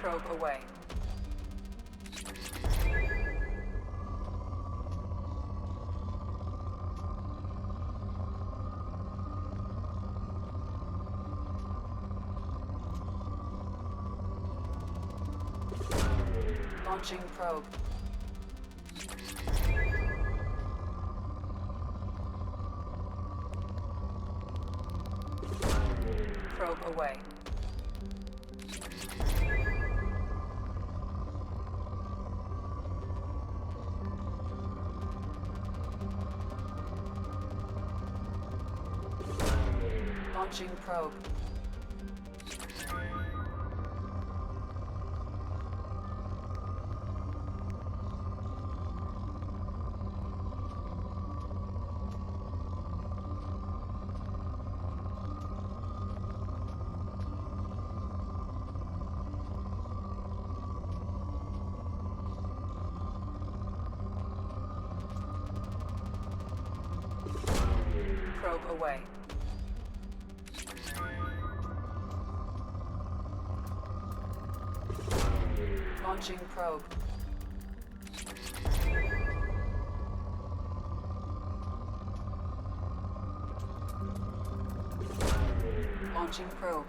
Probe away. Launching probe. Probe away. Launching probe. Probe away. Launching probe. Launching probe.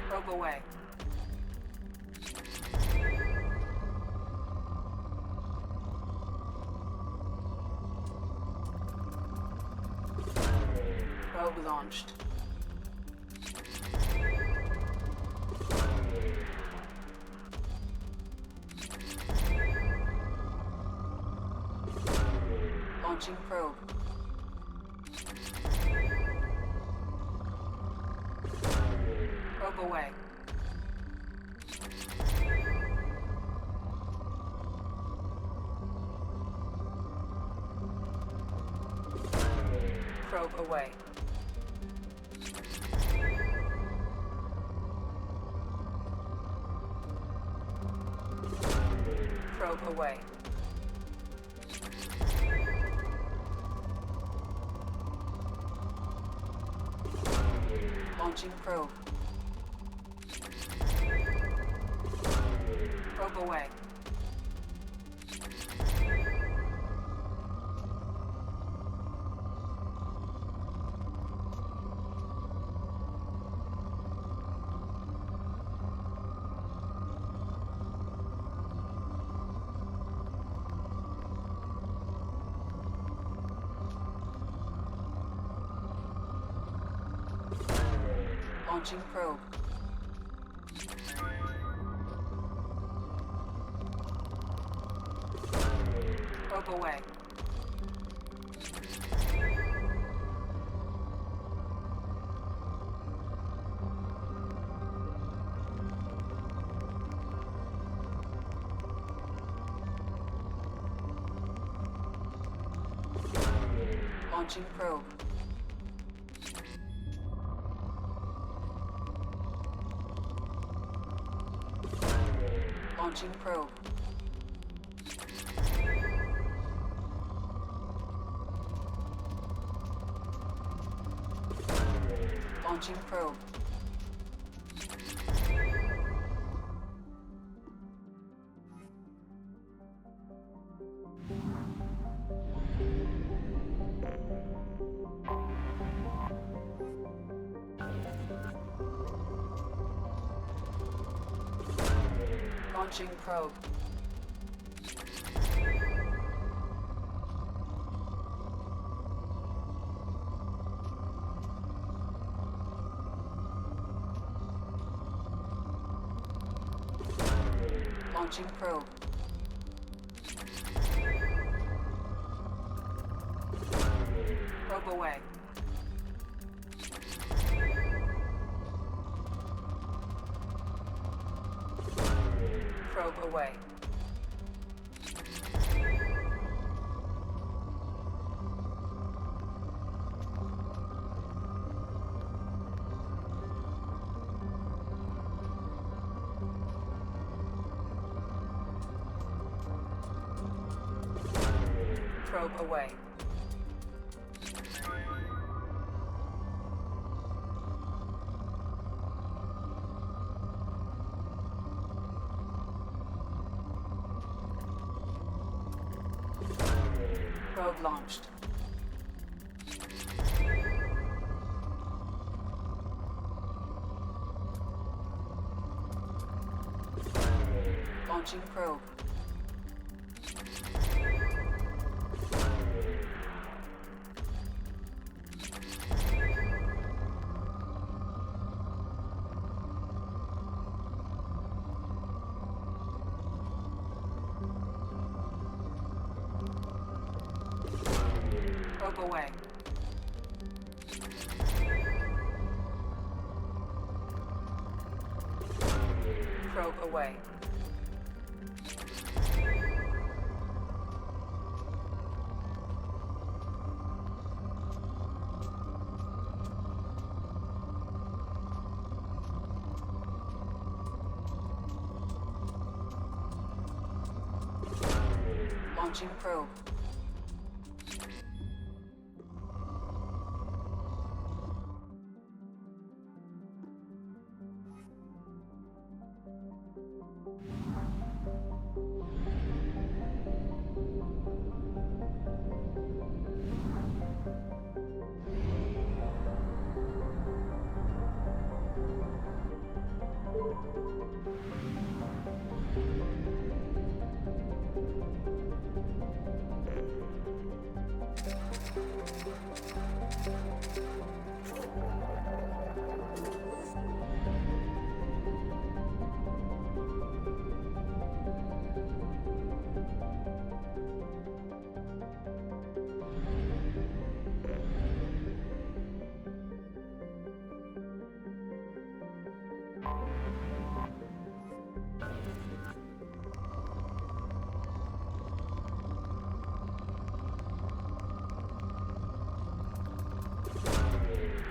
Probe away. Probe launched. Launching probe. Probe away. Probe away. Probe away. Launching probe. Probe away. Launching probe. Probe away. Launching probe. Launching probe. Launching probe. Launching probe. Launching probe. Probe away. Probe away. Probe away. Probe launched. Launching probe. Probe away. Probe away. Launching probe.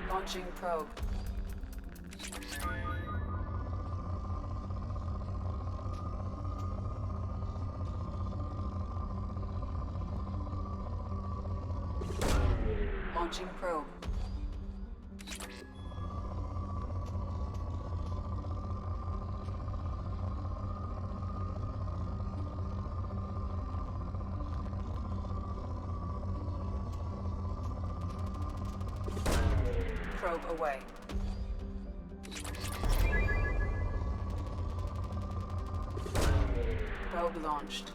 Launching probe. Launching probe. Probe away. Probe launched.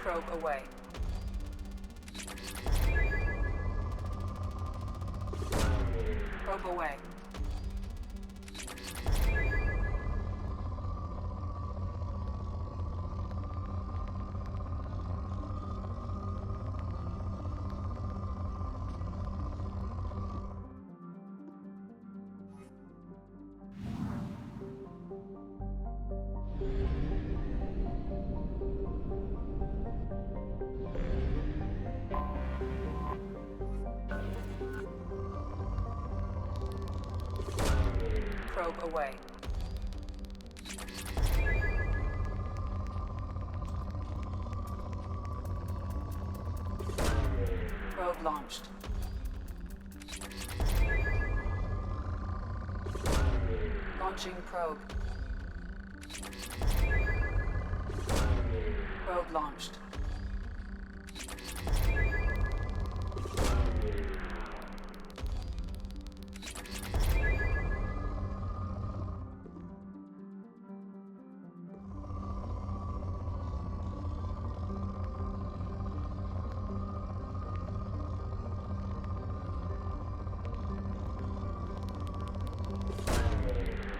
Probe away. Probe away. Probe away. Probe launched. Launching probe. Probe launched.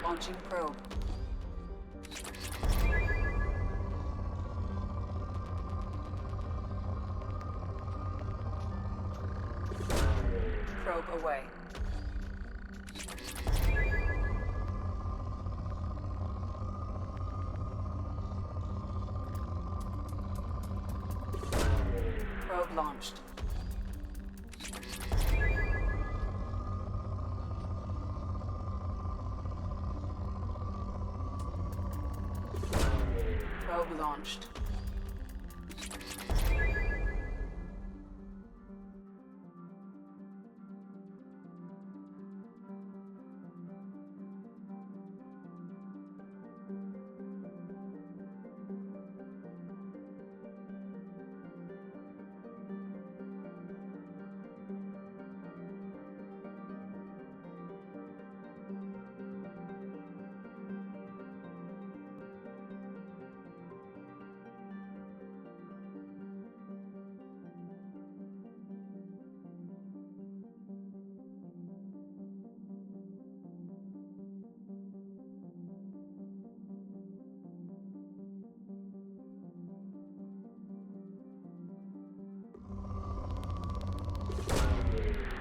Launching probe. Probe away. Probe launched. Probe launched.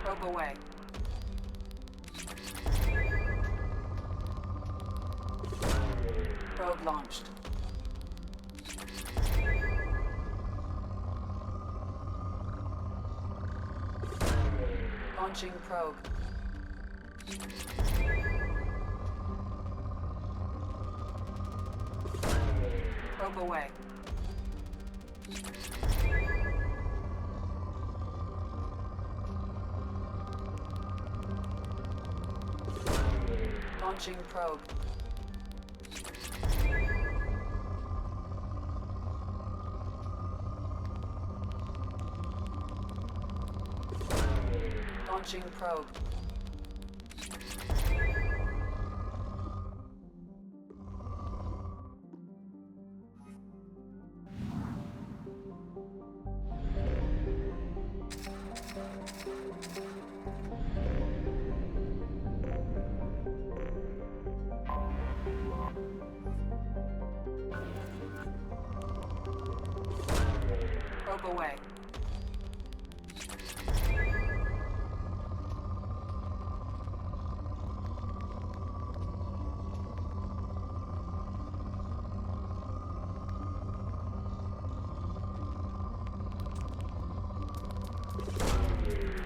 Probe away. Probe launched. Launching probe. Probe away. Launching probe. Launching probe. Probe away.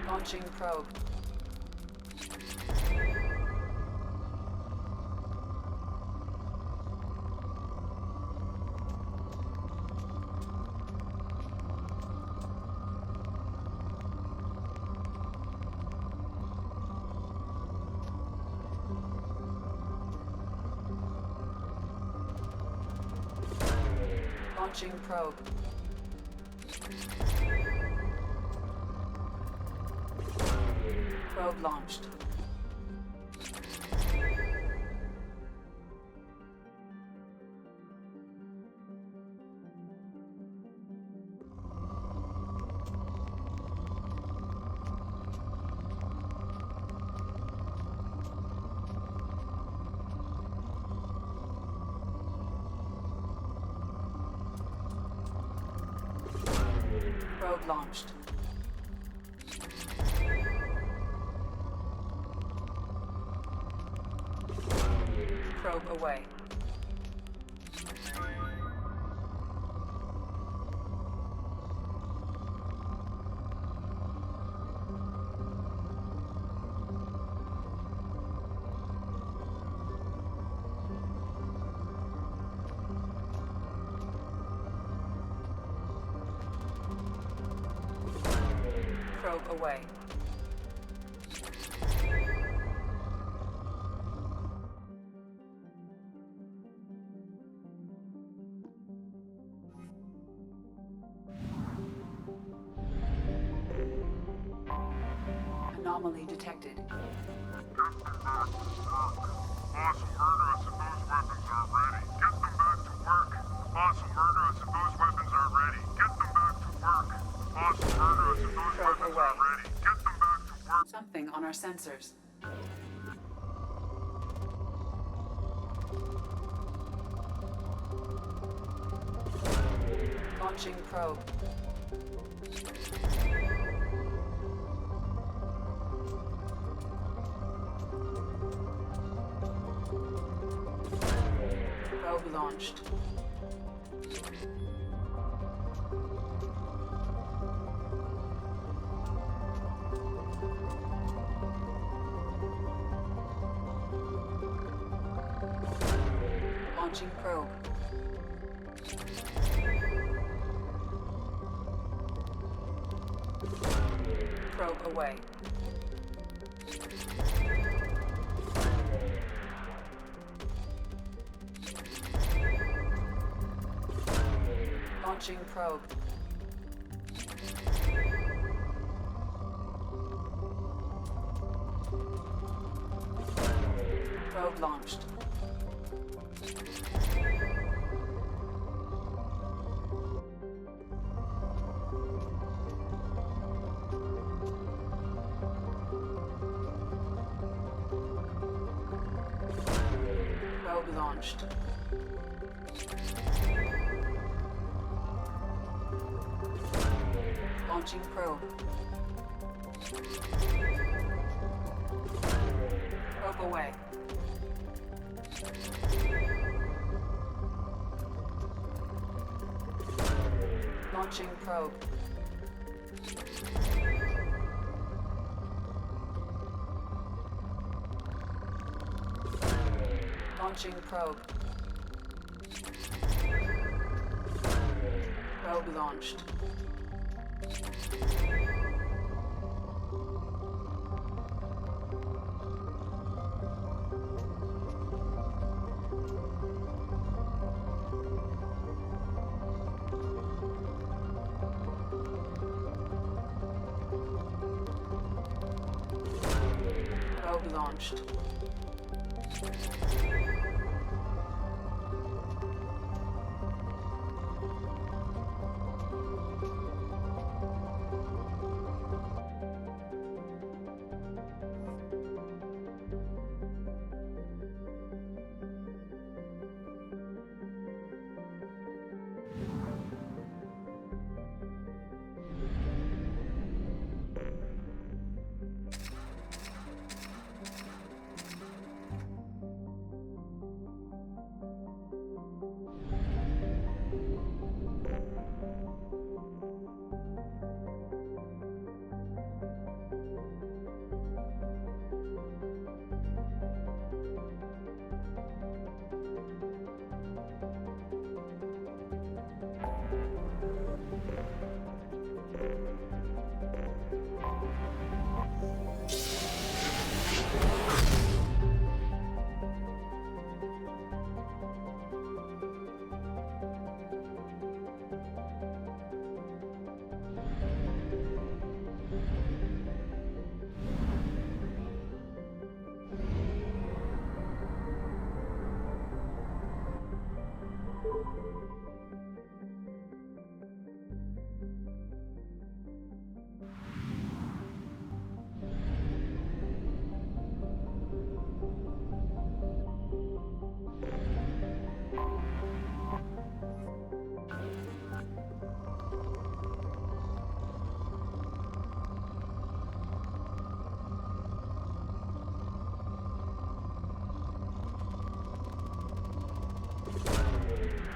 Launching probe. Launching probe. Probe launched. Probe launched. Probe away. Probe away. Anomaly detected. Awesome murderous if those weapons are ready. Get them back to work. Awesome murderous if those weapons are ready. Get them back to work. Awesome murderous if those Probe weapons away. are ready. Get them back to work. Something on our sensors. Launching probe. Probe launched. Launching probe. Probe away. Launching probe. Probe launched. Probe launched. Launching probe. Probe away. Launching probe. Launching probe. Probe launched. Probe launched.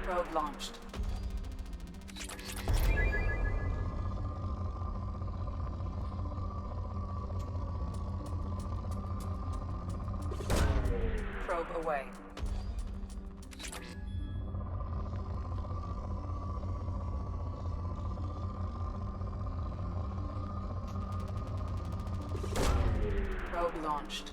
Probe launched. Probe away. Probe launched.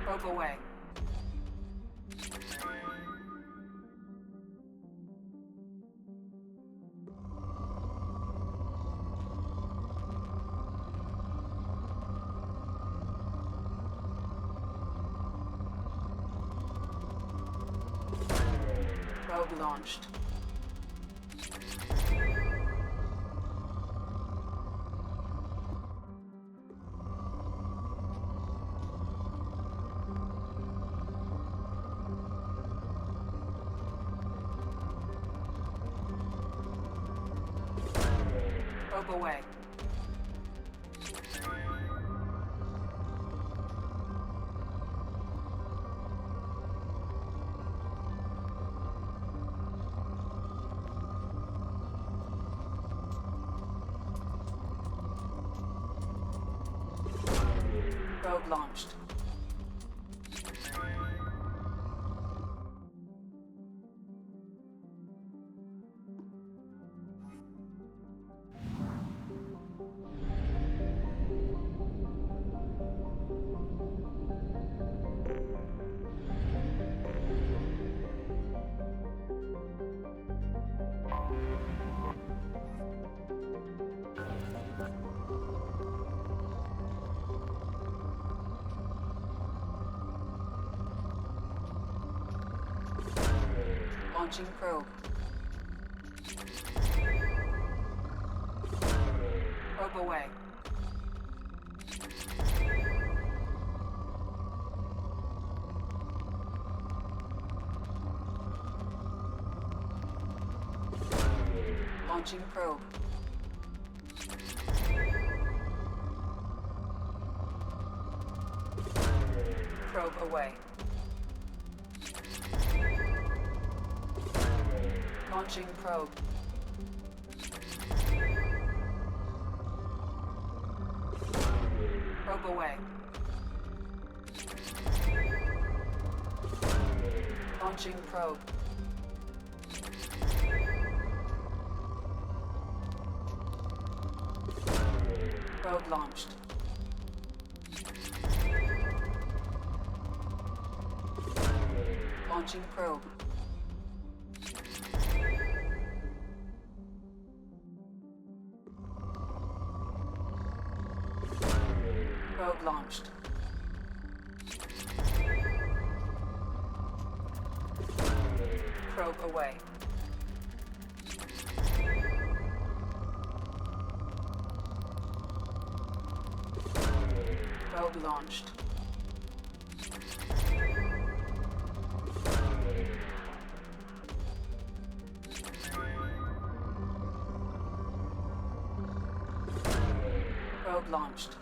Probe away. Probe launched. Probe away. Probe launched. Launching probe. Probe away. Launching probe. Probe away. Launching probe. Probe away. Launching probe. Probe launched. Launching probe. Probe launched. Probe away. Probe launched. Probe launched.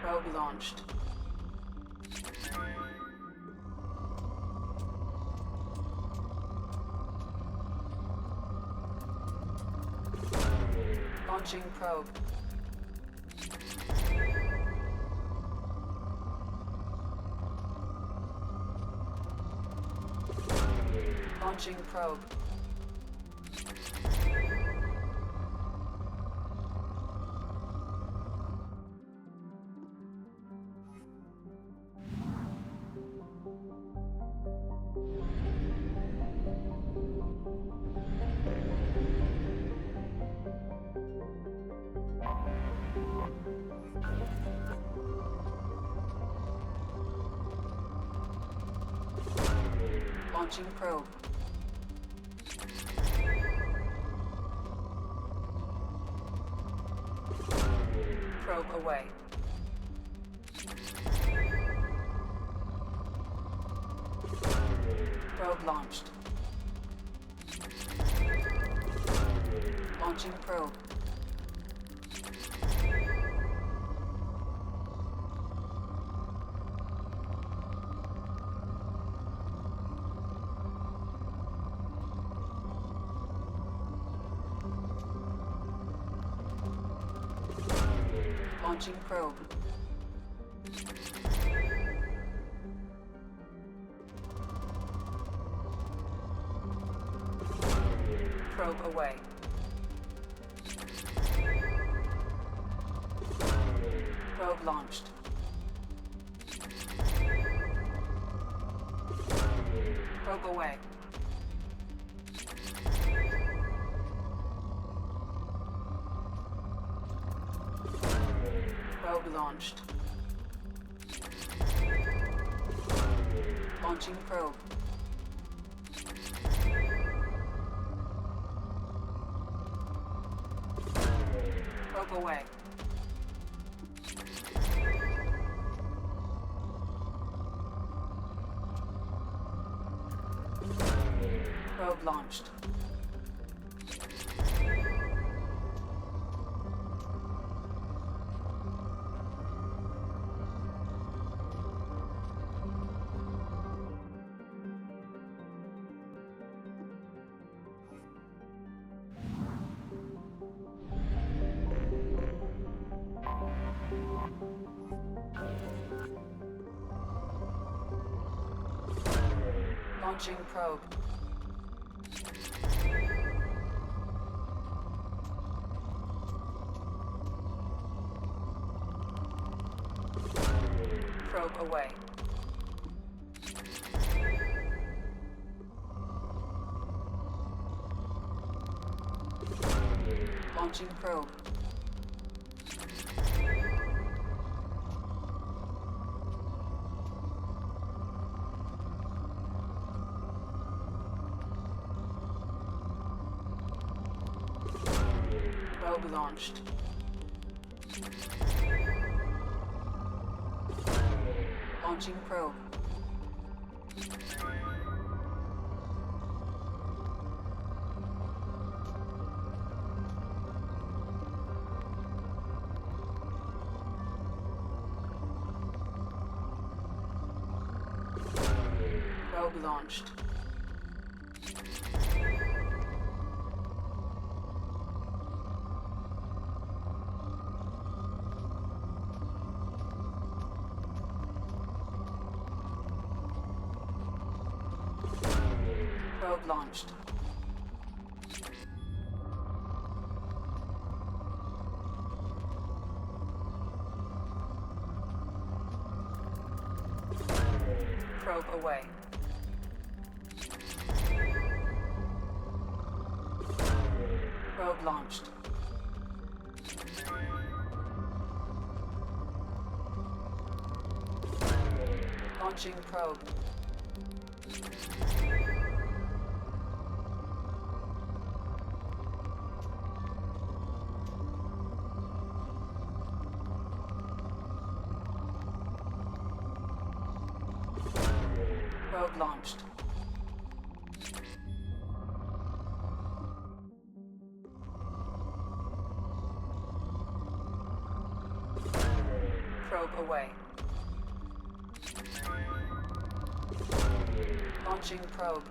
Probe launched. Launching probe. Launching probe. Launching probe. Probe away. Probe launched. Launching probe. Launching probe. Probe away. Probe launched. Probe away. Probe launched. Launching probe. Probe away. Probe launched. Launching probe. Probe away. Launching probe. Probe launched. Launching probe. Probe launched. Probe launched. Probe away. Probe launched. Launching probe. Probe launched. Probe away. Launching probe.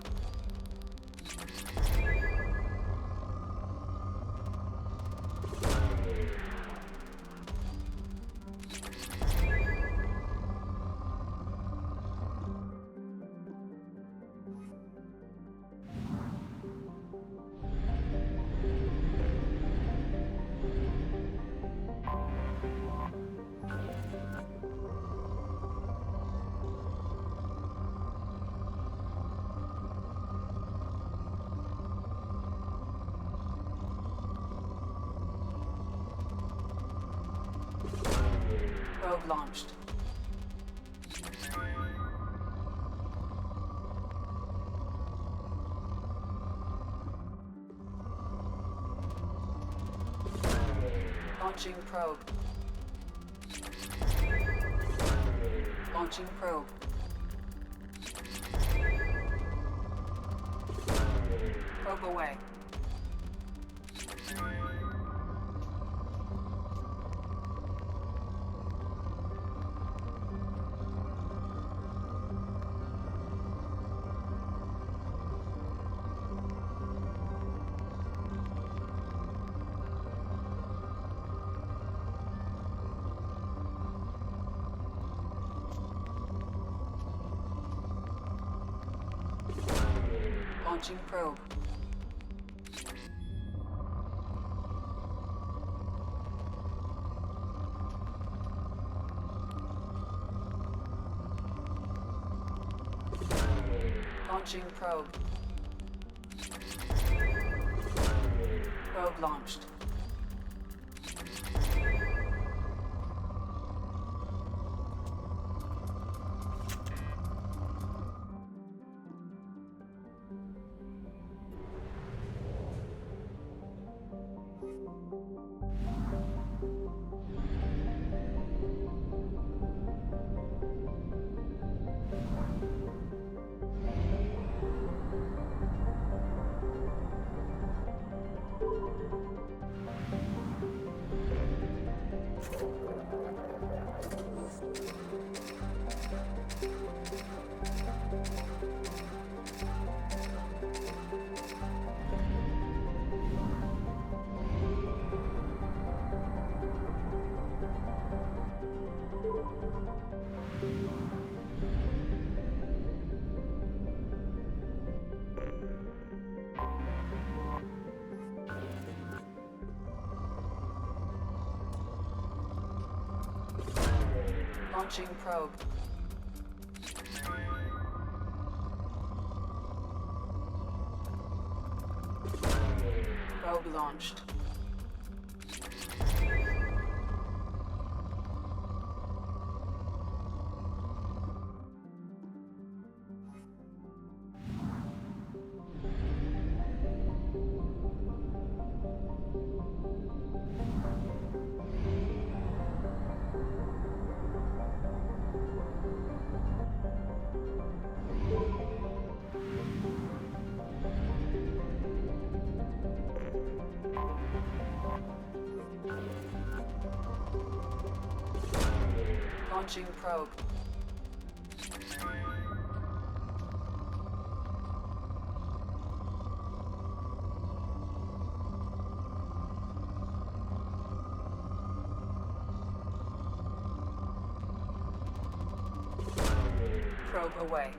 Probe launched. Launching probe. Launching probe. Probe away. Launching probe. Launching probe. Probe launched. Launching probe. Probe launched. Launching probe. Probe away.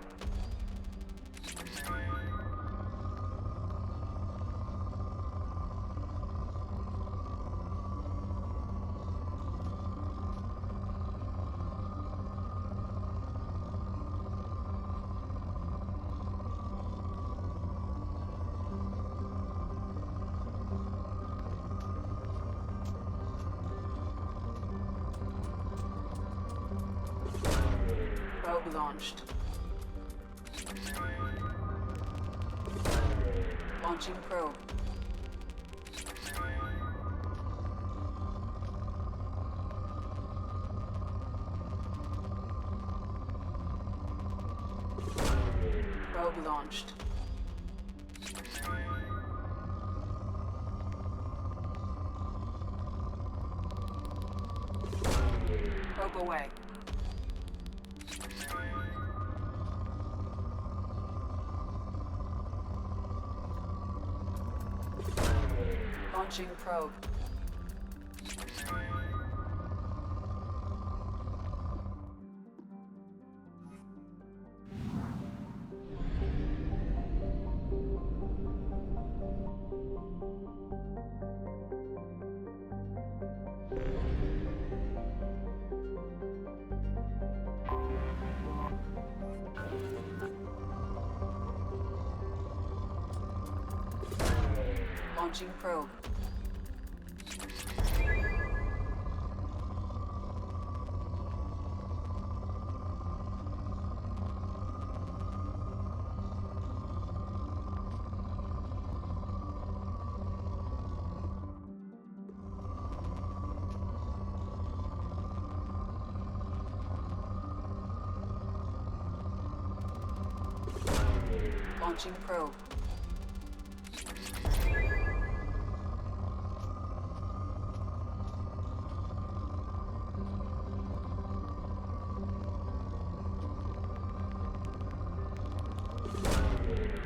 Probe launched. Launching probe. Probe launched. Probe away. Launching probe. Launching probe. Launching probe.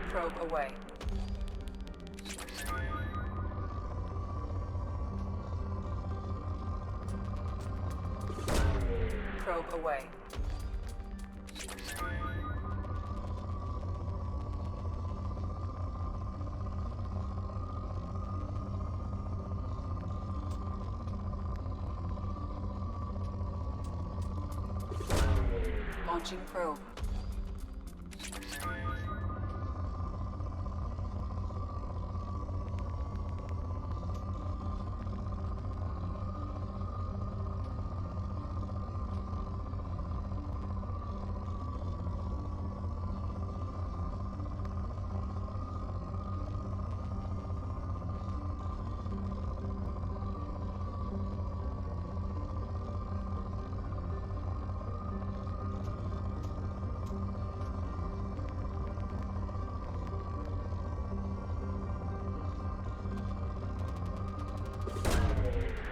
Probe away. Probe away. Launching probe.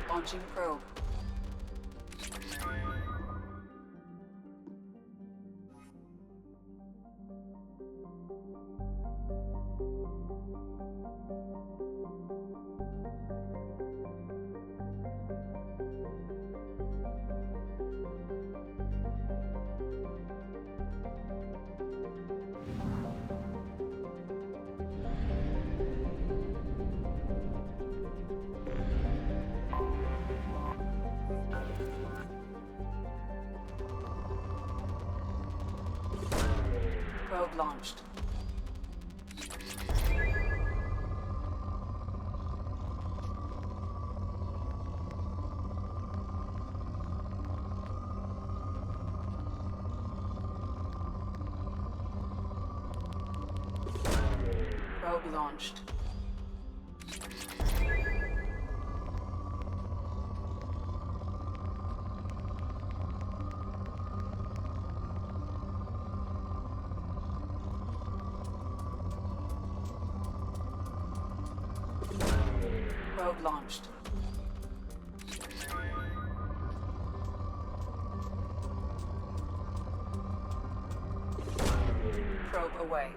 Launching probe. Probe launched. Probe launched. Probe launched. Probe away.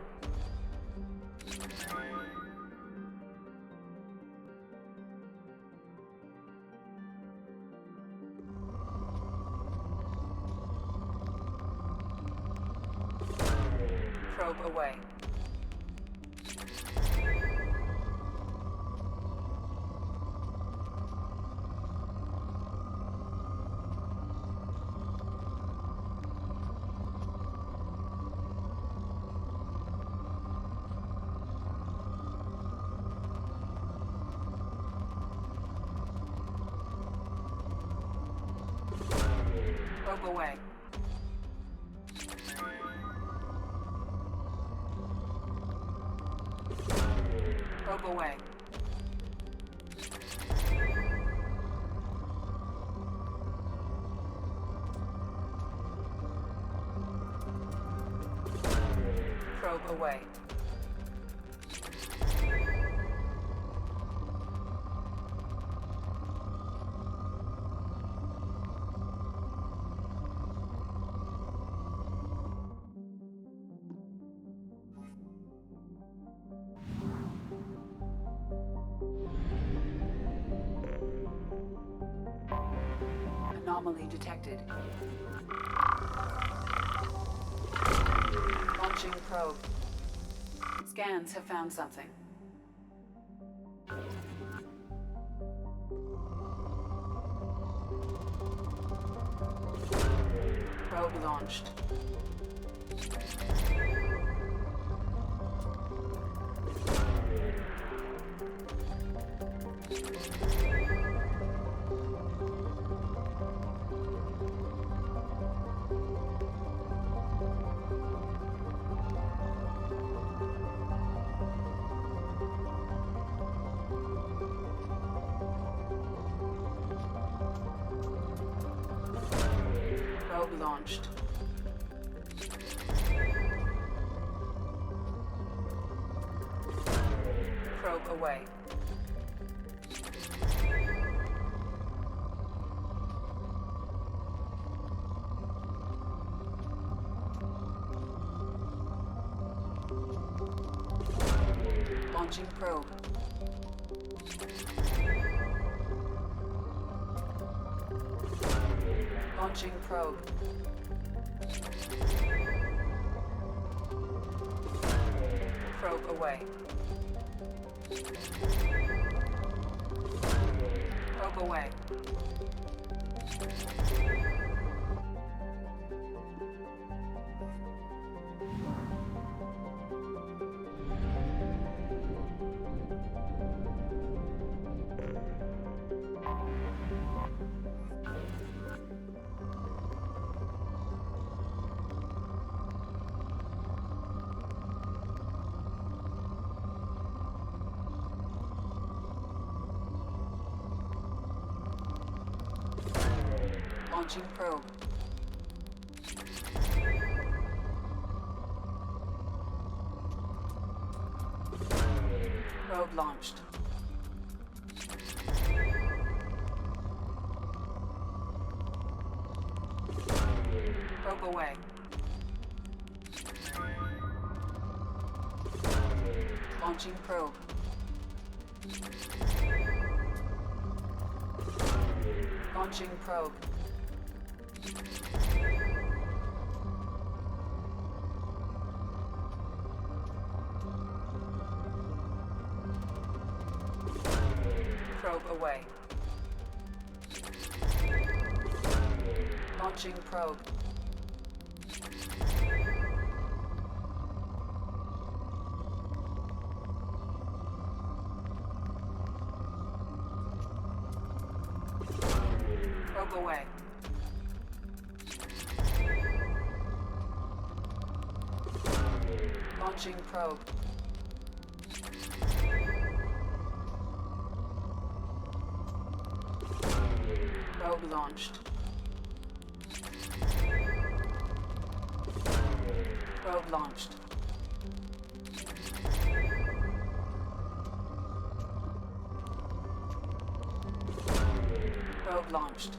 Probe away. Probe away. Probe away. Probe away. Anomaly detected. Launching probe. Scans have found something. Probe launched. Probe launched. Probe away. Launching probe. Launching probe. Probe away. Probe away. Launching probe. Probe launched. Probe away. Launching probe. Launching probe. Probe away. Launching probe. Probe away. Launching probe. Probe launched. Probe launched. Probe launched.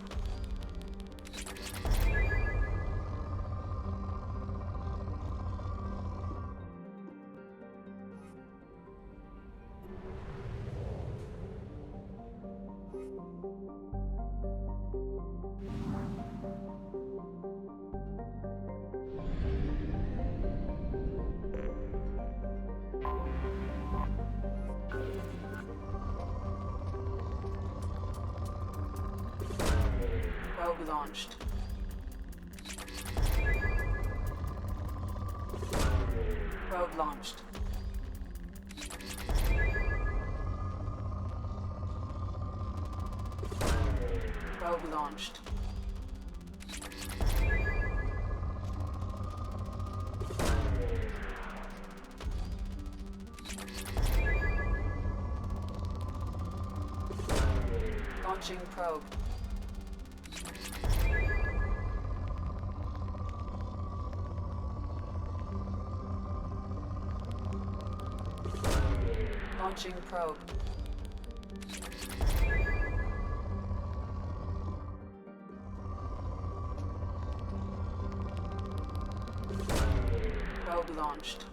Probe launched. Probe launched. Probe launched. Launching probe. Launching probe. Probe launched.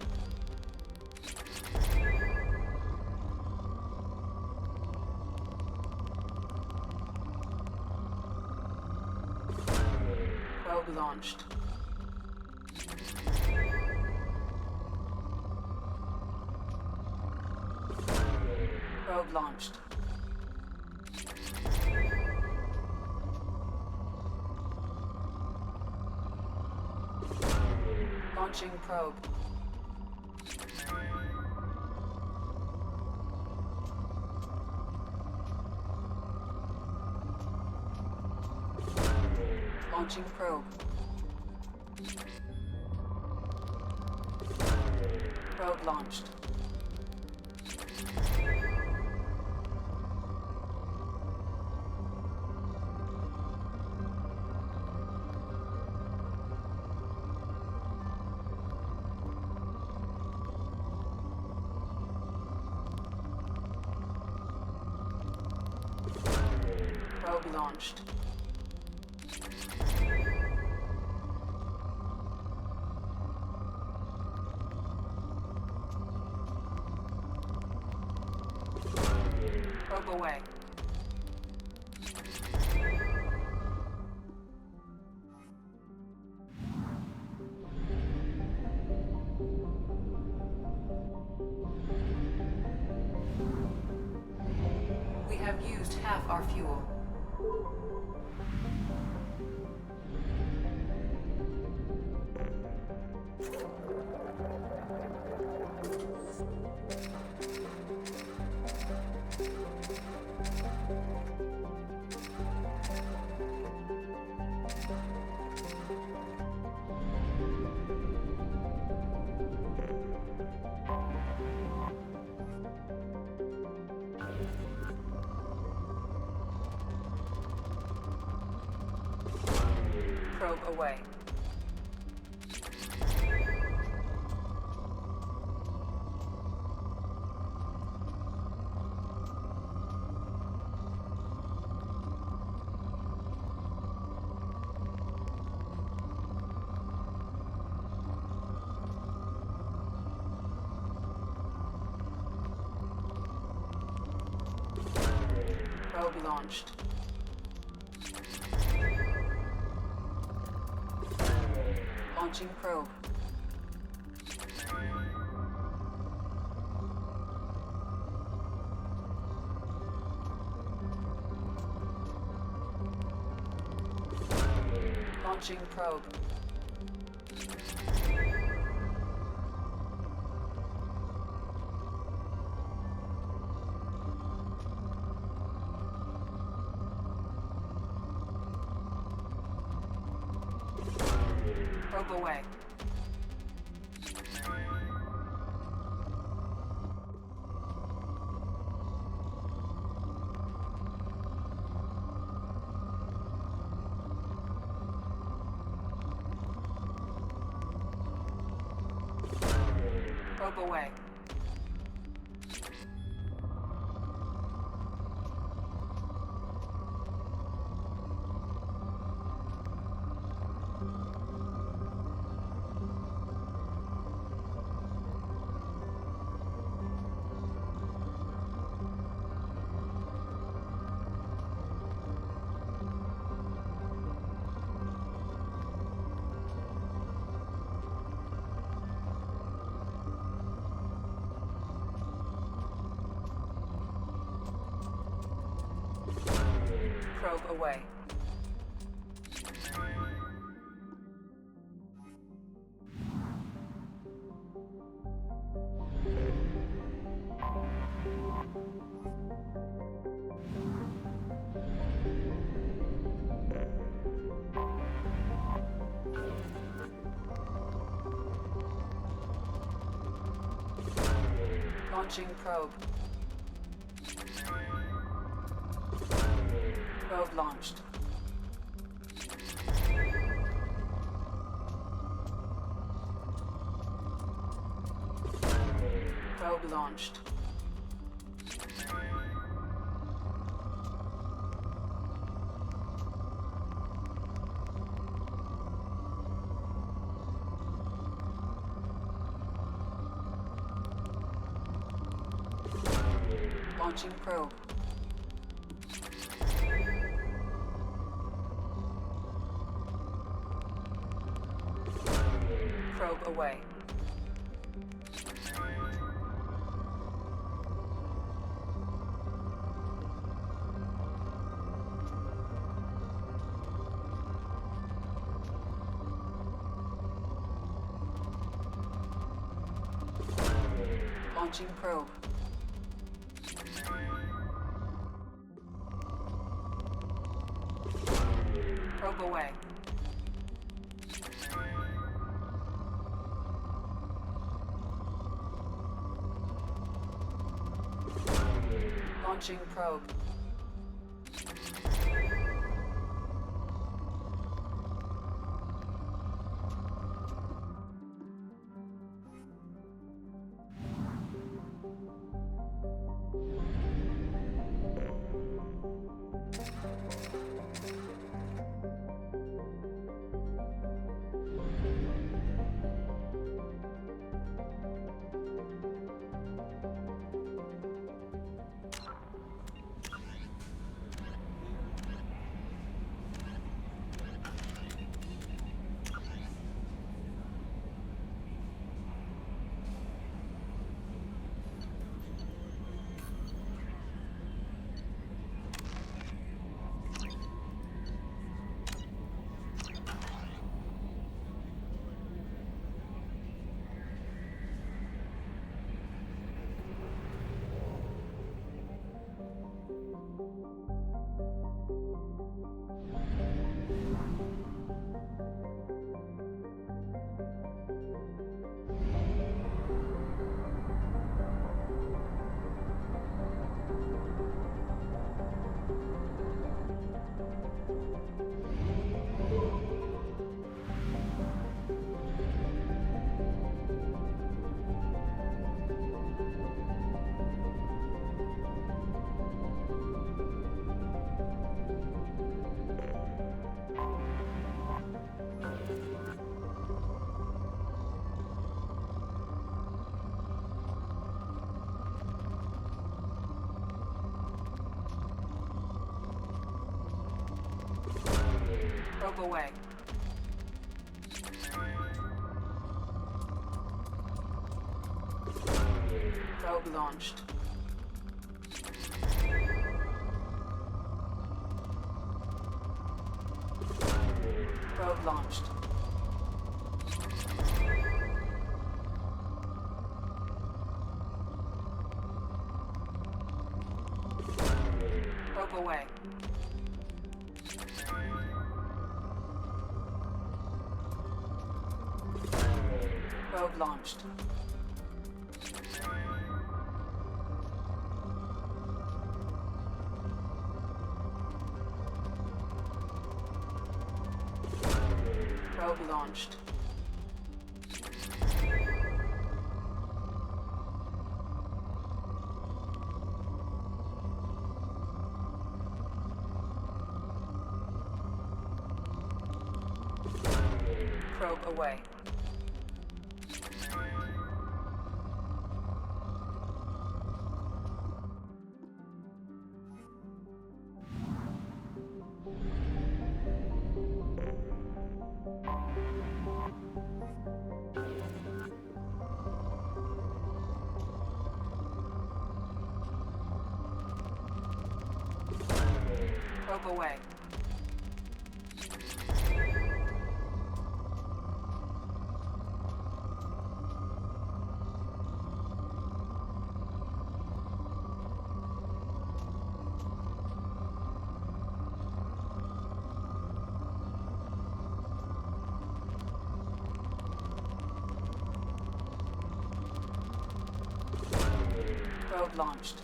Probe launched. Probe launched. Launching probe. Launching probe. Probe launched. Probe launched. Probe away. We have used half our fuel. Probe away. Probe launched. Launching probe. Launching probe. Probe away. Probe away. Probe away. Launching probe. Probe launched. Probe launched. Launching probe. Probe away. Launching probe. Probe away. Launching probe. Probe away. Probe launched. Probe launched. Probe away. Probe launched. Probe launched. Probe away. Probe away. Probe launched.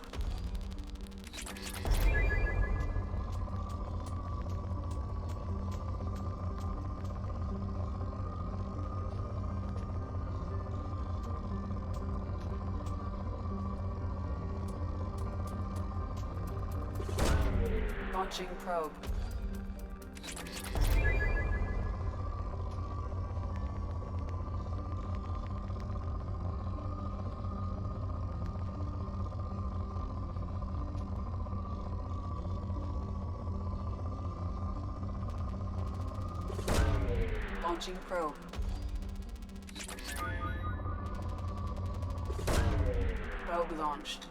Launching probe. Launching probe. Probe launched.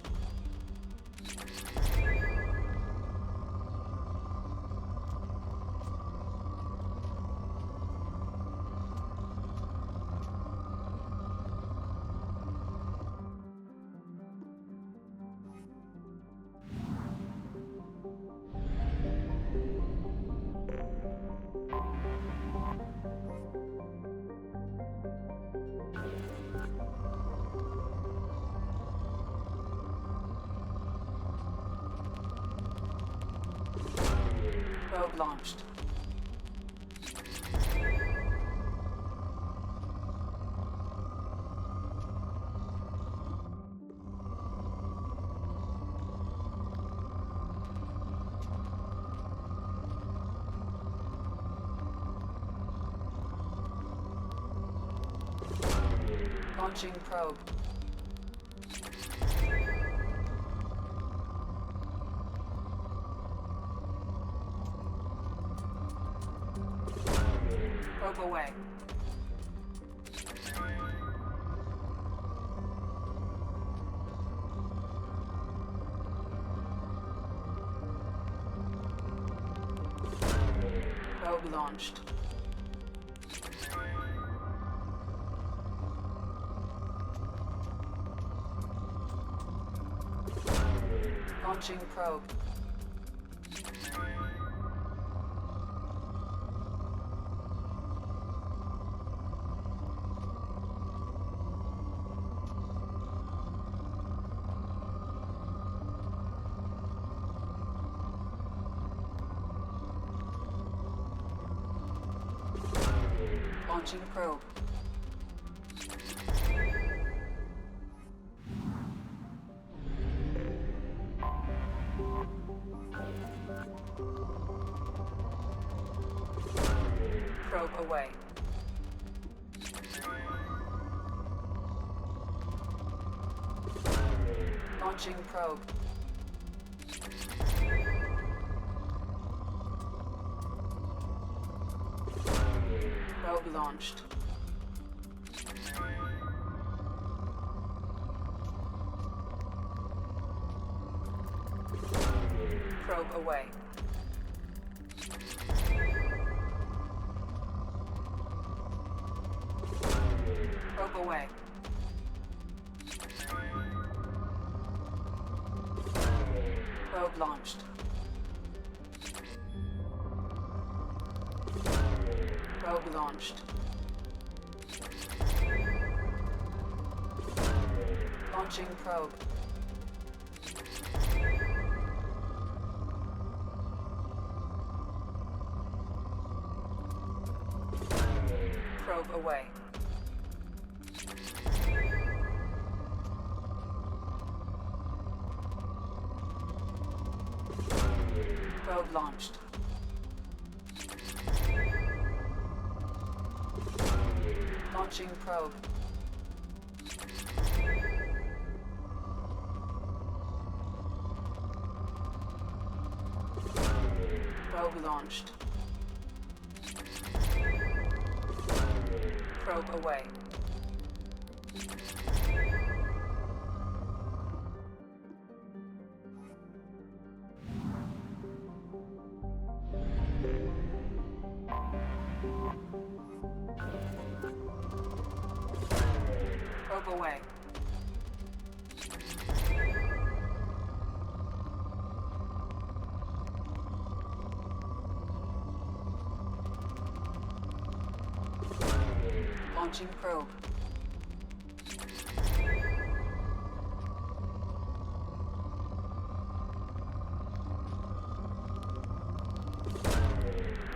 Probe launched. Launching probe. Probe away. Probe launched. Launching probe. Launching probe. Probe away. Launching probe. Probe launched. Probe away. Probe away. Probe launched. Probe launched. Launching probe. Probe away. Probe launched. Launching probe. Probe launched. Probe away. Probe away. Launching probe.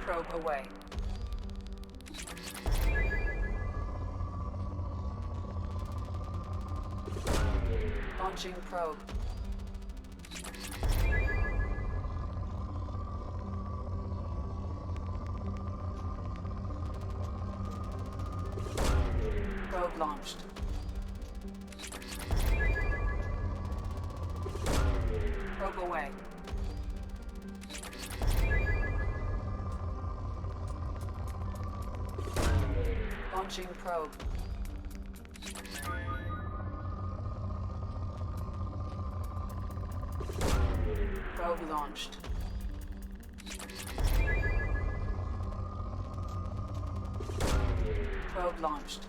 Probe away. Launching probe. Probe launched. Probe away. Launching probe. Probe launched. Probe launched.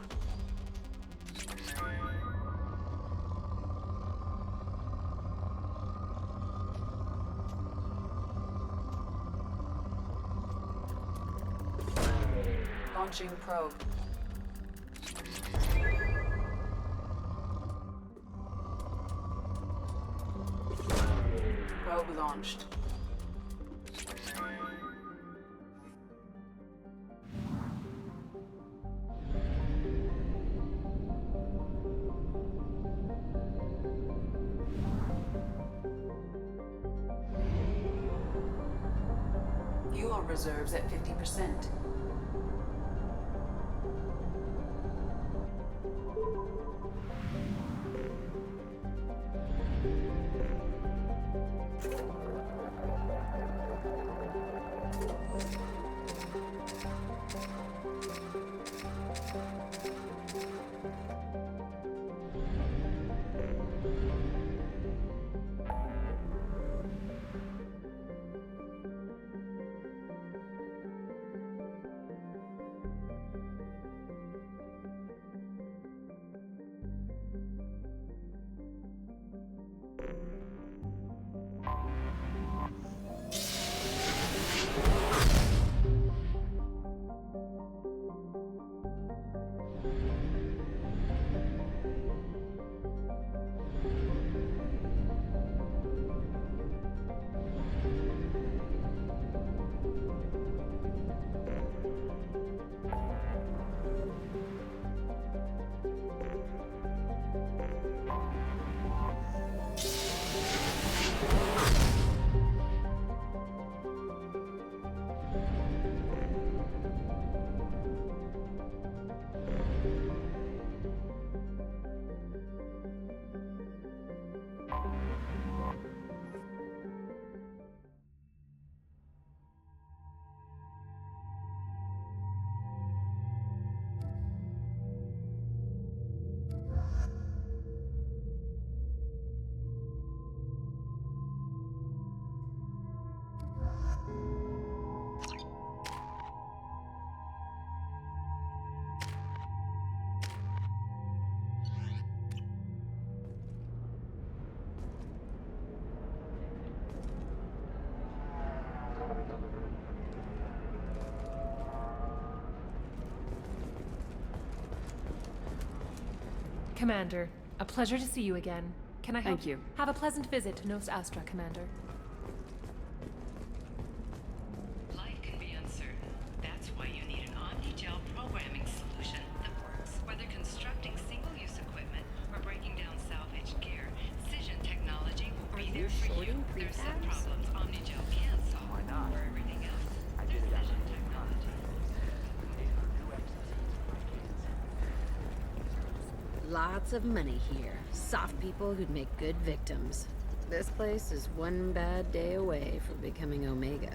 Launching probe. Probe launched. Fuel reserves at 50%. Commander, a pleasure to see you again. Can I help? Thank you. Have a pleasant visit to Nos Astra, Commander. Life can be uncertain. That's why you need an Omnigel programming solution that works. Whether constructing single-use equipment or breaking down salvaged gear, Cision technology will be there for you. There's some problems Omnigel can't solve. Why not? For everything else, I there's did it Cision technology. Lots of money here. Soft people who'd make good victims. This place is one bad day away from becoming Omega.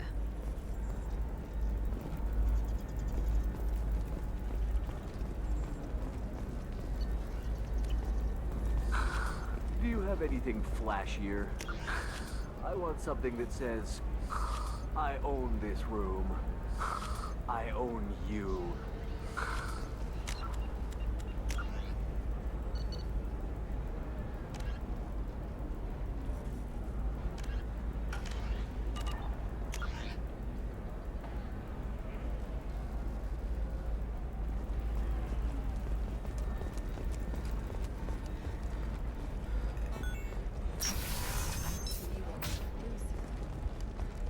Do you have anything flashier? I want something that says, I own this room. I own you.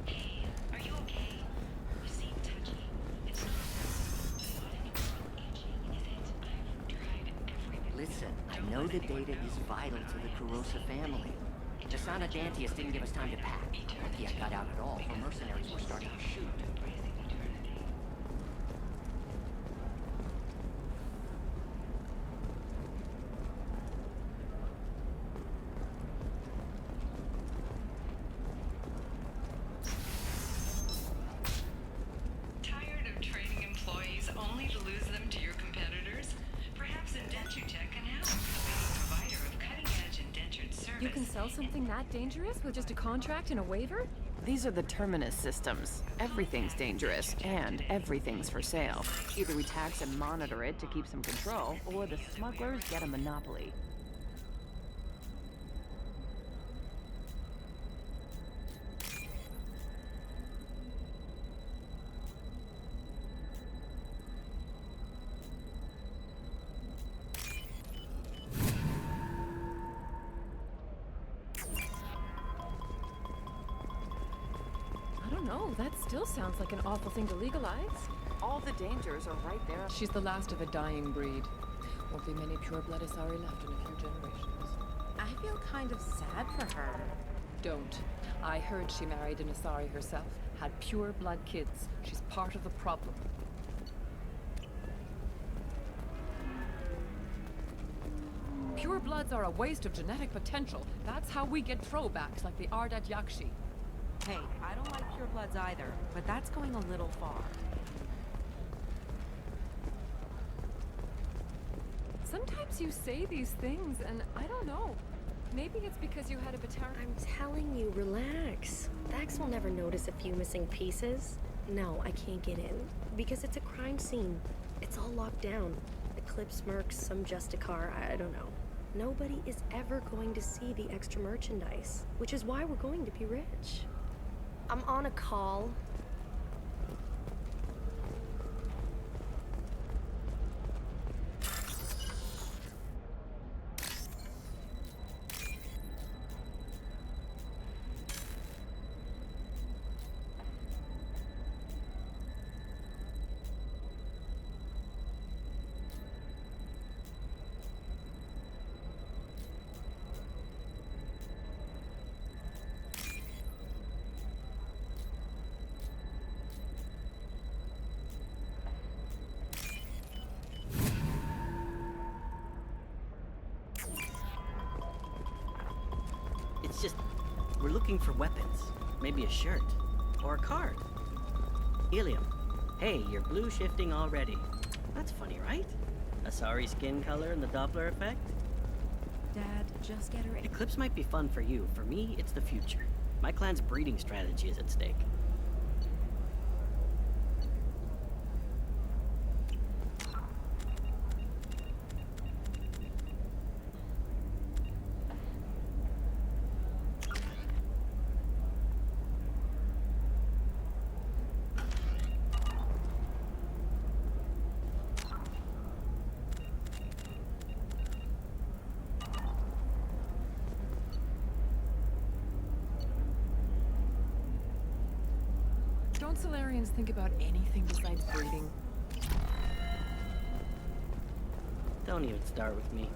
Hey, are you okay? You seem touchy. It's not any itching, is it? I've tried everything. Listen, I know the data is vital to the Kurosa family. The Sana Dantius didn't give us time to pack. Lucky I got out at all, for mercenaries were starting to shoot. Embracing eternity. Tired of training employees only to lose them to your competitors? Perhaps Indenture Tech can help. A leading provider of cutting-edge indentured service. You can sell something that dangerous with just a contract and a waiver? These are the Terminus systems. Everything's dangerous, and everything's for sale. Either we tax and monitor it to keep some control, or the smugglers get a monopoly. I don't know, that still sounds like an awful thing to legalize. All the dangers are right there. She's the last of a dying breed. Won't be many pure-blood Asari left in a few generations. I feel kind of sad for her. Don't. I heard she married an Asari herself. Had pure-blood kids. She's part of the problem. Pure-bloods are a waste of genetic potential. That's how we get throwbacks like the Ardat Yakshi. Hey, I don't like purebloods either, but that's going a little far. Sometimes you say these things, and I don't know. Maybe it's because you had a Batara. I'm telling you, relax. Dax will never notice a few missing pieces. No, I can't get in. Because it's a crime scene. It's all locked down. Eclipse mercs, some Justicar, I don't know. Nobody is ever going to see the extra merchandise, which is why we're going to be rich. I'm on a call. It's just, we're looking for weapons. Maybe a shirt. Or a card. Helium. Hey, you're blue shifting already. That's funny, right? Asari skin color and the Doppler effect? Dad, just get her. Eclipse might be fun for you. For me, it's the future. My clan's breeding strategy is at stake. Don't Solarians think about anything besides breeding? Don't even start with me.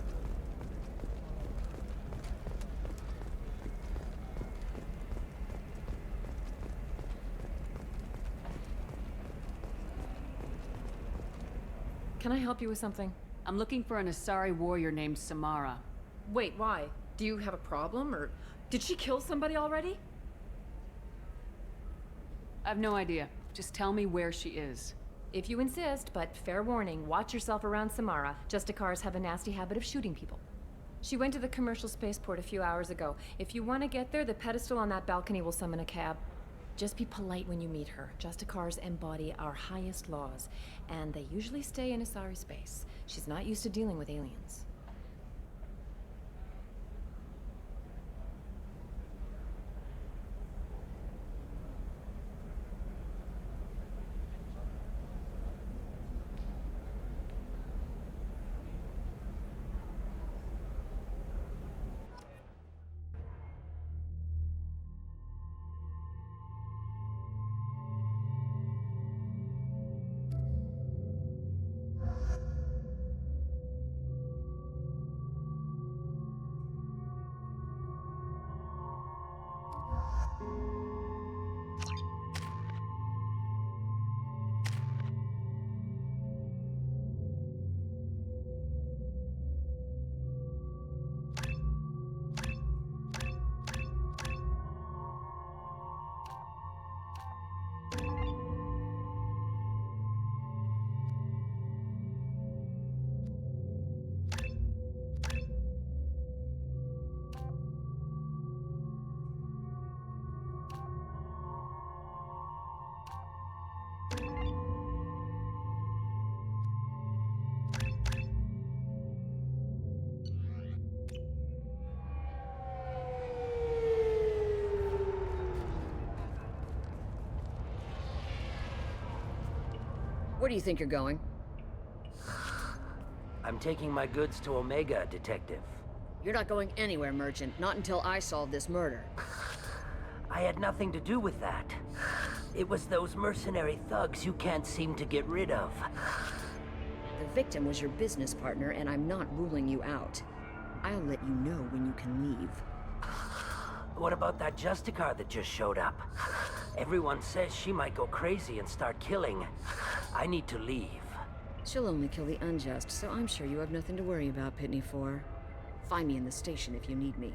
Can I help you with something? I'm looking for an Asari warrior named Samara. Wait, why? Do you have a problem, or did she kill somebody already? I have no idea. Just tell me where she is. If you insist, but fair warning, watch yourself around Samara. Justicars have a nasty habit of shooting people. She went to the commercial spaceport a few hours ago. If you want to get there, the pedestal on that balcony will summon a cab. Just be polite when you meet her. Justicars embody our highest laws, and they usually stay in Asari space. She's not used to dealing with aliens. Where do you think you're going? I'm taking my goods to Omega, Detective. You're not going anywhere, Merchant. Not until I solve this murder. I had nothing to do with that. It was those mercenary thugs you can't seem to get rid of. The victim was your business partner, and I'm not ruling you out. I'll let you know when you can leave. What about that Justicar that just showed up? Everyone says she might go crazy and start killing. I need to leave. She'll only kill the unjust, so I'm sure you have nothing to worry about, Pt.12. Find me in the station if you need me.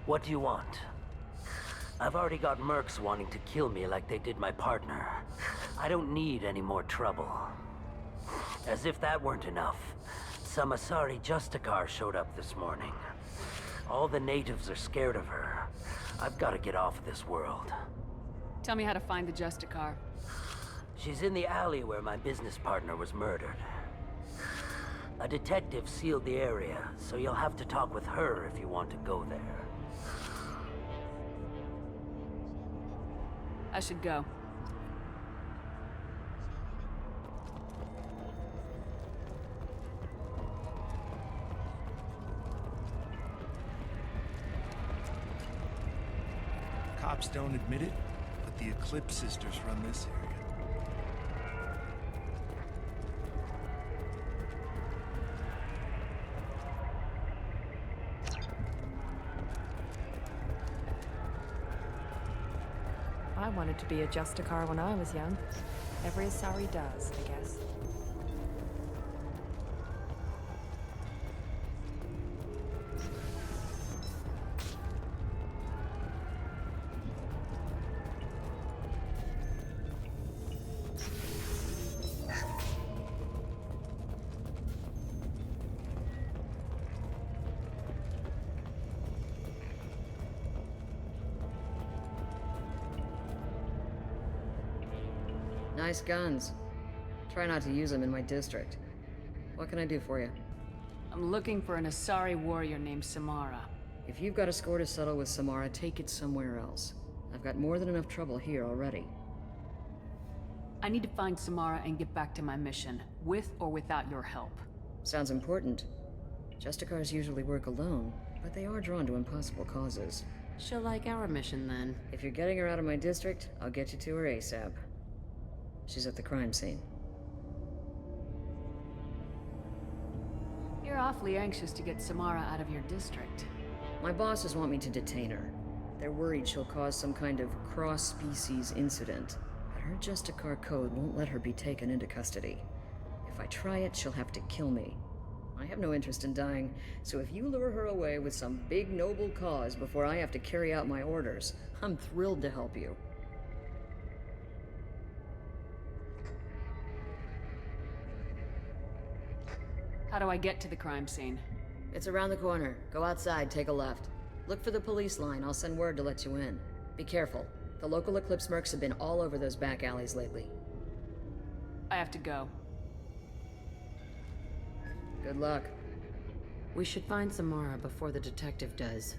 What do you want? I've already got mercs wanting to kill me like they did my partner. I don't need any more trouble. As if that weren't enough, some Asari Justicar showed up this morning. All the natives are scared of her. I've got to get off this world. Tell me how to find the Justicar. She's in the alley where my business partner was murdered. A detective sealed the area, so you'll have to talk with her if you want to go there. I should go. Cops don't admit it, but the Eclipse sisters run this area. I wanted to be a Justicar when I was young. Every Asari does, I guess. Nice guns. Try not to use them in my district. What can I do for you? I'm looking for an Asari warrior named Samara. If you've got a score to settle with Samara, take it somewhere else. I've got more than enough trouble here already. I need to find Samara and get back to my mission, with or without your help. Sounds important. Justicars usually work alone, but they are drawn to impossible causes. She'll like our mission, then. If you're getting her out of my district, I'll get you to her ASAP. She's at the crime scene. You're awfully anxious to get Samara out of your district. My bosses want me to detain her. They're worried she'll cause some kind of cross-species incident, but her Justicar code won't let her be taken into custody. If I try it, she'll have to kill me. I have no interest in dying, so if you lure her away with some big noble cause before I have to carry out my orders, I'm thrilled to help you. How do I get to the crime scene? It's around the corner. Go outside, take a left. Look for the police line. I'll send word to let you in. Be careful. The local Eclipse mercs have been all over those back alleys lately. I have to go. Good luck. We should find Samara before the detective does.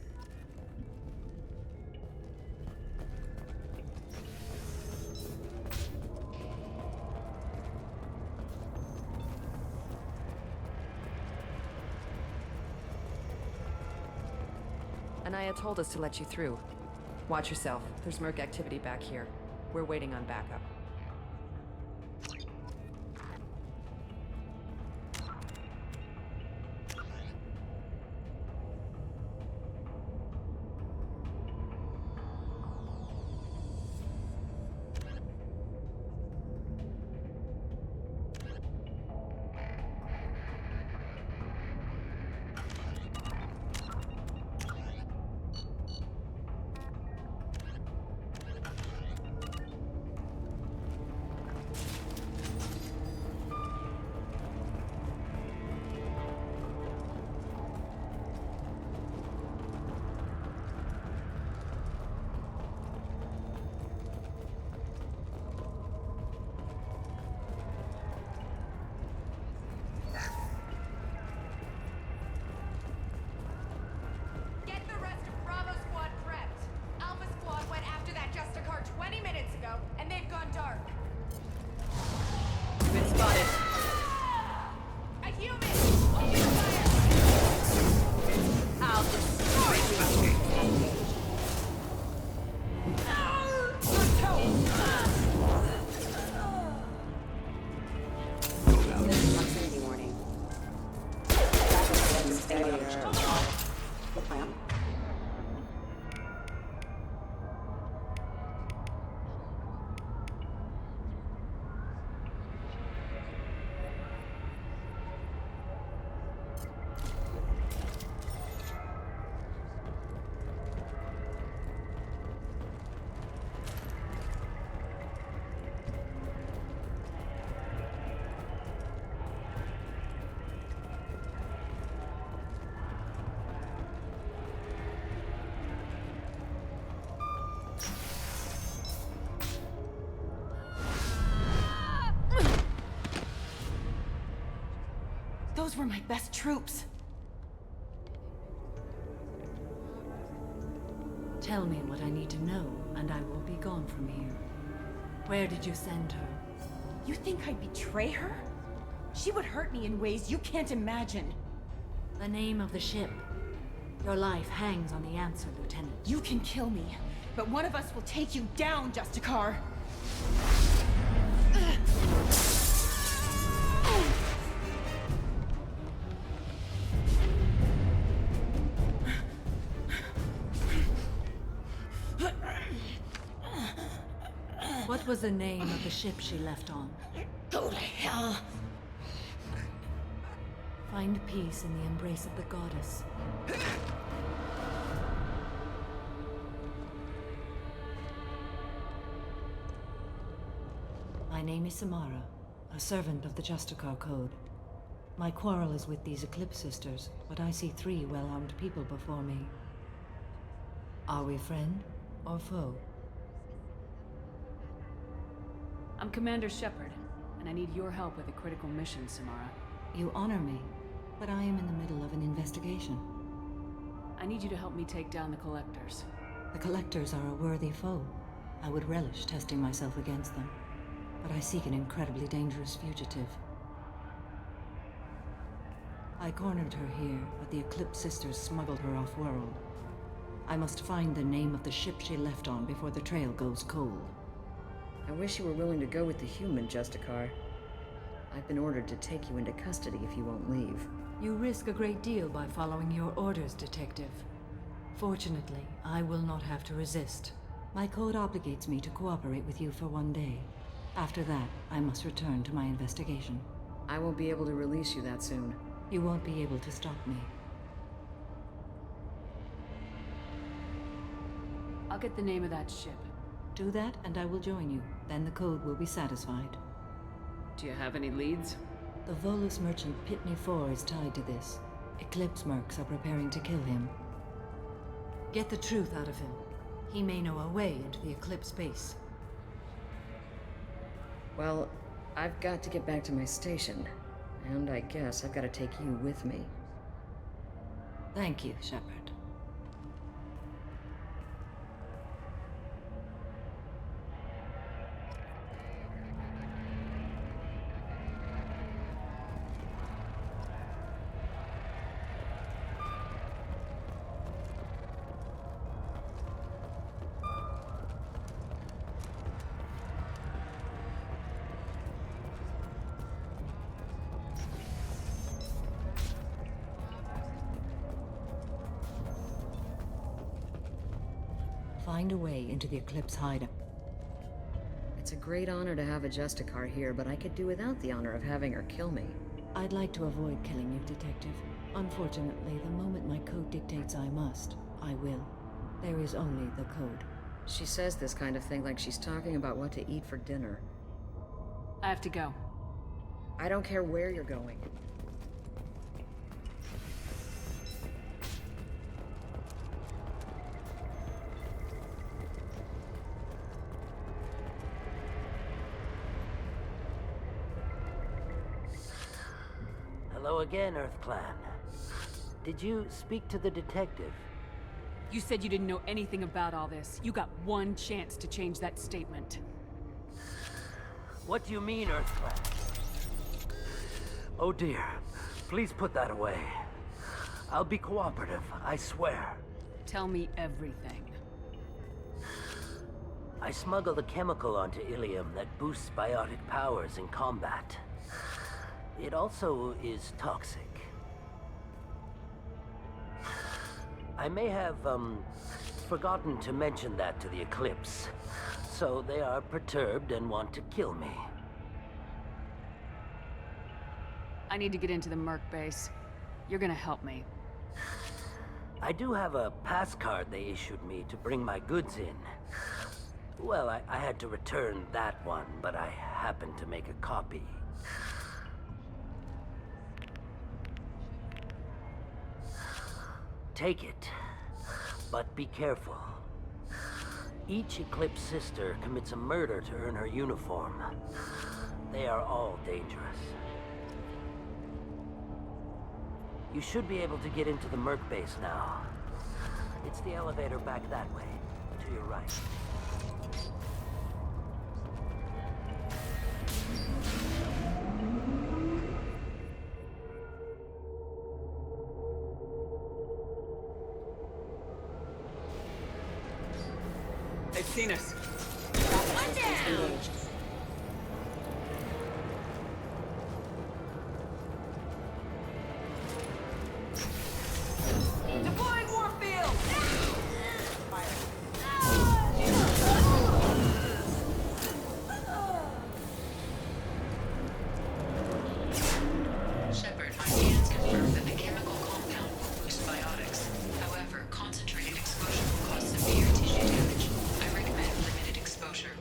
Anaya told us to let you through. Watch yourself. There's merc activity back here. We're waiting on backup. Those were my best troops. Tell me what I need to know, and I will be gone from here. Where did you send her? You think I'd betray her? She would hurt me in ways you can't imagine. The name of the ship. Your life hangs on the answer, Lieutenant. You can kill me, but one of us will take you down, Justicar. What was the name of the ship she left on? Go to hell! Find peace in the embrace of the goddess. My name is Samara, a servant of the Justicar Code. My quarrel is with these Eclipse Sisters, but I see 3 well-armed people before me. Are we friend or foe? I'm Commander Shepard, and I need your help with a critical mission, Samara. You honor me, but I am in the middle of an investigation. I need you to help me take down the Collectors. The Collectors are a worthy foe. I would relish testing myself against them, but I seek an incredibly dangerous fugitive. I cornered her here, but the Eclipse Sisters smuggled her off-world. I must find the name of the ship she left on before the trail goes cold. I wish you were willing to go with the human, Justicar. I've been ordered to take you into custody if you won't leave. You risk a great deal by following your orders, Detective. Fortunately, I will not have to resist. My code obligates me to cooperate with you for 1 day. After that, I must return to my investigation. I won't be able to release you that soon. You won't be able to stop me. I'll get the name of that ship. Do that, and I will join you. Then the code will be satisfied. Do you have any leads? The Volus merchant Pitney 4 is tied to this. Eclipse mercs are preparing to kill him. Get the truth out of him. He may know a way into the Eclipse base. Well, I've got to get back to my station. And I guess I've got to take you with me. Thank you, Shepard. Find a way into the Eclipse hideout. It's a great honor to have a Justicar here, but I could do without the honor of having her kill me. I'd like to avoid killing you, Detective. Unfortunately, the moment my code dictates I must, I will. There is only the code. She says this kind of thing like she's talking about what to eat for dinner. I have to go. I don't care where you're going. Hello again, Earth Clan. Did you speak to the detective? You said you didn't know anything about all this. You got one chance to change that statement. What do you mean, Earth Clan? Oh dear. Please put that away. I'll be cooperative, I swear. Tell me everything. I smuggled a chemical onto Ilium that boosts biotic powers in combat. It also is toxic. I may have, forgotten to mention that to the Eclipse, so they are perturbed and want to kill me. I need to get into the Merc base. You're gonna help me. I do have a pass card they issued me to bring my goods in. Well, I had to return that one, but I happened to make a copy. Take it, but be careful. Each Eclipse sister commits a murder to earn her uniform. They are all dangerous. You should be able to get into the Merc base now. It's the elevator back that way, to your right. They've seen us. One down! Deploying Warfield! Shepard, my scans confirm that the chemical compound will boost biotics. However, concentrated exposure will cause severe tissue damage. I recommend limited exposure.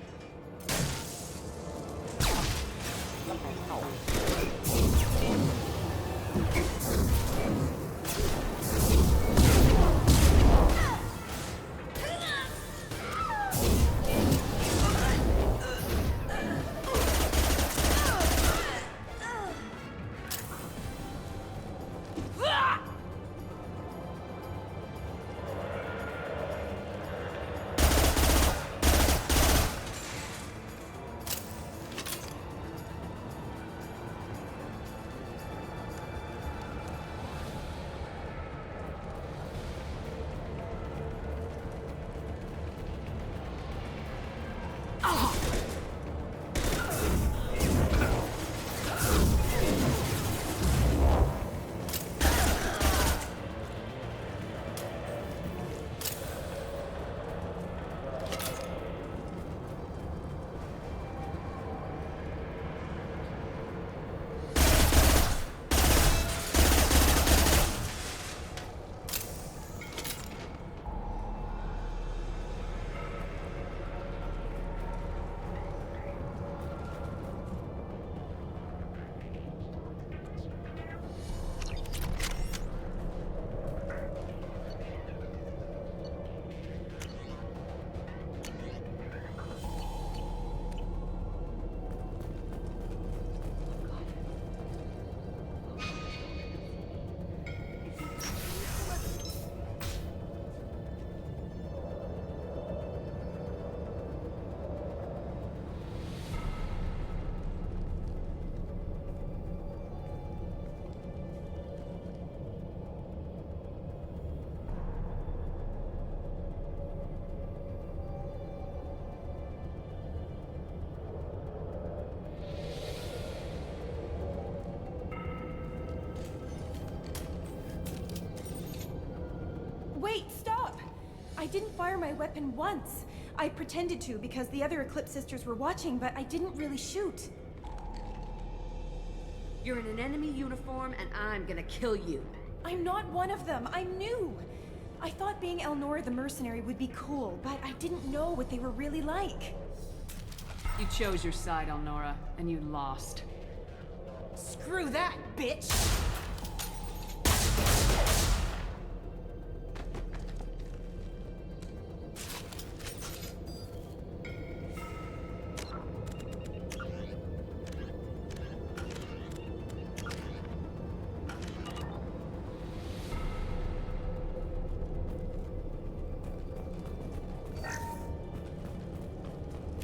Wait, stop! I didn't fire my weapon once. I pretended to because the other Eclipse sisters were watching, but I didn't really shoot. You're in an enemy uniform, and I'm gonna kill you. I'm not one of them. I'm new. I thought being Elnora the mercenary would be cool, but I didn't know what they were really like. You chose your side, Elnora, and you lost. Screw that, bitch!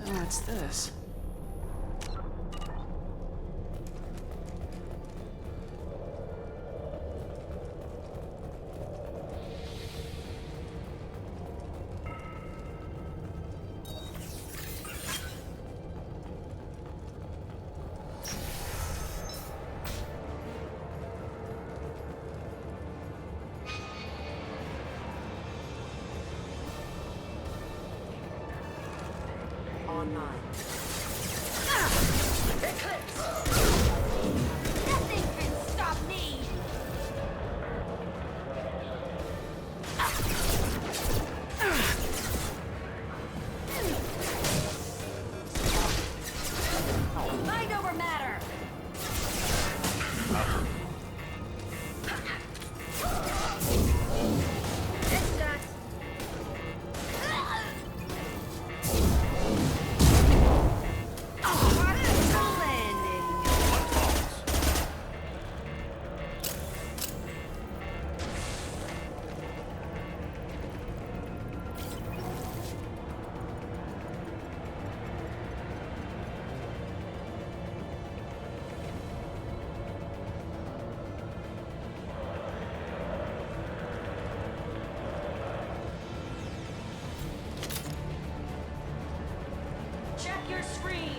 What's this? Online. Eclipse! Nothing can stop me! Mind over matter! It's done. Check your screens!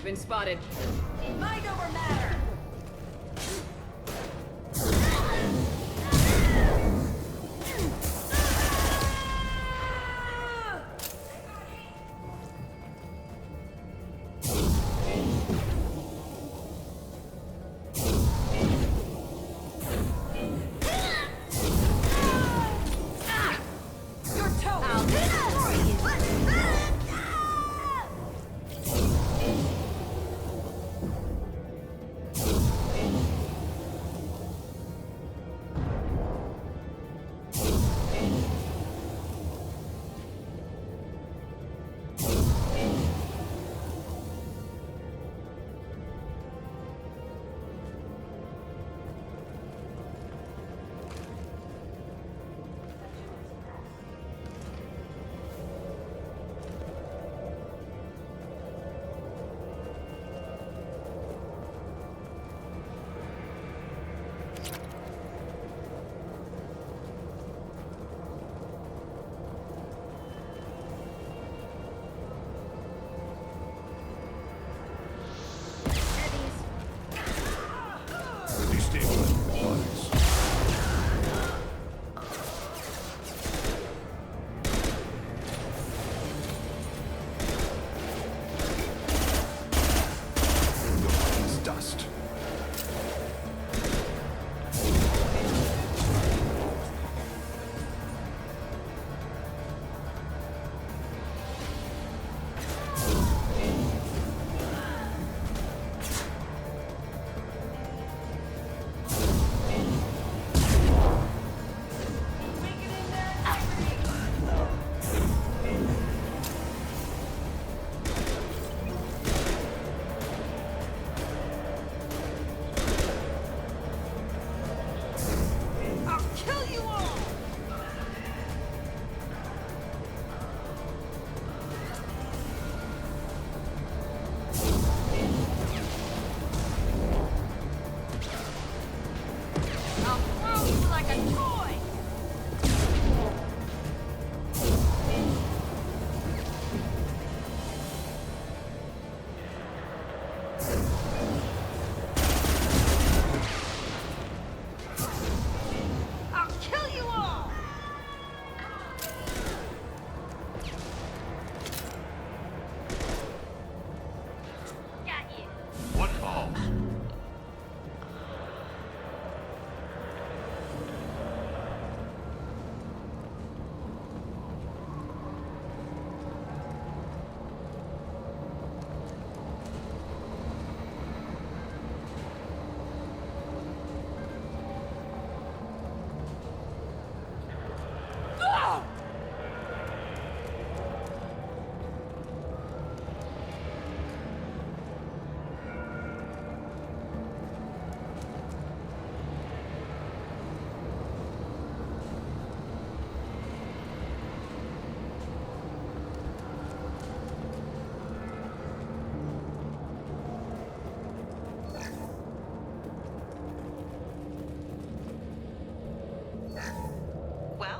You've been spotted. Mind over matter!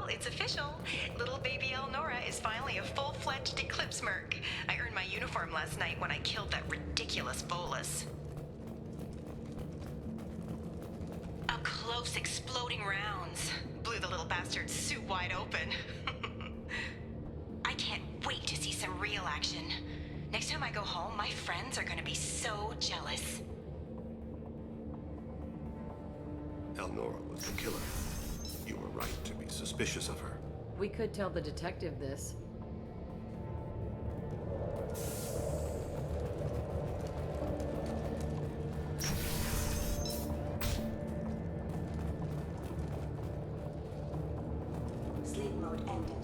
It's official. Little baby Elnora is finally a full-fledged Eclipse Merc. I earned my uniform last night when I killed that ridiculous bolus. Up close, exploding rounds. Blew the little bastard's suit wide open. I can't wait to see some real action. Next time I go home, my friends are gonna be so jealous. Elnora was the killer. You were right to be suspicious of her. We could tell the detective this. Sleep mode ended.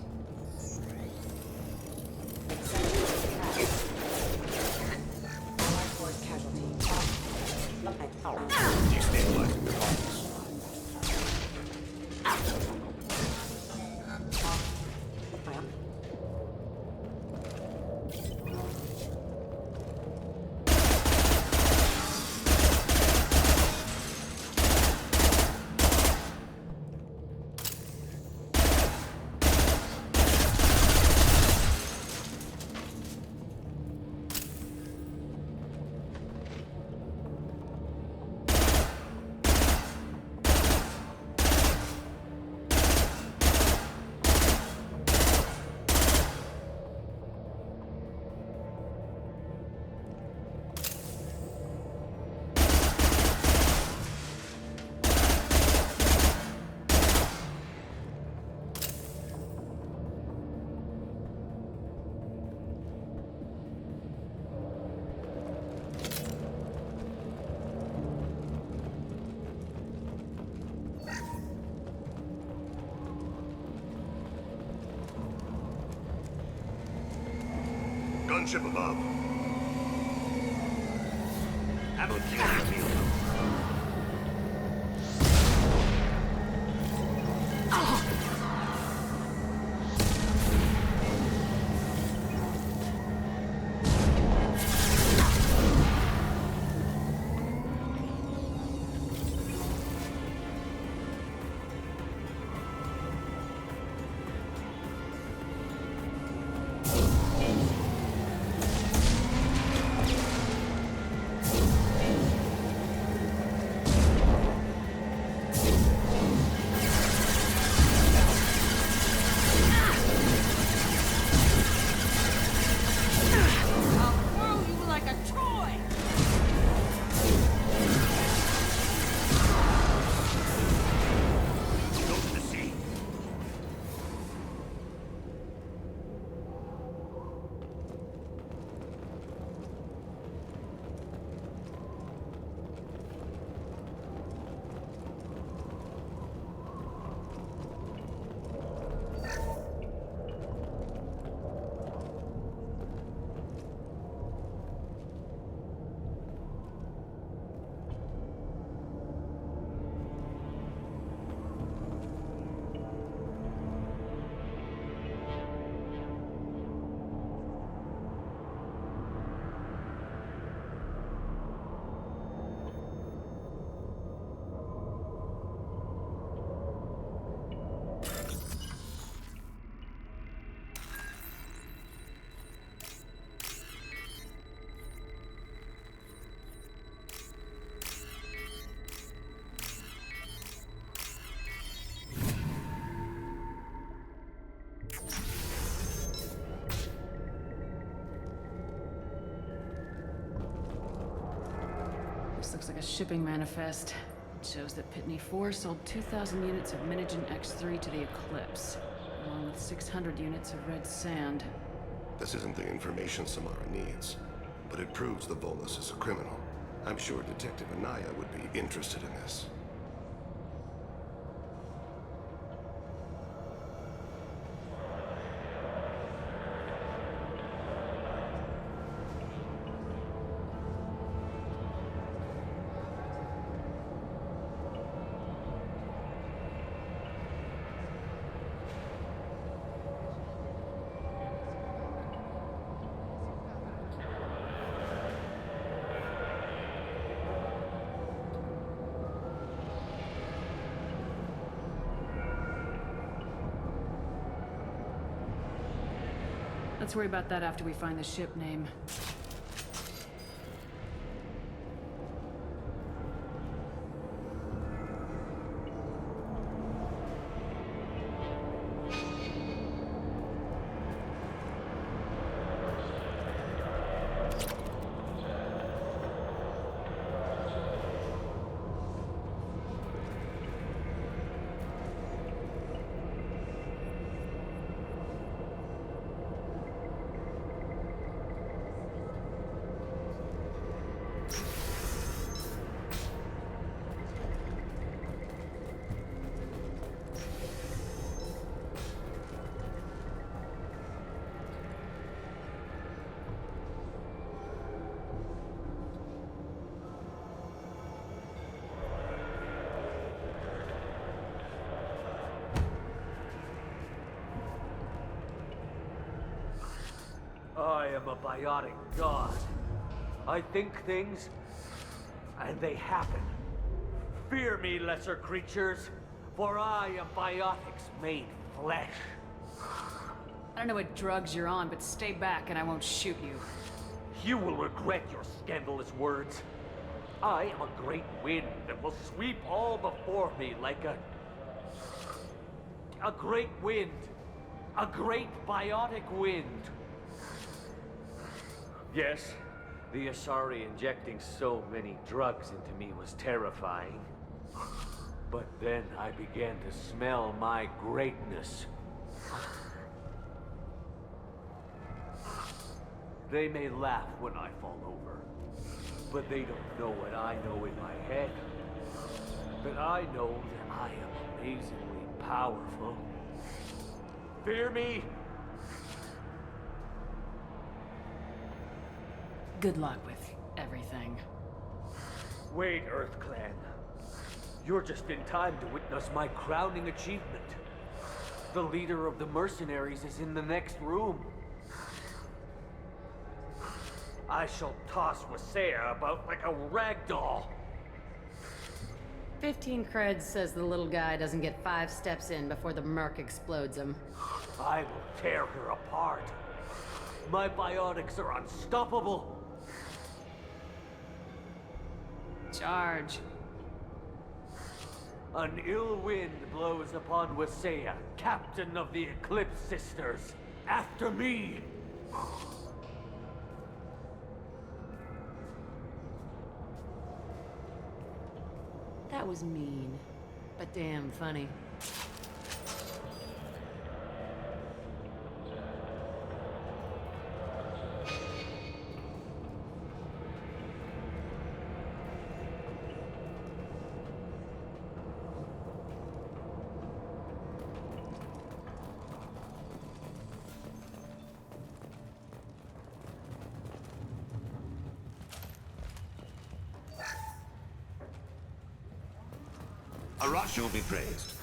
Allied force casualty. Destabilizing the bodies. gunship above. Ammo field. This looks like a shipping manifest. It shows that Pitney 4 sold 2,000 units of Minigen X3 to the Eclipse, along with 600 units of red sand. This isn't the information Samara needs, but it proves the Volus is a criminal. I'm sure Detective Anaya would be interested in this. Let's worry about that after we find the ship name. I am a biotic god. I think things, and they happen. Fear me, lesser creatures, for I am biotics made flesh. I don't know what drugs you're on, but stay back and I won't shoot you. You will regret your scandalous words. I am a great wind that will sweep all before me like a great wind. A great biotic wind. Yes, the Asari injecting so many drugs into me was terrifying. But then I began to smell my greatness. They may laugh when I fall over, but they don't know what I know in my head. That I know that I am amazingly powerful. Fear me? Good luck with everything. Wait, Earth Clan. You're just in time to witness my crowning achievement. The leader of the mercenaries is in the next room. I shall toss Wasea about like a rag doll. 15 creds says the little guy doesn't get 5 steps in before the Merc explodes him. I will tear her apart. My biotics are unstoppable. Charge. An ill wind blows upon Wasea, captain of the Eclipse Sisters. After me! That was mean, but damn funny. Arashi will be praised.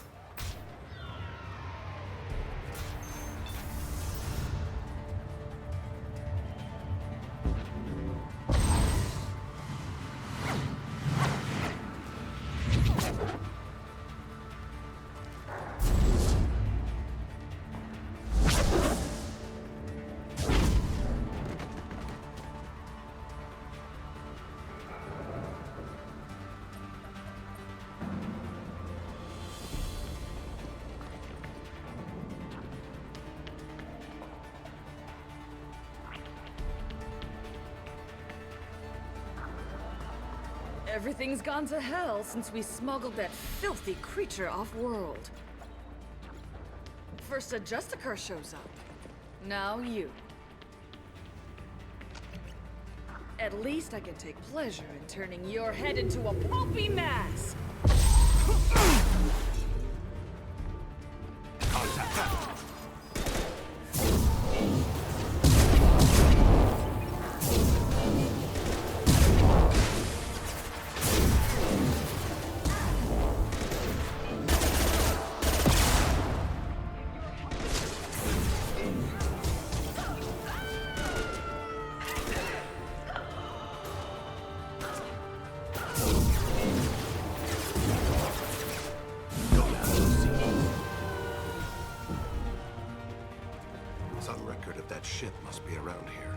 Everything's gone to hell since we smuggled that filthy creature off-world. First a Justicar shows up. Now you. At least I can take pleasure in turning your head into a pulpy mass! Some record of that ship must be around here.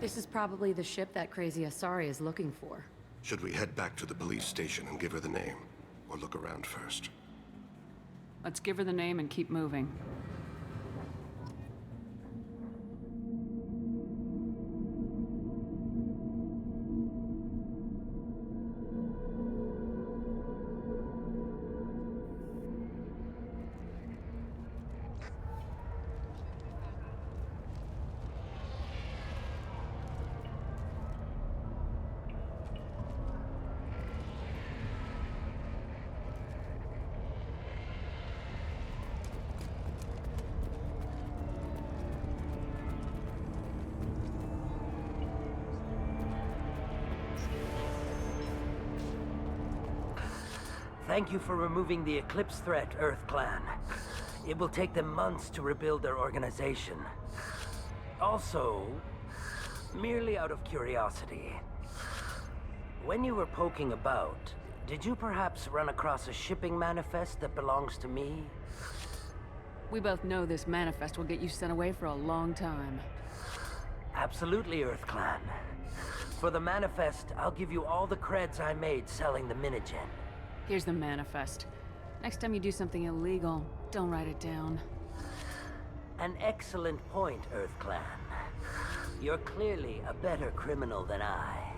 This is probably the ship that crazy Asari is looking for. Should we head back to the police station and give her the name? Or look around first? Let's give her the name and keep moving. Thank you for removing the Eclipse threat, Earth Clan. It will take them months to rebuild their organization. Also, merely out of curiosity, when you were poking about, did you perhaps run across a shipping manifest that belongs to me? We both know this manifest will get you sent away for a long time. Absolutely, Earth Clan. For the manifest, I'll give you all the creds I made selling the Minigen. Here's the manifest. Next time you do something illegal, don't write it down. An excellent point, Earth Clan. You're clearly a better criminal than I.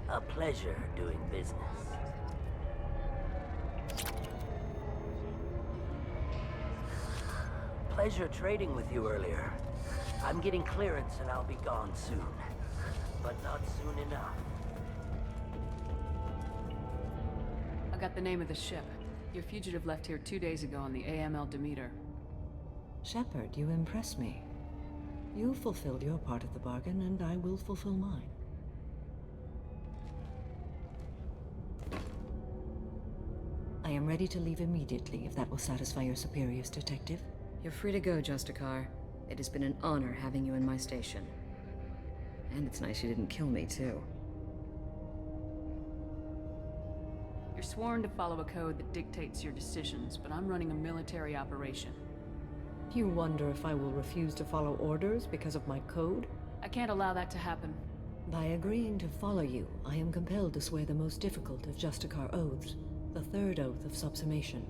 A pleasure doing business. Pleasure trading with you earlier. I'm getting clearance and I'll be gone soon. But not soon enough. I got the name of the ship. Your fugitive left here 2 days ago on the AML Demeter. Shepard, you impress me. You fulfilled your part of the bargain, and I will fulfill mine. I am ready to leave immediately, if that will satisfy your superiors, Detective. You're free to go, Justicar. It has been an honor having you in my station. And it's nice you didn't kill me, too. You're sworn to follow a code that dictates your decisions, but I'm running a military operation. You wonder if I will refuse to follow orders because of my code? I can't allow that to happen. By agreeing to follow you, I am compelled to swear the most difficult of Justicar oaths, the third oath of subsumation.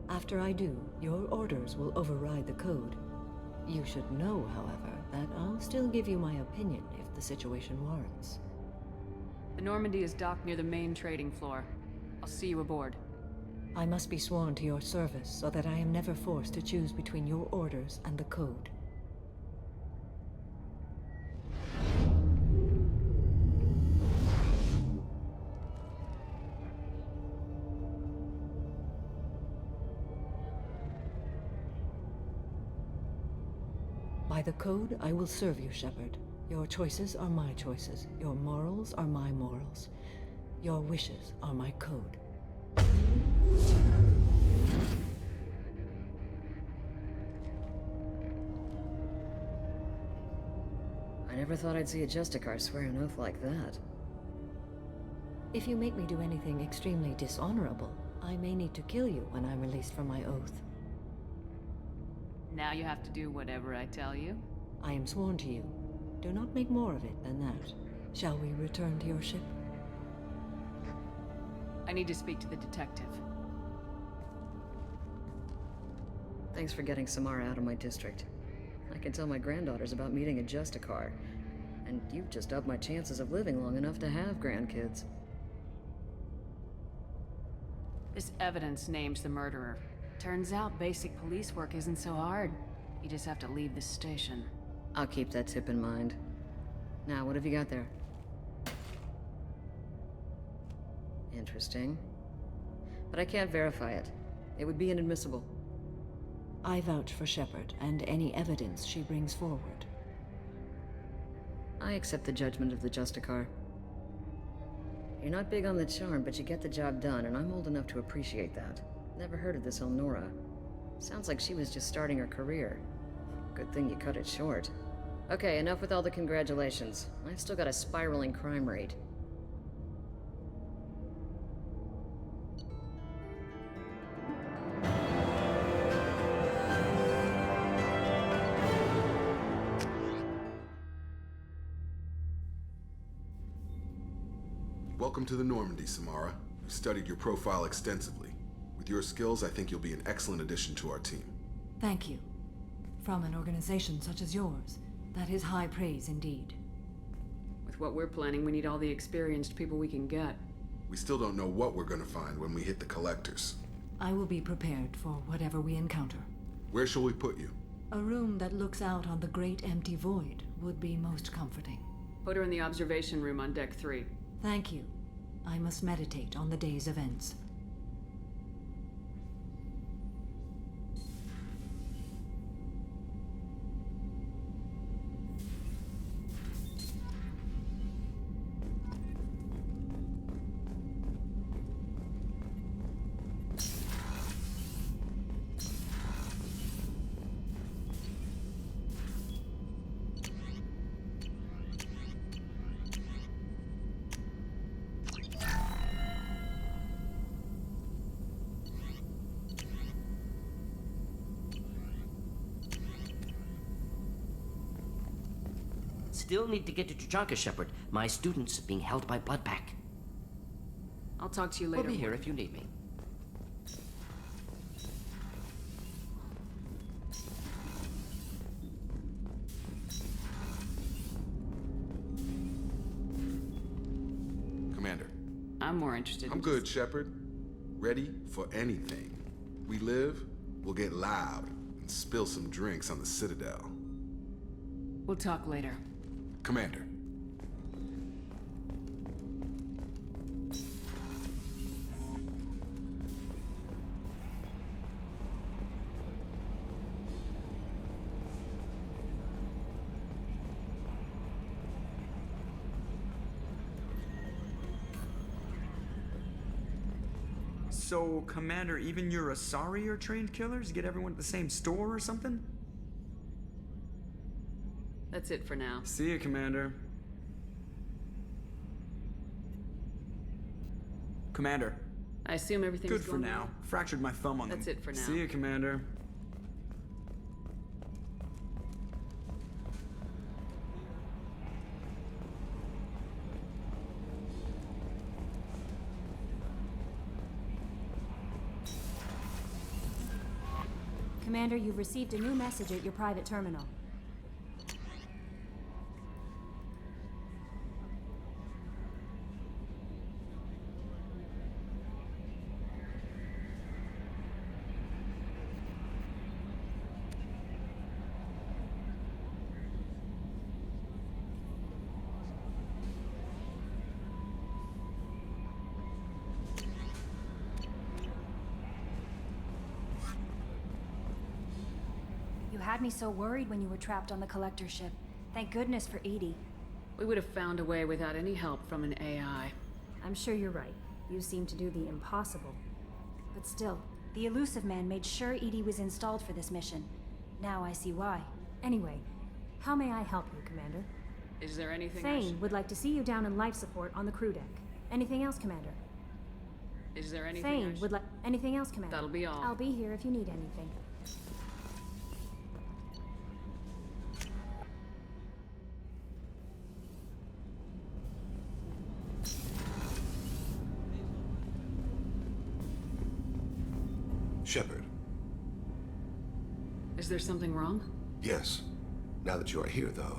After I do, your orders will override the code. You should know, however, that I'll still give you my opinion if the situation warrants. The Normandy is docked near the main trading floor. I'll see you aboard. I must be sworn to your service so that I am never forced to choose between your orders and the code. By the code, I will serve you, Shepard. Your choices are my choices. Your morals are my morals. Your wishes are my code. I never thought I'd see a Justicar swear an oath like that. If you make me do anything extremely dishonorable, I may need to kill you when I'm released from my oath. Now you have to do whatever I tell you? I am sworn to you. Do not make more of it than that. Shall we return to your ship? I need to speak to the detective. Thanks for getting Samara out of my district. I can tell my granddaughters about meeting a Justicar, and you've just upped my chances of living long enough to have grandkids. This evidence names the murderer. Turns out basic police work isn't so hard. You just have to leave the station. I'll keep that tip in mind. Now, what have you got there? Interesting. But I can't verify it. It would be inadmissible. I vouch for Shepard and any evidence she brings forward. I accept the judgment of the Justicar. You're not big on the charm, but you get the job done, and I'm old enough to appreciate that. Never heard of this Elnora. Sounds like she was just starting her career. Good thing you cut it short. Okay, enough with all the congratulations. I've still got a spiraling crime rate. Welcome to the Normandy, Samara. We've studied your profile extensively. With your skills, I think you'll be an excellent addition to our team. Thank you. From an organization such as yours, that is high praise indeed. With what we're planning, we need all the experienced people we can get. We still don't know what we're gonna find when we hit the collectors. I will be prepared for whatever we encounter. Where shall we put you? A room that looks out on the great empty void would be most comforting. Put her in the observation room on deck 3. Thank you. I must meditate on the day's events. Still need to get to Tuchanka, Shepard. My student's being held by Bloodpack. I'll talk to you later. We'll be here if you need me. Commander. I'm more interested in I'm good, Shepard. Ready for anything. We live, we'll get loud and spill some drinks on the Citadel. We'll talk later. Commander. So, Commander, even your Asari are trained killers? Get everyone at the same store or something? That's it for now. See ya, Commander. Commander. I assume everything's good for going now. well? Fractured my thumb on That's them. it for now. See ya, Commander. Commander, you've received a new message at your private terminal. You had me so worried when you were trapped on the collector ship. Thank goodness for Edie. We would have found a way without any help from an AI. I'm sure you're right. You seem to do the impossible. But still, the elusive man made sure Edie was installed for this mission. Now I see why. Anyway, how may I help you, Commander? Is there anything Thane would like to see you down in life support on the crew deck. Anything else, Commander? Is there anything Thane would like... Anything else, Commander? That'll be all. I'll be here if you need anything. Shepard. Is there something wrong? Yes. Now that you are here, though,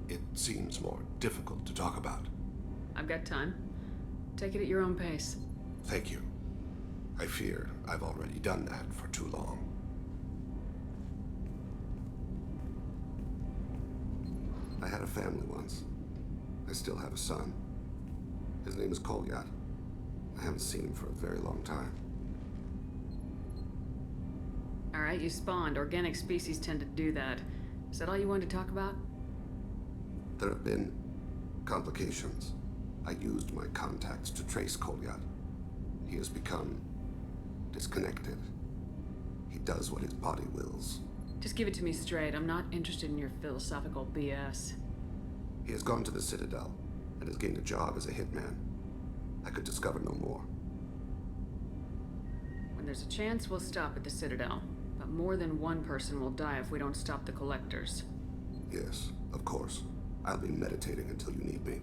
it seems more difficult to talk about. I've got time. Take it at your own pace. Thank you. I fear I've already done that for too long. I had a family once. I still have a son. His name is Kolyat. I haven't seen him for a very long time. Alright, you spawned. Organic species tend to do that. Is that all you wanted to talk about? There have been complications. I used my contacts to trace Kolyat. He has become disconnected. He does what his body wills. Just give it to me straight. I'm not interested in your philosophical BS. He has gone to the Citadel and has gained a job as a hitman. I could discover no more. When there's a chance, we'll stop at the Citadel. But more than one person will die if we don't stop the collectors. Yes, of course. I'll be meditating until you need me.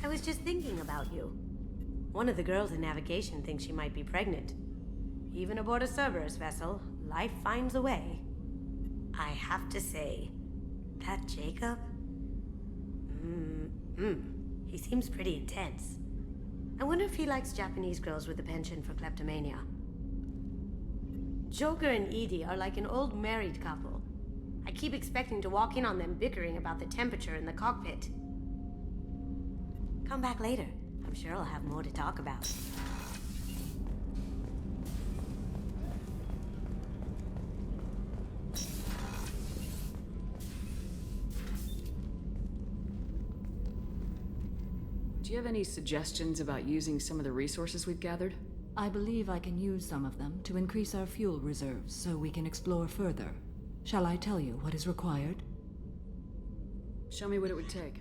I was just thinking about you. One of the girls in navigation thinks she might be pregnant. Even aboard a Cerberus vessel, life finds a way. I have to say, that Jacob? He seems pretty intense. I wonder if he likes Japanese girls with a penchant for kleptomania. Joker and Edie are like an old married couple. I keep expecting to walk in on them bickering about the temperature in the cockpit. Come back later. I'm sure I'll have more to talk about. Do you have any suggestions about using some of the resources we've gathered? I believe I can use some of them to increase our fuel reserves so we can explore further. Shall I tell you what is required? Show me what it would take.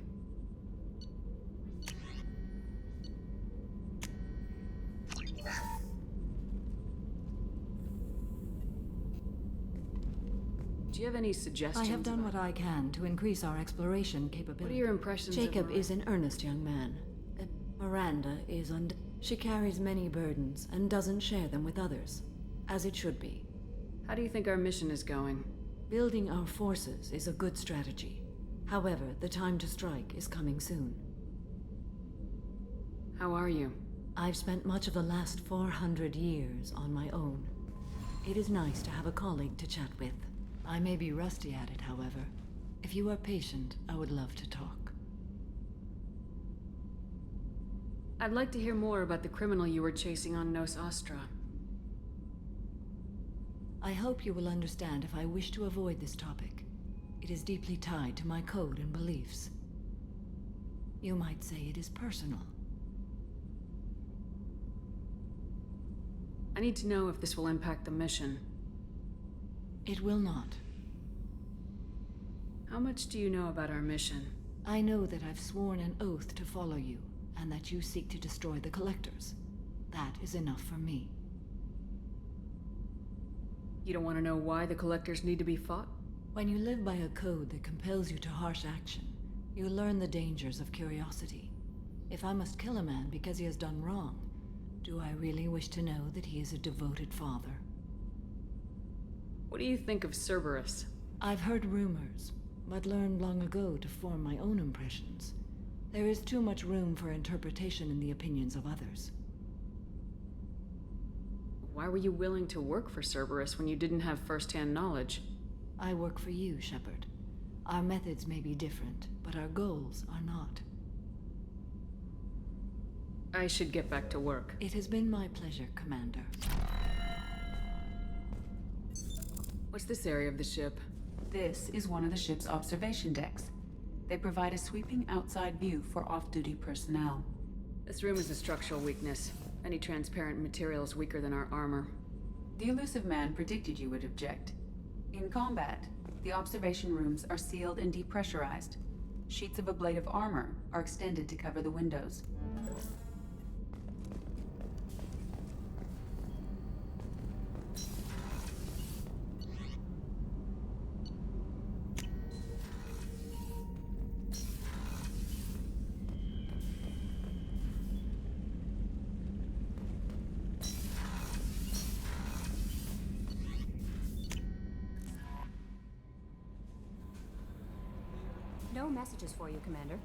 Do you have any suggestions? I have done about... what I can to increase our exploration capability. What are your impressions of Jacob Miranda? is an earnest young man. Miranda is She carries many burdens and doesn't share them with others, as it should be. How do you think our mission is going? Building our forces is a good strategy. However, the time to strike is coming soon. How are you? I've spent much of the last 400 years on my own. It is nice to have a colleague to chat with. I may be rusty at it, however. If you are patient, I would love to talk. I'd like to hear more about the criminal you were chasing on Nos Astra. I hope you will understand if I wish to avoid this topic. It is deeply tied to my code and beliefs. You might say it is personal. I need to know if this will impact the mission. It will not. How much do you know about our mission? I know that I've sworn an oath to follow you, and that you seek to destroy the Collectors. That is enough for me. You don't want to know why the Collectors need to be fought? When you live by a code that compels you to harsh action, you learn the dangers of curiosity. If I must kill a man because he has done wrong, do I really wish to know that he is a devoted father? What do you think of Cerberus? I've heard rumors, but learned long ago to form my own impressions. There is too much room for interpretation in the opinions of others. Why were you willing to work for Cerberus when you didn't have first-hand knowledge? I work for you, Shepard. Our methods may be different, but our goals are not. I should get back to work. It has been my pleasure, Commander. What's this area of the ship? This is one of the ship's observation decks. They provide a sweeping outside view for off-duty personnel. This room is a structural weakness. Any transparent material is weaker than our armor. The elusive man predicted you would object. In combat, the observation rooms are sealed and depressurized. Sheets of ablative armor are extended to cover the windows. No messages for you, Commander.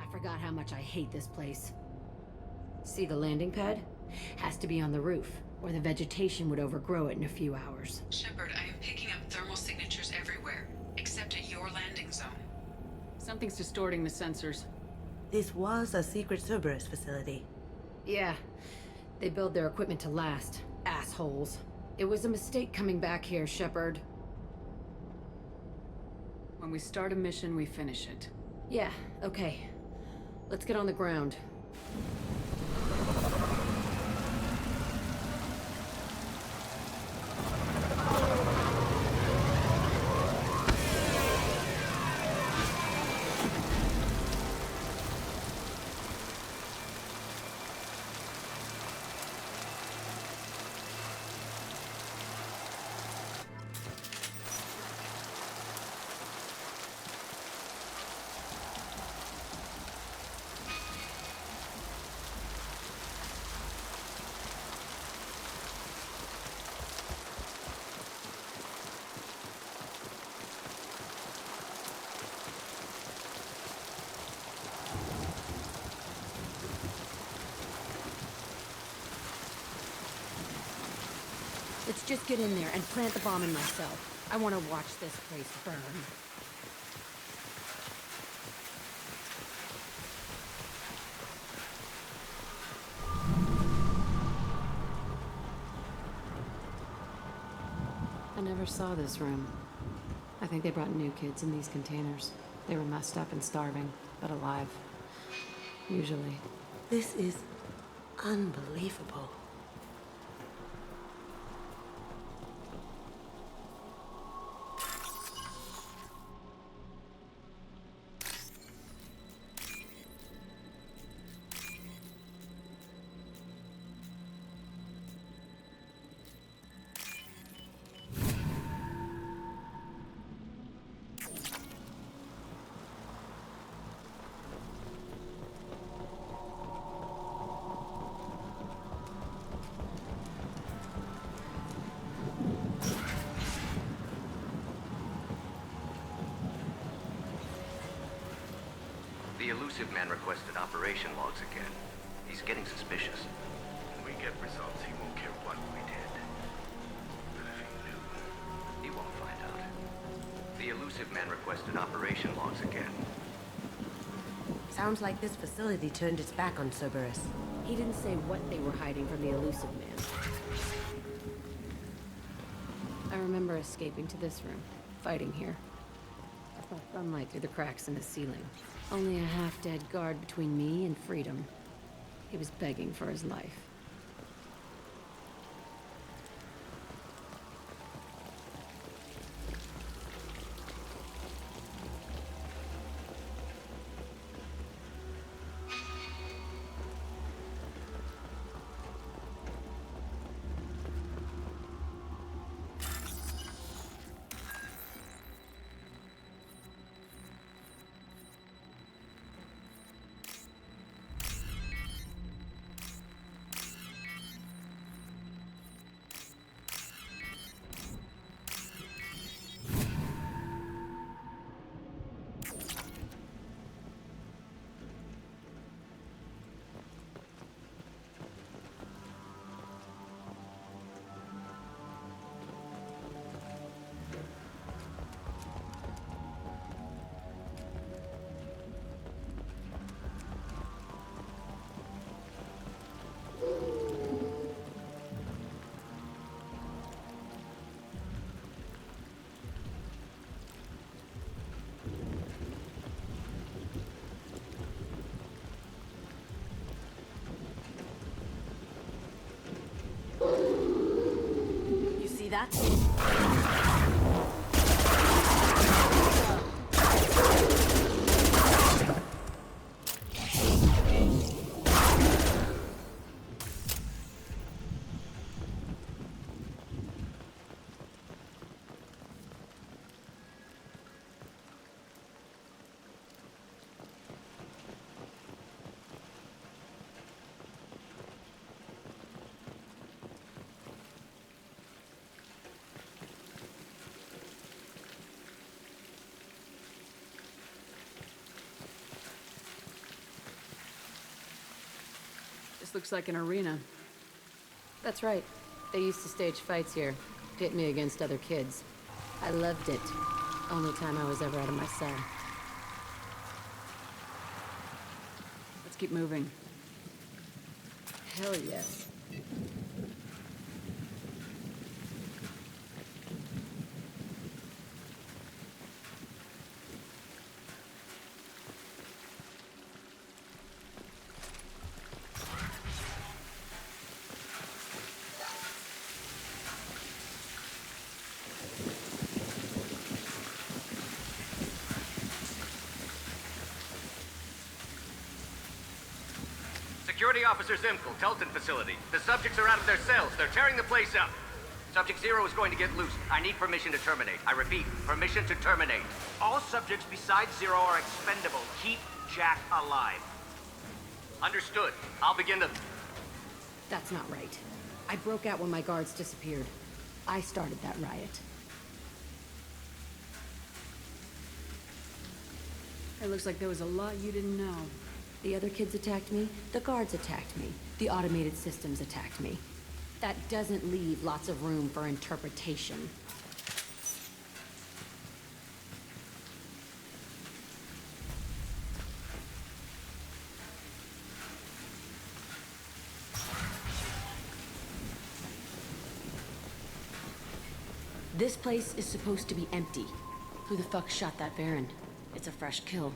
I forgot how much I hate this place. See the landing pad? Has to be on the roof, or the vegetation would overgrow it in a few hours. Shepard, I am picking up thermal signatures everywhere, except at your landing zone. Something's distorting the sensors. This was a secret Cerberus facility. Yeah, they build their equipment to last. Assholes. It was a mistake coming back here, Shepard. When we start a mission, we finish it. Yeah, okay. Let's get on the ground. Let's just get in there and plant the bomb in myself. I want to watch this place burn. I never saw this room. I think they brought new kids in these containers. They were messed up and starving, but alive. Usually. This is unbelievable. elusive man requested operation logs again. He's getting suspicious. When we get results, he won't care what we did. But if he knew... He won't find out. The elusive man requested operation logs again. Sounds like this facility turned its back on Cerberus. He didn't say what they were hiding from the elusive man. I remember escaping to this room, fighting here. I saw sunlight through the cracks in the ceiling. Only a half-dead guard between me and freedom. He was begging for his life. You see that? This looks like an arena. That's right. They used to stage fights here, pit me against other kids. I loved it. Only time I was ever out of my cell. Let's keep moving. Hell yes. Security Officer Zimkel, Telton facility. The subjects are out of their cells. They're tearing the place up. Subject 0 is going to get loose. I need permission to terminate. I repeat, permission to terminate. All subjects besides 0 are expendable. Keep Jack alive. Understood. I'll begin the... That's not right. I broke out when my guards disappeared. I started that riot. It looks like there was a lot you didn't know. The other kids attacked me, the guards attacked me, the automated systems attacked me. That doesn't leave lots of room for interpretation. This place is supposed to be empty. Who the fuck shot that Baron? It's a fresh kill.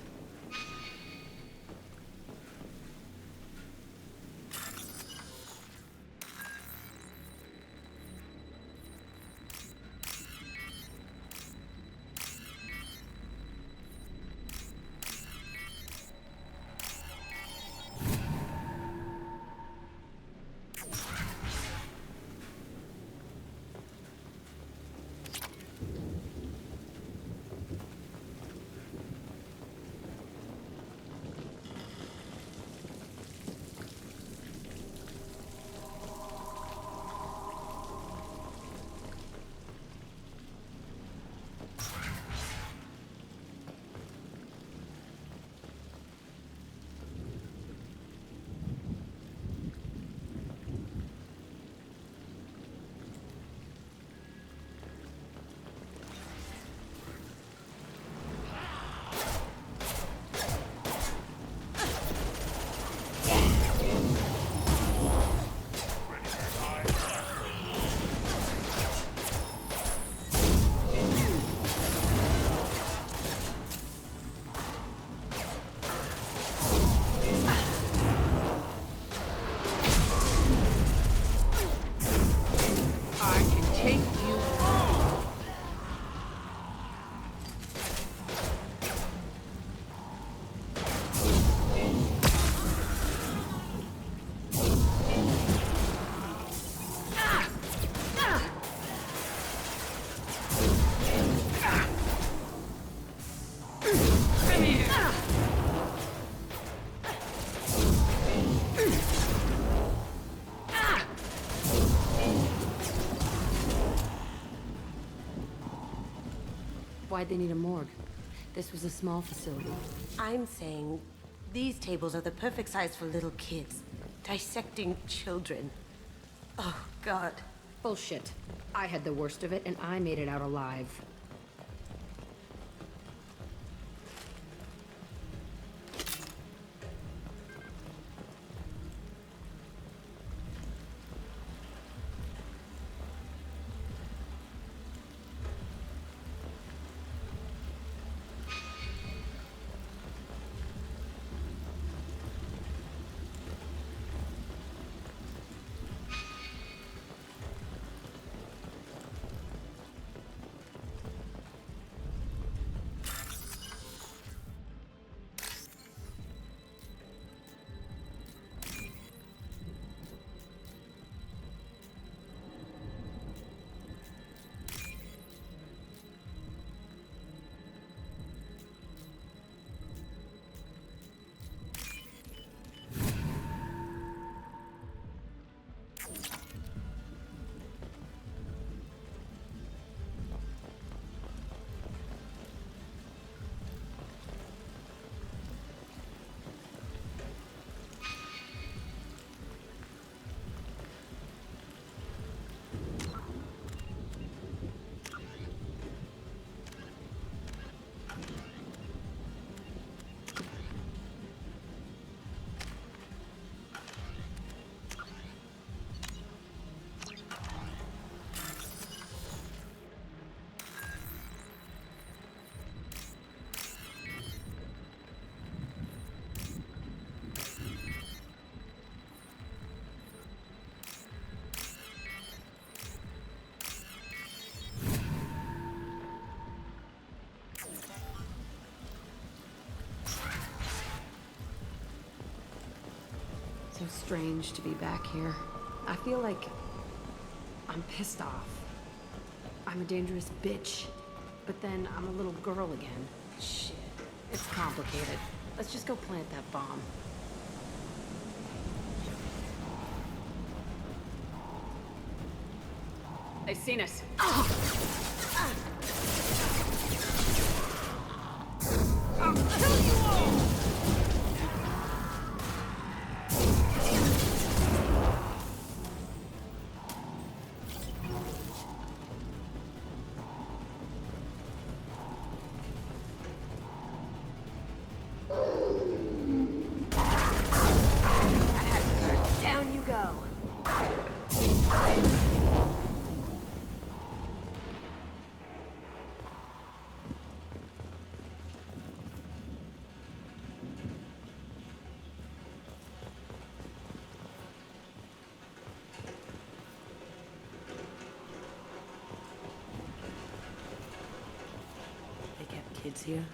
Why'd they need a morgue? This was a small facility. I'm saying these tables are the perfect size for little kids. Dissecting children. Oh, God. Bullshit. I had the worst of it, and I made it out alive. So strange to be back here. I feel like I'm pissed off. I'm a dangerous bitch, but then I'm a little girl again. Shit, it's complicated. Let's just go plant that bomb. They've seen us. I'll kill you all! Down you go. They kept kids here.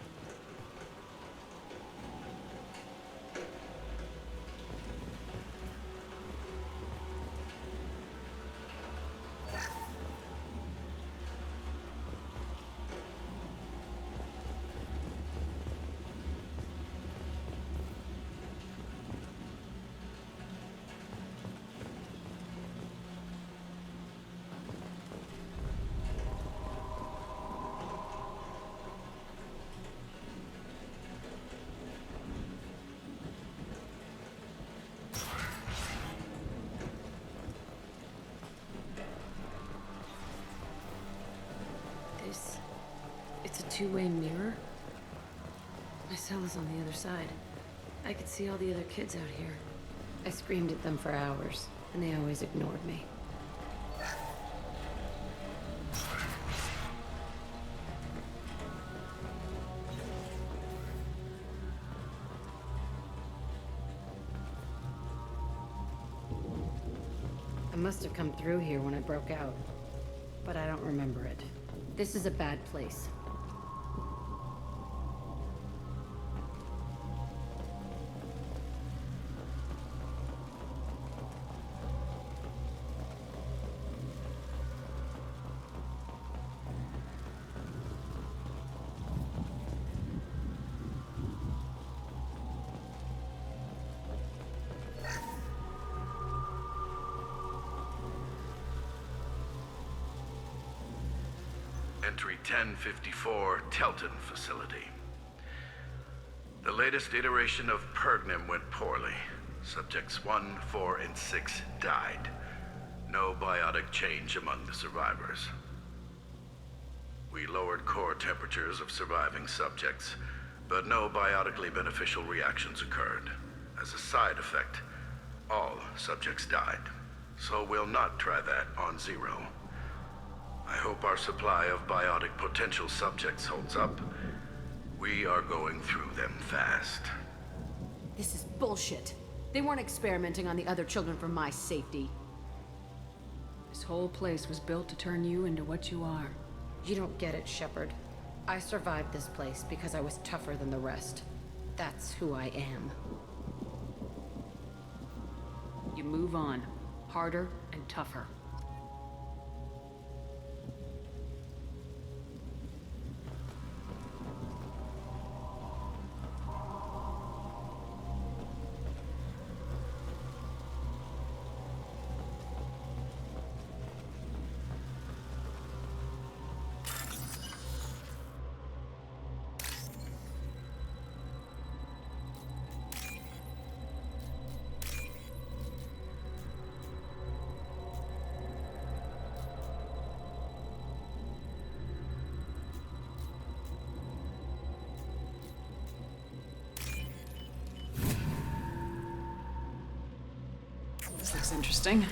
It's a two-way mirror. My cell is on the other side. I could see all the other kids out here. I screamed at them for hours, and they always ignored me. I must have come through here when I broke out, but I don't remember it. This is a bad place. Entry 1054, Telton facility. The latest iteration of Pergnim went poorly. Subjects 1, 4, and 6 died. No biotic change among the survivors. We lowered core temperatures of surviving subjects, but no biotically beneficial reactions occurred. As a side effect, all subjects died. So we'll not try that on Zero. I hope our supply of biotic potential subjects holds up. We are going through them fast. This is bullshit. They weren't experimenting on the other children for my safety. This whole place was built to turn you into what you are. You don't get it, Shepard. I survived this place because I was tougher than the rest. That's who I am. You move on. Harder and tougher. This looks interesting.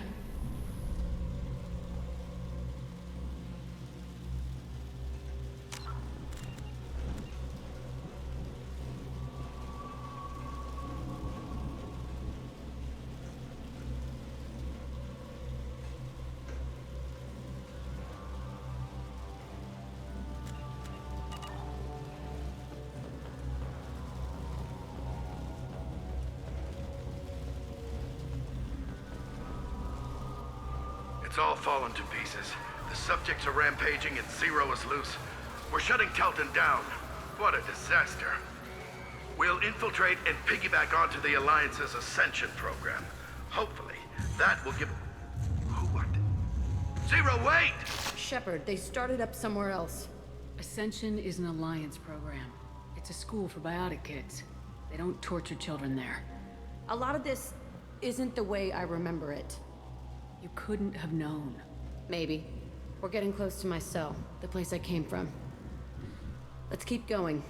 It's all fallen to pieces. The subjects are rampaging and Zero is loose. We're shutting Telton down. What a disaster. We'll infiltrate and piggyback onto the Alliance's Ascension program. Hopefully, that will give... What? Zero, wait! Shepard, they started up somewhere else. Ascension is an Alliance program. It's a school for biotic kids. They don't torture children there. A lot of this isn't the way I remember it. You couldn't have known. Maybe. We're getting close to my cell, the place I came from. Let's keep going.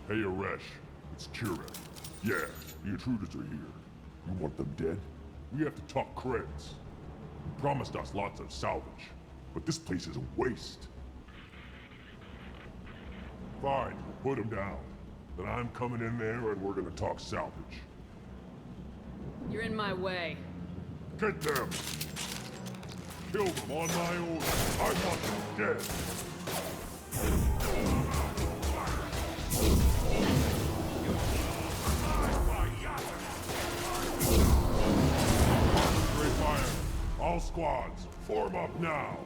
Hey, Aresh. It's Kira. Yeah, the intruders are here. You want them dead? We have to talk creds. You promised us lots of salvage, but this place is a waste. Fine, we'll put them down. Then I'm coming in there and we're gonna talk salvage. You're in my way. Get them! Kill them on my order. I want them dead. Straight fire. All squads, form up now.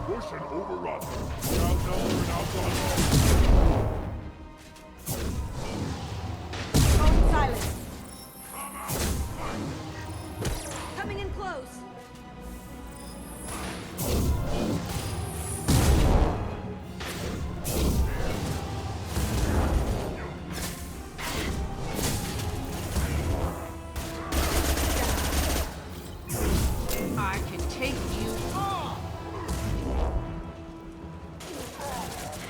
Push and overrun. We're outnumbered and outdone. Hold silence. Coming in close. I can take you on!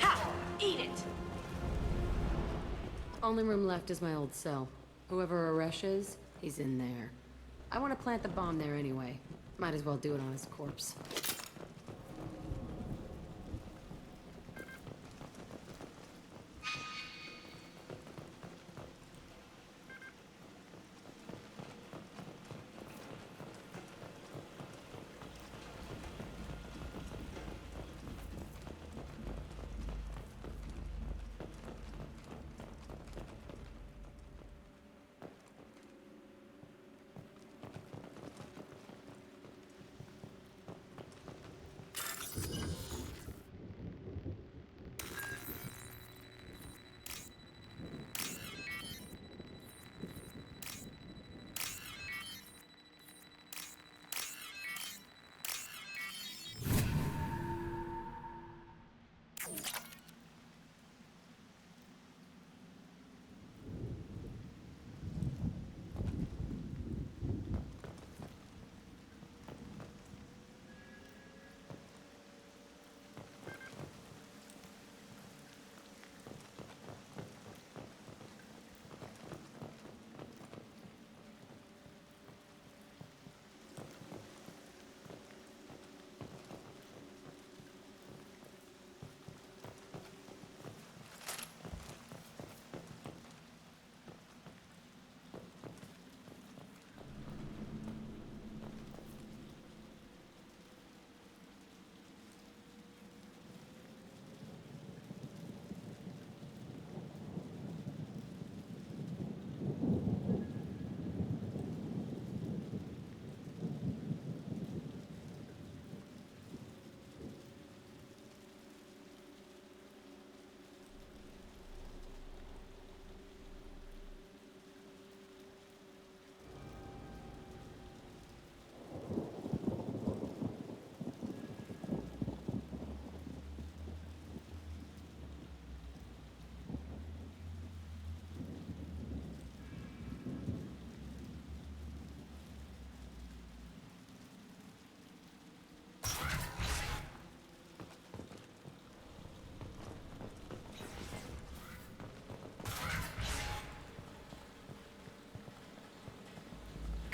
Ha! Eat it! Only room left is my old cell. Whoever Aresh is, he's in there. I want to plant the bomb there anyway. Might as well do it on his corpse.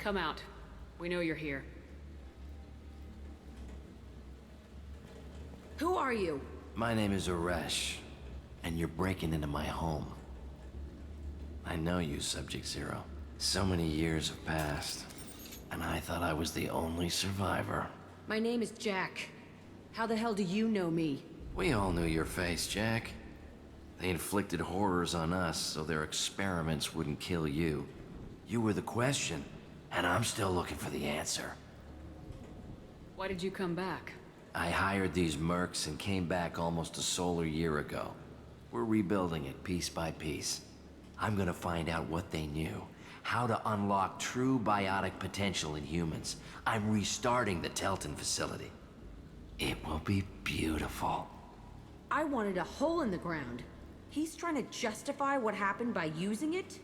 come out. We know you're here. Who are you? My name is Aresh, and you're breaking into my home. I know you, Subject-Zero. So many years have passed, and I thought I was the only survivor. My name is Jack. How the hell do you know me? We all knew your face, Jack. They inflicted horrors on us so their experiments wouldn't kill you. You were the question, and I'm still looking for the answer. Why did you come back? I hired these mercs and came back almost a solar year ago. We're rebuilding it piece by piece. I'm gonna find out what they knew, how to unlock true biotic potential in humans. I'm restarting the Telton facility. It will be beautiful. I wanted a hole in the ground. He's trying to justify what happened by using it?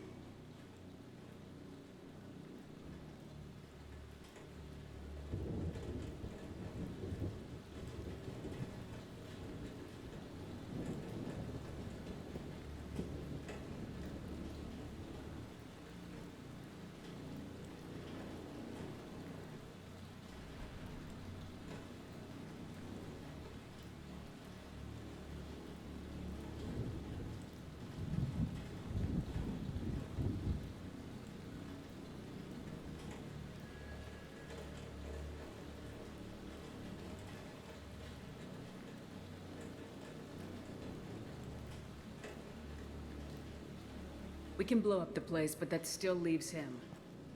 We can blow up the place, but that still leaves him.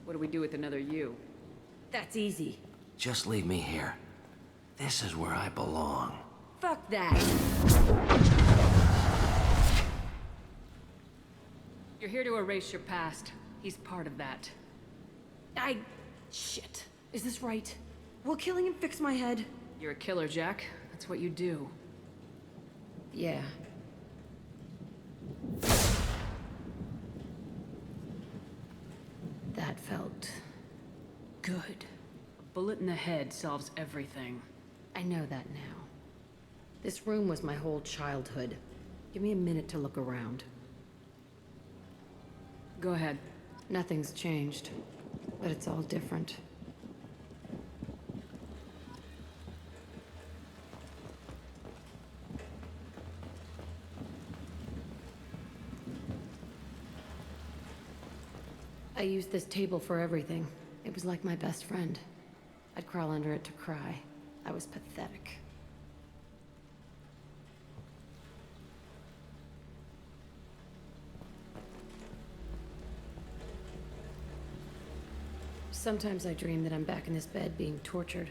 What do we do with another you? That's easy. Just leave me here. This is where I belong. Fuck that. You're here to erase your past. He's part of that. Shit. Is this right? Will killing him fix my head? You're a killer, Jack. That's what you do. Yeah. That felt good. A bullet in the head solves everything. I know that now. This room was my whole childhood. Give me a minute to look around. Go ahead. Nothing's changed, but it's all different. I used this table for everything. It was like my best friend. I'd crawl under it to cry. I was pathetic. Sometimes I dream that I'm back in this bed being tortured.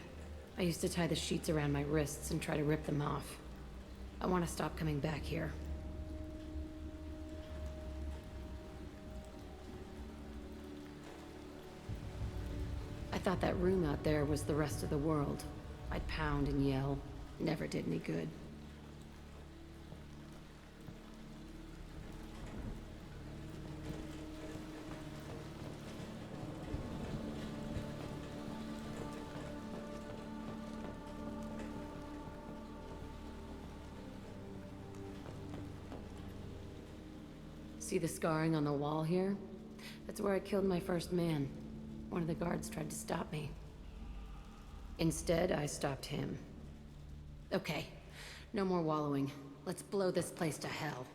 I used to tie the sheets around my wrists and try to rip them off. I want to stop coming back here. I thought that room out there was the rest of the world. I'd pound and yell. Never did any good. See the scarring on the wall here? That's where I killed my first man. One of the guards tried to stop me. Instead, I stopped him. Okay, no more wallowing. Let's blow this place to hell.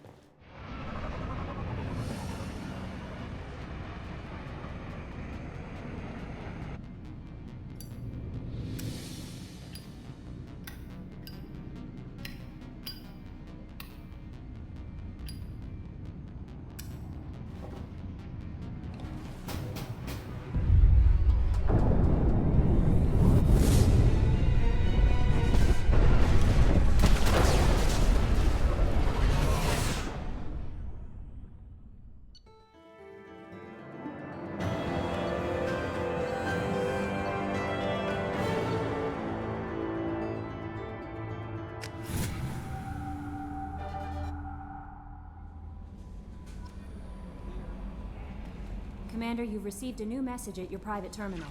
Commander, you've received a new message at your private terminal.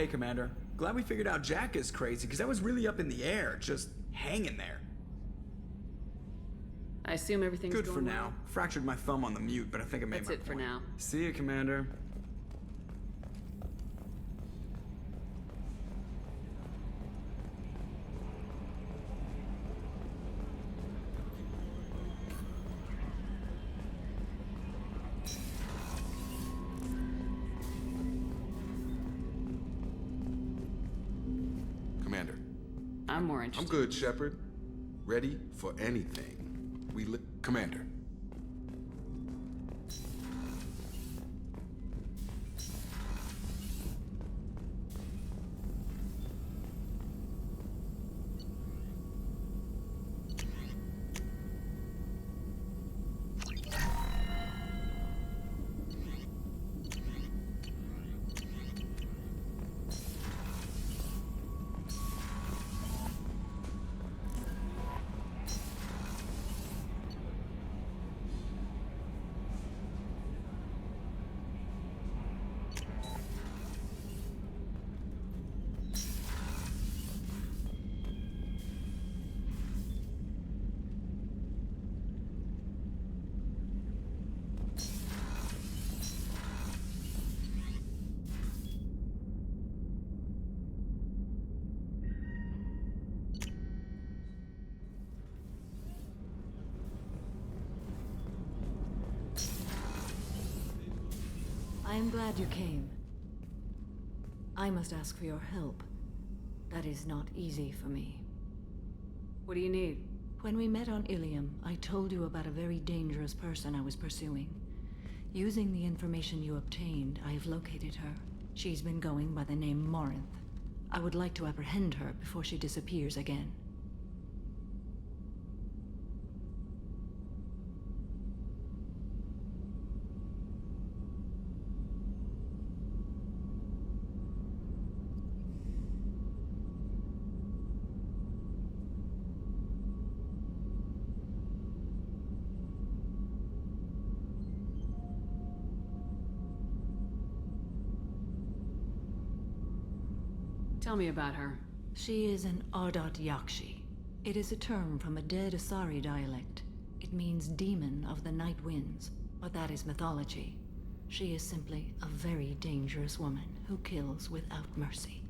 Hey, Commander. Glad we figured out Jack is crazy, because I was really up in the air, just hanging there. I assume everything's Good going for well? now. Fractured my thumb on the mute, but I think I made That's my it for point. now. See you, Commander. Commander. I'm more I'm interested. good, Shepard. Ready for anything. Commander. I am glad you came. I must ask for your help. That is not easy for me. What do you need? When we met on Ilium, I told you about a very dangerous person I was pursuing. Using the information you obtained, I have located her. She's been going by the name Morinth. I would like to apprehend her before she disappears again. Tell me about her. She is an Ardot Yakshi. It is a term from a dead Asari dialect. It means demon of the night winds, but that is mythology. She is simply a very dangerous woman who kills without mercy.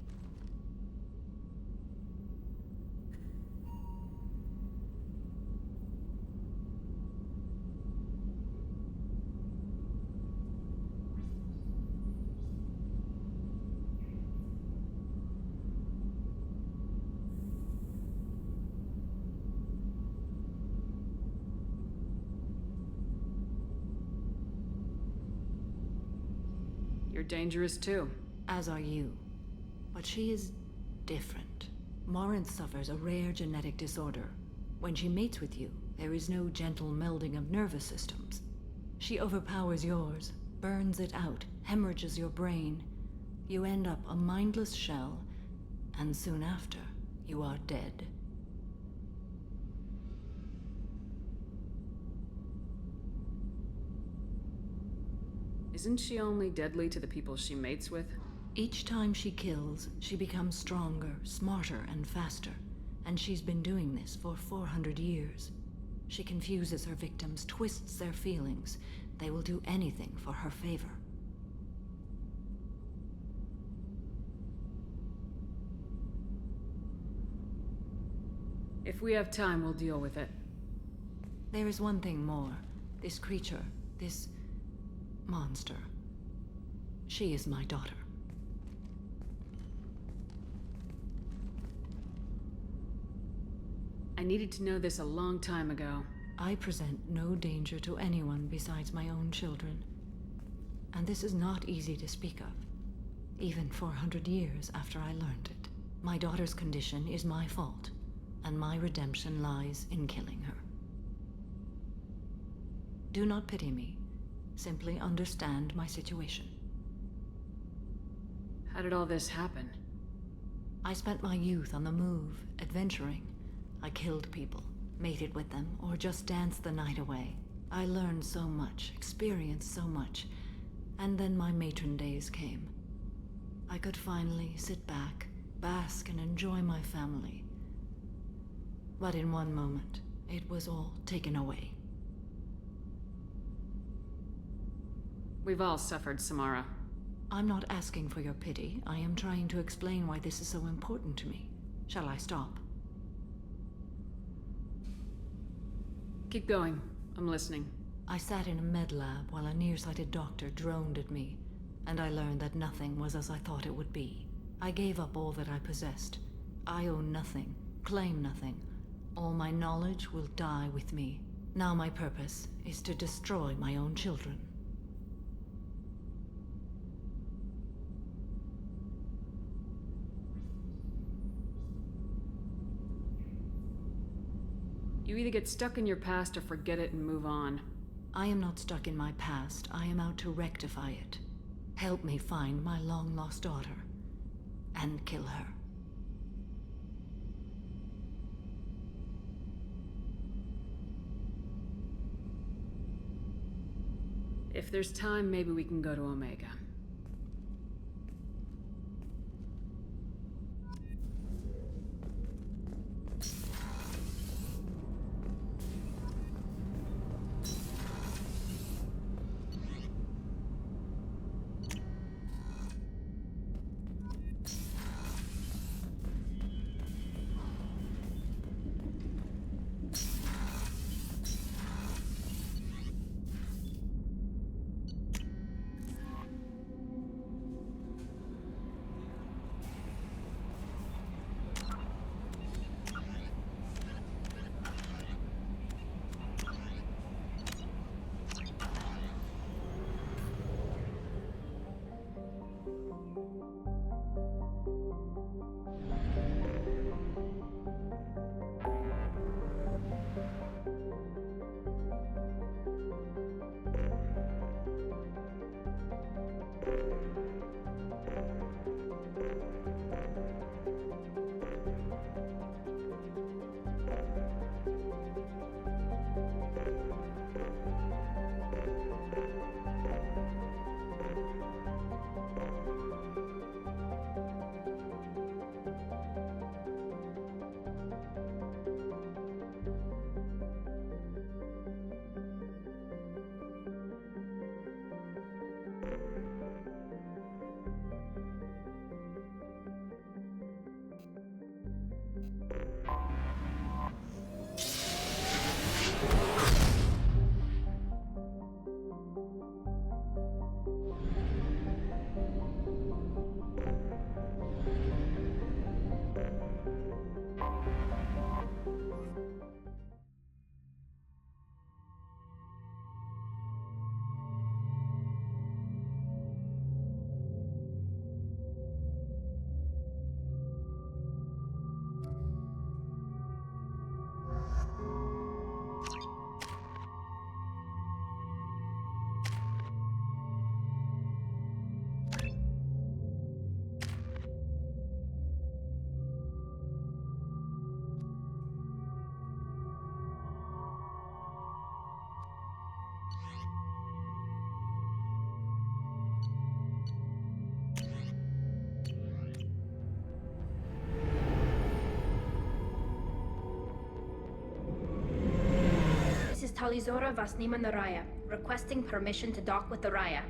You're dangerous too. As are you. But she is different. Morinth suffers a rare genetic disorder. When she mates with you, there is no gentle melding of nervous systems. She overpowers yours, burns it out, hemorrhages your brain. You end up a mindless shell, and soon after, you are dead. Isn't she only deadly to the people she mates with? Each time she kills, she becomes stronger, smarter, and faster. And she's been doing this for 400 years. She confuses her victims, twists their feelings. They will do anything for her favor. If we have time, we'll deal with it. There is one thing more. This creature, this monster. She is my daughter. I needed to know this a long time ago. I present no danger to anyone besides my own children. And this is not easy to speak of, even 400 years after I learned it. My daughter's condition is my fault, and my redemption lies in killing her. Do not pity me. Simply understand my situation. How did all this happen? I spent my youth on the move, adventuring. I killed people, mated with them, or just danced the night away. I learned so much, experienced so much, and then my matron days came. I could finally sit back, bask, and enjoy my family. But in one moment, it was all taken away. We've all suffered, Samara. I'm not asking for your pity. I am trying to explain why this is so important to me. Shall I stop? Keep going. I'm listening. I sat in a med lab while a nearsighted doctor droned at me, and I learned that nothing was as I thought it would be. I gave up all that I possessed. I own nothing, claim nothing. All my knowledge will die with me. Now my purpose is to destroy my own children. You either get stuck in your past or forget it and move on. I am not stuck in my past. I am out to rectify it. Help me find my long-lost daughter. And kill her. If there's time, maybe we can go to Omega. This is Talizora Vasnima Naraya, requesting permission to dock with the Raya.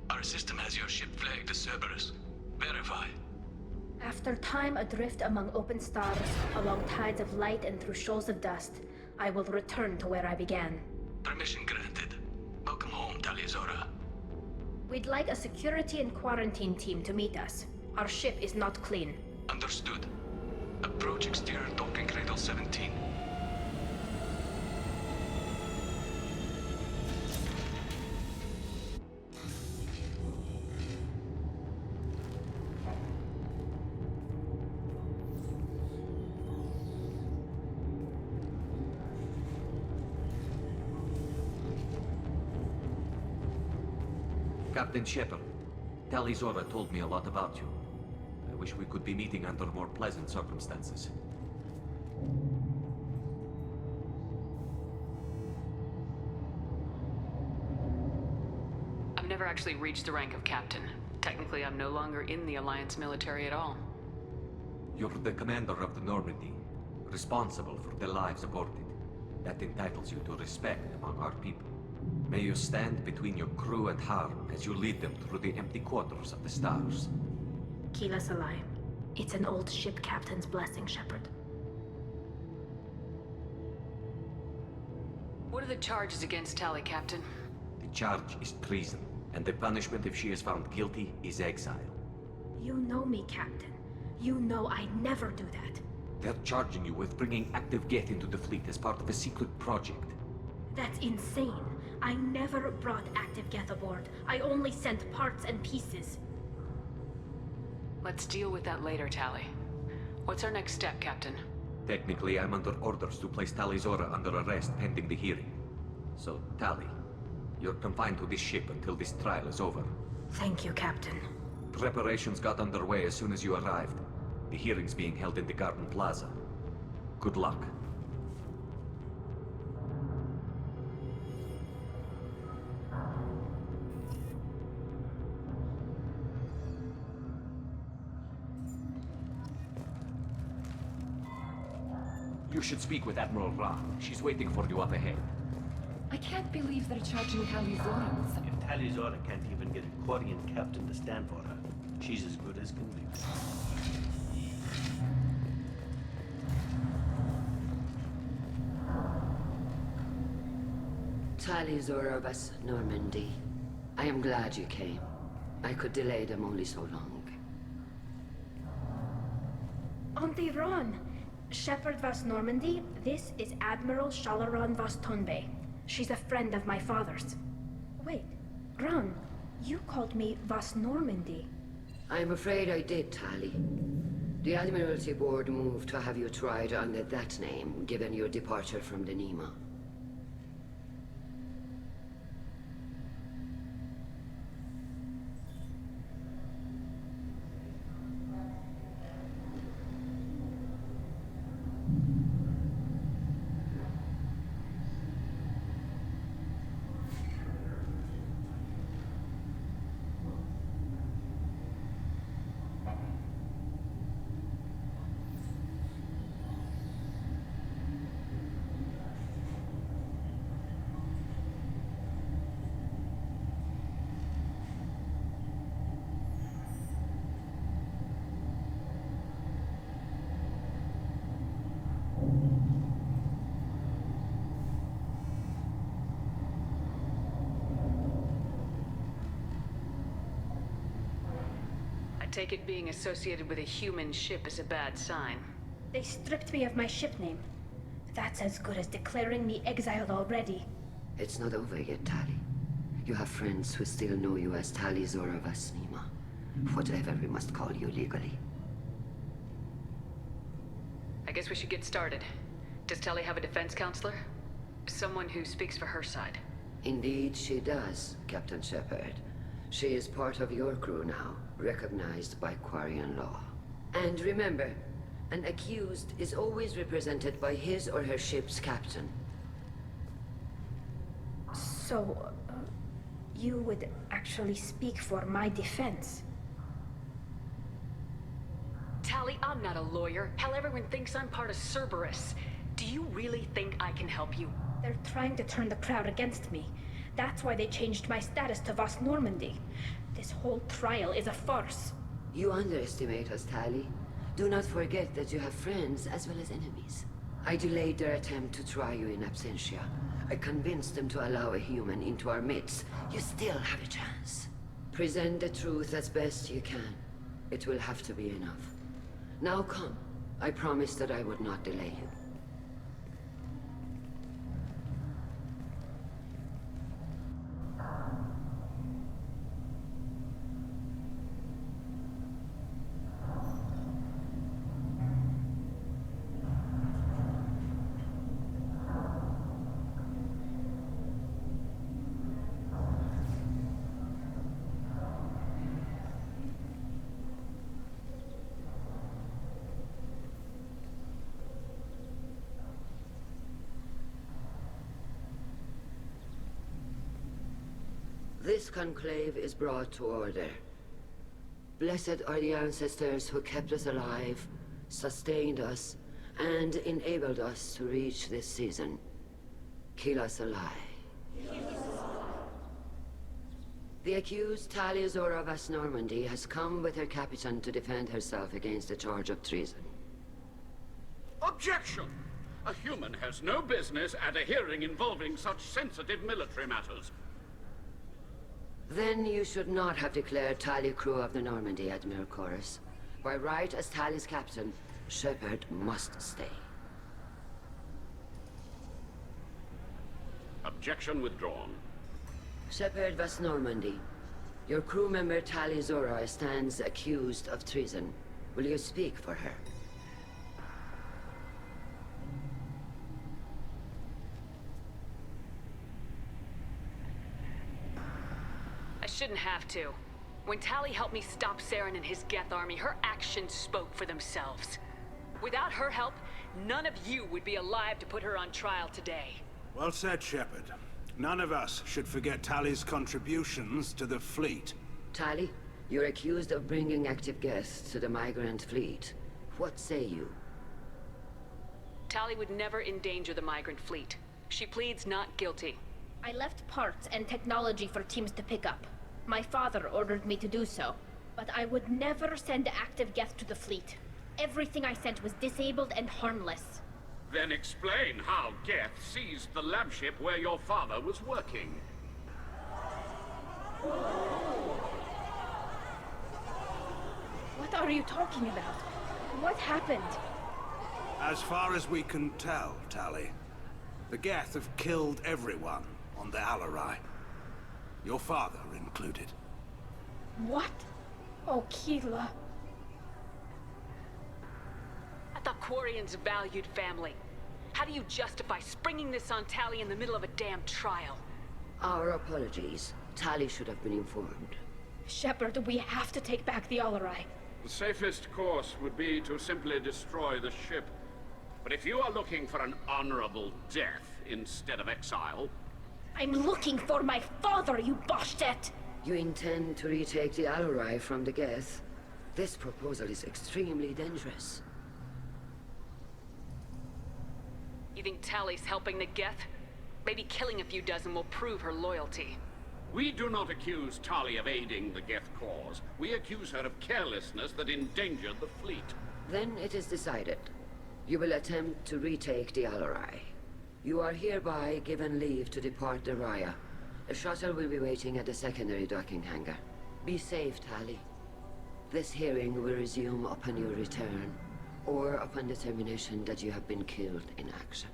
Our system has your ship flagged as Cerberus. Verify. After time adrift among open stars, along tides of light and through shoals of dust, I will return to where I began. Permission granted. Welcome home, Talizora. We'd like a security and quarantine team to meet us. Our ship is not clean. Understood. Approach exterior docking cradle 17. Captain Shepard, Talizora told me a lot about you. I wish we could be meeting under more pleasant circumstances. I've never actually reached the rank of captain. Technically, I'm no longer in the Alliance military at all. You're the commander of the Normandy, responsible for the lives aborted. That entitles you to respect among our people. May you stand between your crew and harm as you lead them through the empty quarters of the stars. Kila Salai. It's an old ship captain's blessing, Shepard. What are the charges against Tali, Captain? The charge is treason, and the punishment if she is found guilty is exile. You know me, Captain. You know I'd never do that. They're charging you with bringing active Geth into the fleet as part of a secret project. That's insane. I never brought active Geth aboard. I only sent parts and pieces. Let's deal with that later, Tali. What's our next step, Captain? Technically, I'm under orders to place Tali Zora under arrest pending the hearing. So, Tali, you're confined to this ship until this trial is over. Thank you, Captain. Preparations got underway as soon as you arrived. The hearing's being held in the Garden Plaza. Good luck. You should speak with Admiral Ra. She's waiting for you up ahead. I can't believe they're charging Tali Zora with something. If Tali Zora can't even get a Quarian captain to stand for her, she's as good as can be. Tali Zora of us, Normandy. I am glad you came. I could delay them only so long. Auntie Ron! Shepard Vas Normandy, this is Admiral Shalaron Vas Tonbe. She's a friend of my father's. Wait, Ron, you called me Vas Normandy. I'm afraid I did, Tali. The Admiralty Board moved to have you tried under that name, given your departure from the Nima. I take it being associated with a human ship is a bad sign. They stripped me of my ship name. That's as good as declaring me exiled already. It's not over yet, Tali. You have friends who still know you as Tali Zora Vas Nima. Whatever we must call you legally. I guess we should get started. Does Tali have a defense counselor? Someone who speaks for her side. Indeed, she does, Captain Shepard. She is part of your crew now, recognized by Quarian law. And remember, an accused is always represented by his or her ship's captain. So, you would actually speak for my defense? Tali, I'm not a lawyer. Hell, everyone thinks I'm part of Cerberus. Do you really think I can help you? They're trying to turn the crowd against me. That's why they changed my status to Vas Normandy. This whole trial is a farce. You underestimate us, Tali. Do not forget that you have friends as well as enemies. I delayed their attempt to try you in absentia. I convinced them to allow a human into our midst. You still have a chance. Present the truth as best you can. It will have to be enough. Now come. I promised that I would not delay you. This conclave is brought to order. Blessed are the ancestors who kept us alive, sustained us, and enabled us to reach this season. Kill us alive. The accused Talia Zora Vas Normandy has come with her captain to defend herself against a charge of treason. Objection! A human has no business at a hearing involving such sensitive military matters. Then you should not have declared Talia crew of the Normandy, Admiral Chorus. By right as Talia's captain, Shepard must stay. Objection withdrawn. Shepard Vas Normandy, your crew member Talia Zora stands accused of treason. Will you speak for her? I shouldn't have to. When Tali helped me stop Saren and his Geth army, her actions spoke for themselves. Without her help, none of you would be alive to put her on trial today. Well said, Shepard. None of us should forget Tali's contributions to the fleet. Tali, you're accused of bringing active Geth to the migrant fleet. What say you? Tali would never endanger the migrant fleet. She pleads not guilty. I left parts and technology for teams to pick up. My father ordered me to do so, but I would never send active Geth to the fleet. Everything I sent was disabled and harmless. Then explain how Geth seized the lab ship where your father was working. What are you talking about? What happened? As far as we can tell, Tali, the Geth have killed everyone on the Alarai. Your father included. What? Oh, Keela. I thought Quarians valued family. How do you justify springing this on Tali in the middle of a damn trial? Our apologies. Tali should have been informed. Shepard, we have to take back the Alarai. The safest course would be to simply destroy the ship. But if you are looking for an honorable death instead of exile... I'm looking for my father, you Boshtet! You intend to retake the Alarai from the Geth? This proposal is extremely dangerous. You think Tali's helping the Geth? Maybe killing a few dozen will prove her loyalty. We do not accuse Tali of aiding the Geth cause. We accuse her of carelessness that endangered the fleet. Then it is decided. You will attempt to retake the Alarai. You are hereby given leave to depart the Raya. A shuttle will be waiting at the secondary docking hangar. Be safe, Tali. This hearing will resume upon your return, or upon determination that you have been killed in action.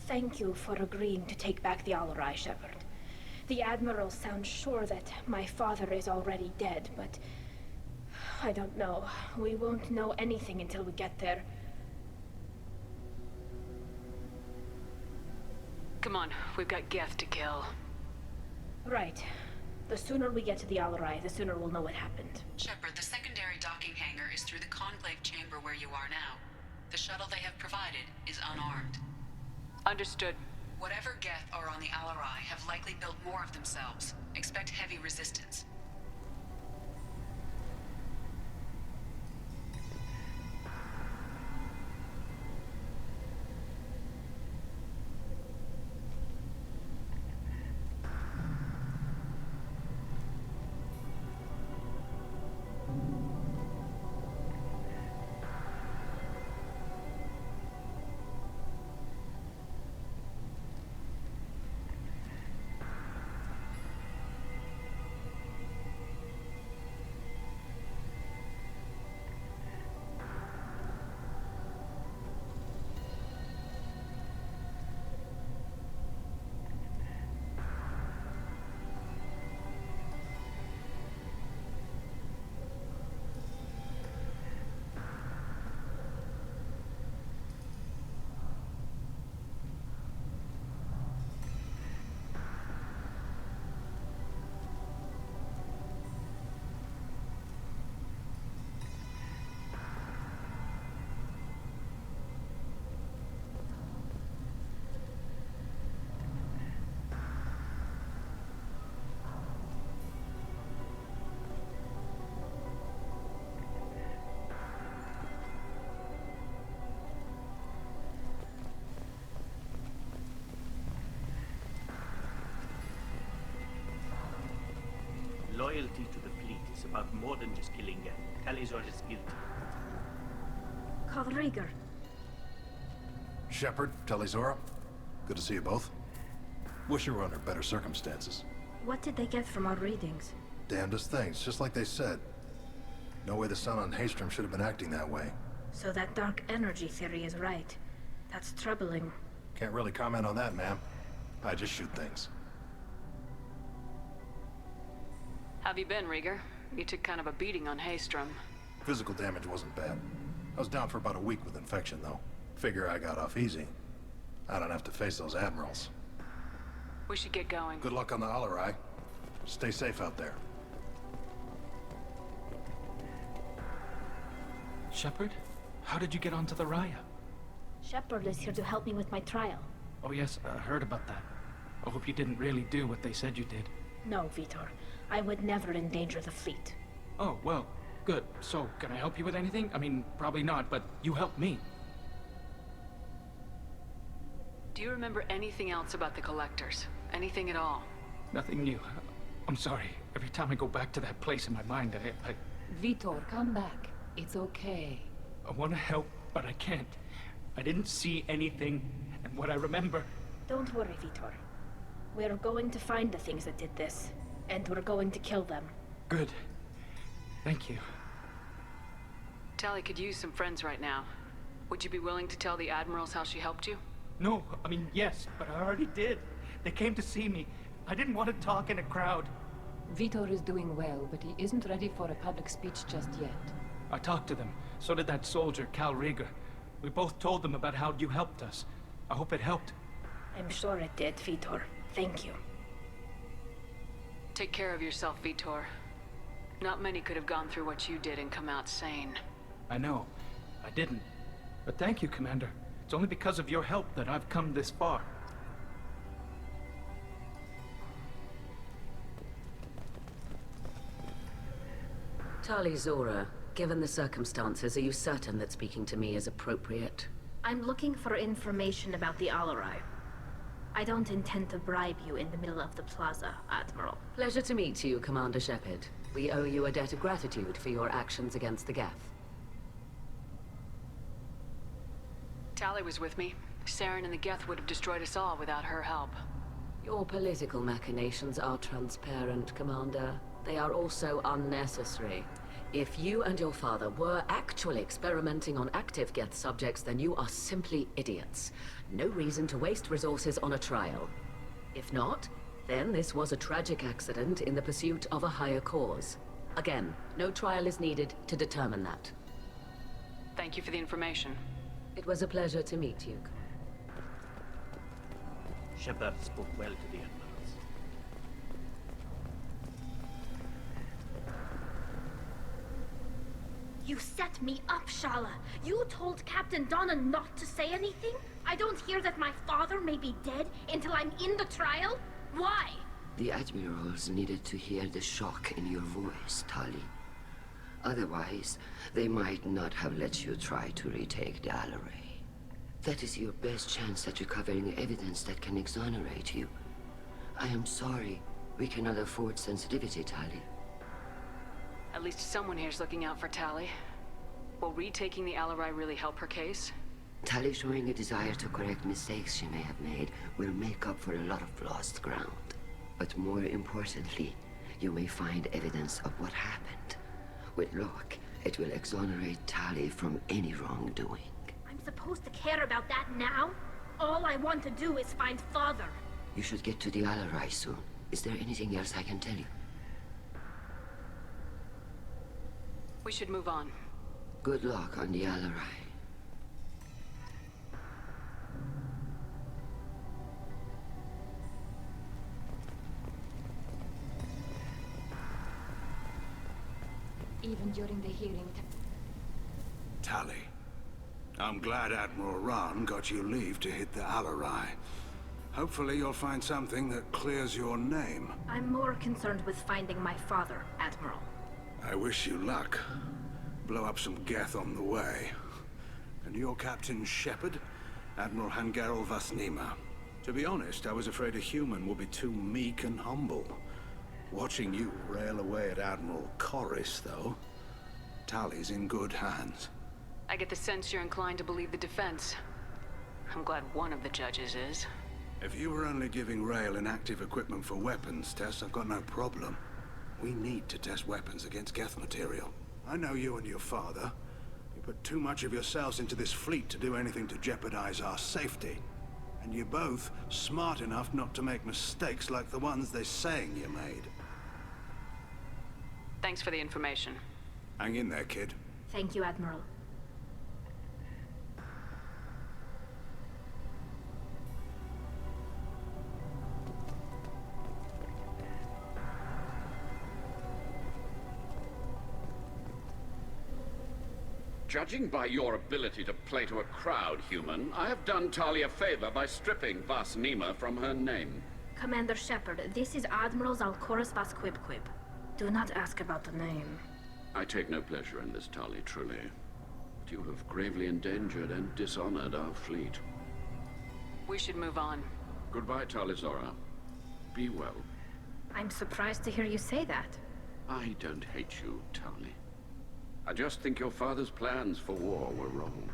Thank you for agreeing to take back the Alarai, Shepard. The Admiral sounds sure that my father is already dead, but... I don't know. We won't know anything until we get there. Come on, we've got Geth to kill. Right. The sooner we get to the Alarai, the sooner we'll know what happened. Shepard, the secondary docking hangar is through the Conclave chamber where you are now. The shuttle they have provided is unarmed. Understood. Whatever Geth are on the Alarai have likely built more of themselves. Expect heavy resistance. loyalty to the fleet is about more than just killing Geth. Talizor is guilty. Call Rieger. Shepard, Talizora, good to see you both. Wish you were under better circumstances. What did they get from our readings? Damnedest things, just like they said. No way the sun on Haystrom should have been acting that way. So that dark energy theory is right. That's troubling. Can't really comment on that, ma'am. I just shoot things. How've you been, Rieger? You took kind of a beating on Haystrom. Physical damage wasn't bad. I was down for about a week with infection, though. Figure I got off easy. I don't have to face those admirals. We should get going. Good luck on the Alarai. Stay safe out there. Shepard? How did you get onto the Raya? Shepard is here to help me with my trial. Oh yes, I heard about that. I hope you didn't really do what they said you did. No, Vitor. I would never endanger the fleet. Oh, well, good. So, can I help you with anything? I mean, probably not, but you helped me. Do you remember anything else about the Collectors? Anything at all? Nothing new. I'm sorry. Every time I go back to that place in my mind, I Vitor, come back. It's okay. I want to help, but I can't. I didn't see anything, and what I remember... Don't worry, Vitor. We're going to find the things that did this, and we're going to kill them. Good. Thank you. Tali could use some friends right now. Would you be willing to tell the Admirals how she helped you? No, I mean, yes, but I already did. They came to see me. I didn't want to talk in a crowd. Vitor is doing well, but he isn't ready for a public speech just yet. I talked to them. So did that soldier, Cal Rieger. We both told them about how you helped us. I hope it helped. I'm sure it did, Vitor. Thank you. Take care of yourself, Vitor. Not many could have gone through what you did and come out sane. I know. I didn't. But thank you, Commander. It's only because of your help that I've come this far. Talizora, given the circumstances, are you certain that speaking to me is appropriate? I'm looking for information about the Alarai. I don't intend to bribe you in the middle of the plaza, Admiral. Pleasure to meet you, Commander Shepard. We owe you a debt of gratitude for your actions against the Geth. Tali was with me. Saren and the Geth would have destroyed us all without her help. Your political machinations are transparent, Commander. They are also unnecessary. If you and your father were actually experimenting on active Geth subjects, then you are simply idiots. No reason to waste resources on a trial. If not, then this was a tragic accident in the pursuit of a higher cause. Again, no trial is needed to determine that. Thank you for the information. It was a pleasure to meet you. Shepard spoke well to the Admirals. You set me up, Shala. You told Captain Donna not to say anything? I don't hear that my father may be dead until I'm in the trial? Why? The Admirals needed to hear the shock in your voice, Tali. Otherwise, they might not have let you try to retake the Alarai. That is your best chance at recovering evidence that can exonerate you. I am sorry. We cannot afford sensitivity, Tali. At least someone here's looking out for Tali. Will retaking the Alarai really help her case? Tali showing a desire to correct mistakes she may have made will make up for a lot of lost ground. But more importantly, you may find evidence of what happened. With luck, it will exonerate Tali from any wrongdoing. I'm supposed to care about that now? All I want to do is find Father. You should get to the Alarai soon. Is there anything else I can tell you? We should move on. Good luck on the Alarai. Even during the hearing... Tali, I'm glad Admiral Rahn got you leave to hit the Alarai. Hopefully you'll find something that clears your name. I'm more concerned with finding my father, Admiral. I wish you luck. Blow up some Geth on the way. And you're Captain Shepard, Admiral Hangarel Vasnima. To be honest, I was afraid a human would be too meek and humble. Watching you rail away at Admiral Corris, though, Tali's in good hands. I get the sense you're inclined to believe the defense. I'm glad one of the judges is. If you were only giving Rail inactive equipment for weapons tests, I've got no problem. We need to test weapons against Geth material. I know you and your father. You put too much of yourselves into this fleet to do anything to jeopardize our safety. And you're both smart enough not to make mistakes like the ones they're saying you made. Thanks for the information. Hang in there, kid. Thank you, Admiral. Judging by your ability to play to a crowd, human, I have done Tali a favor by stripping Vas Nima from her name. Commander Shepard, this is Admiral Zalkoris Vas Quib. Do not ask about the name. I take no pleasure in this, Tali, truly. But you have gravely endangered and dishonored our fleet. We should move on. Goodbye, Tali Zora. Be well. I'm surprised to hear you say that. I don't hate you, Tali. I just think your father's plans for war were wrong.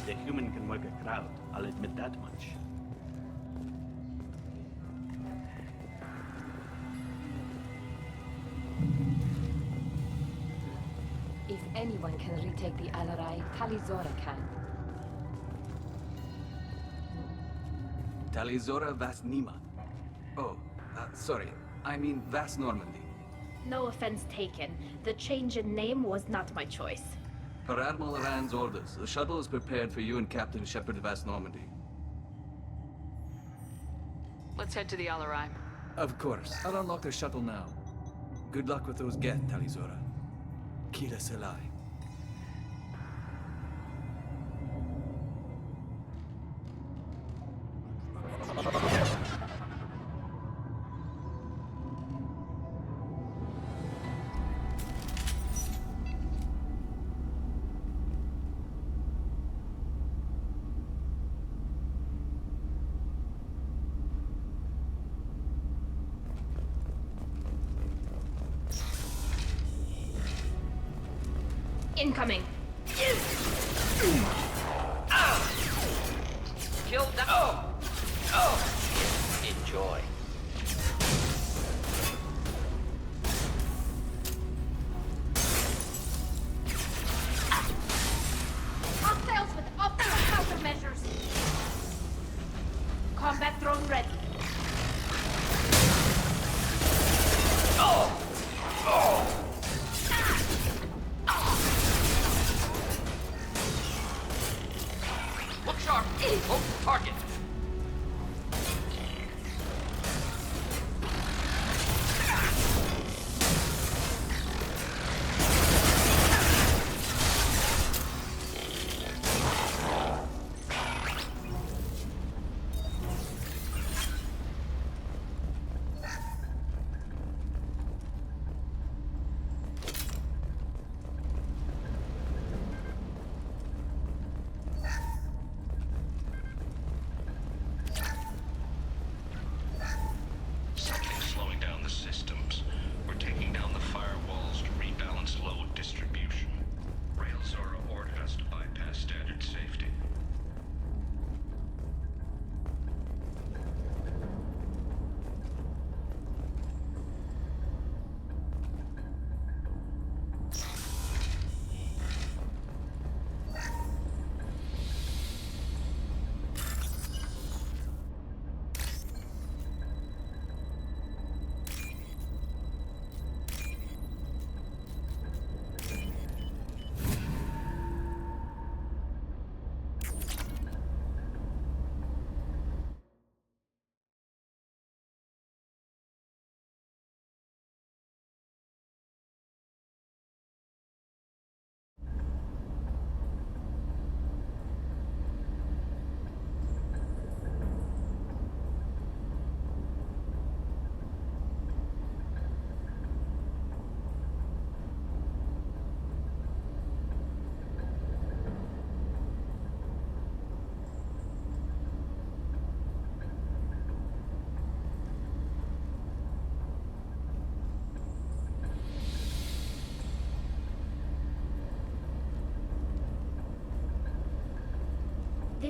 The human can work a crowd, I'll admit that much. If anyone can retake the Alarai, Talizora can. Talizora Vas Nima. Oh, sorry. I mean Vas Normandy. No offense taken. The change in name was not my choice. Per Admiral Rand's orders, the shuttle is prepared for you and Captain Shepard Vas Normandy. Let's head to the Alarai. Of course. I'll unlock the shuttle now. Good luck with those Geth, Talizora. Kira Selai. Incoming. Kill that. Enjoy. Hostiles with optimal countermeasures. Combat drone ready. Look sharp. Target.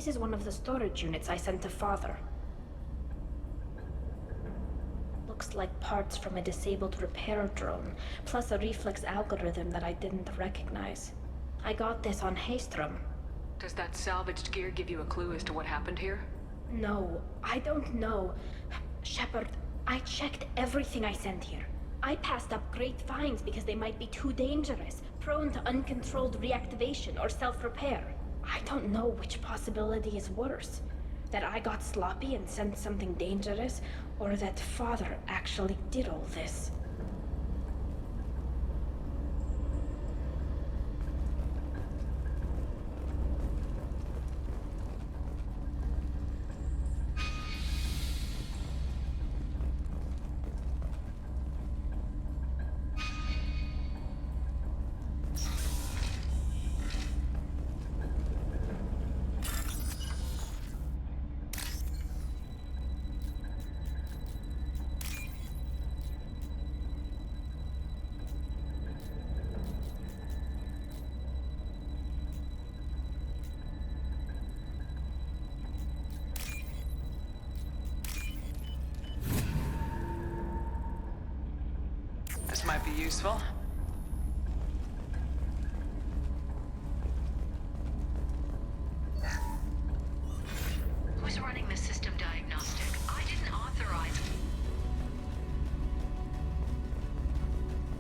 This is one of the storage units I sent to Father. Looks like parts from a disabled repair drone, plus a reflex algorithm that I didn't recognize. I got this on Haystrom. Does that salvaged gear give you a clue as to what happened here? No, I don't know. Shepard, I checked everything I sent here. I passed up great finds because they might be too dangerous, prone to uncontrolled reactivation or self-repair. I don't know which possibility is worse. That I got sloppy and sent something dangerous, or that Father actually did all this. This might be useful. Who's running the system diagnostic? I didn't authorize.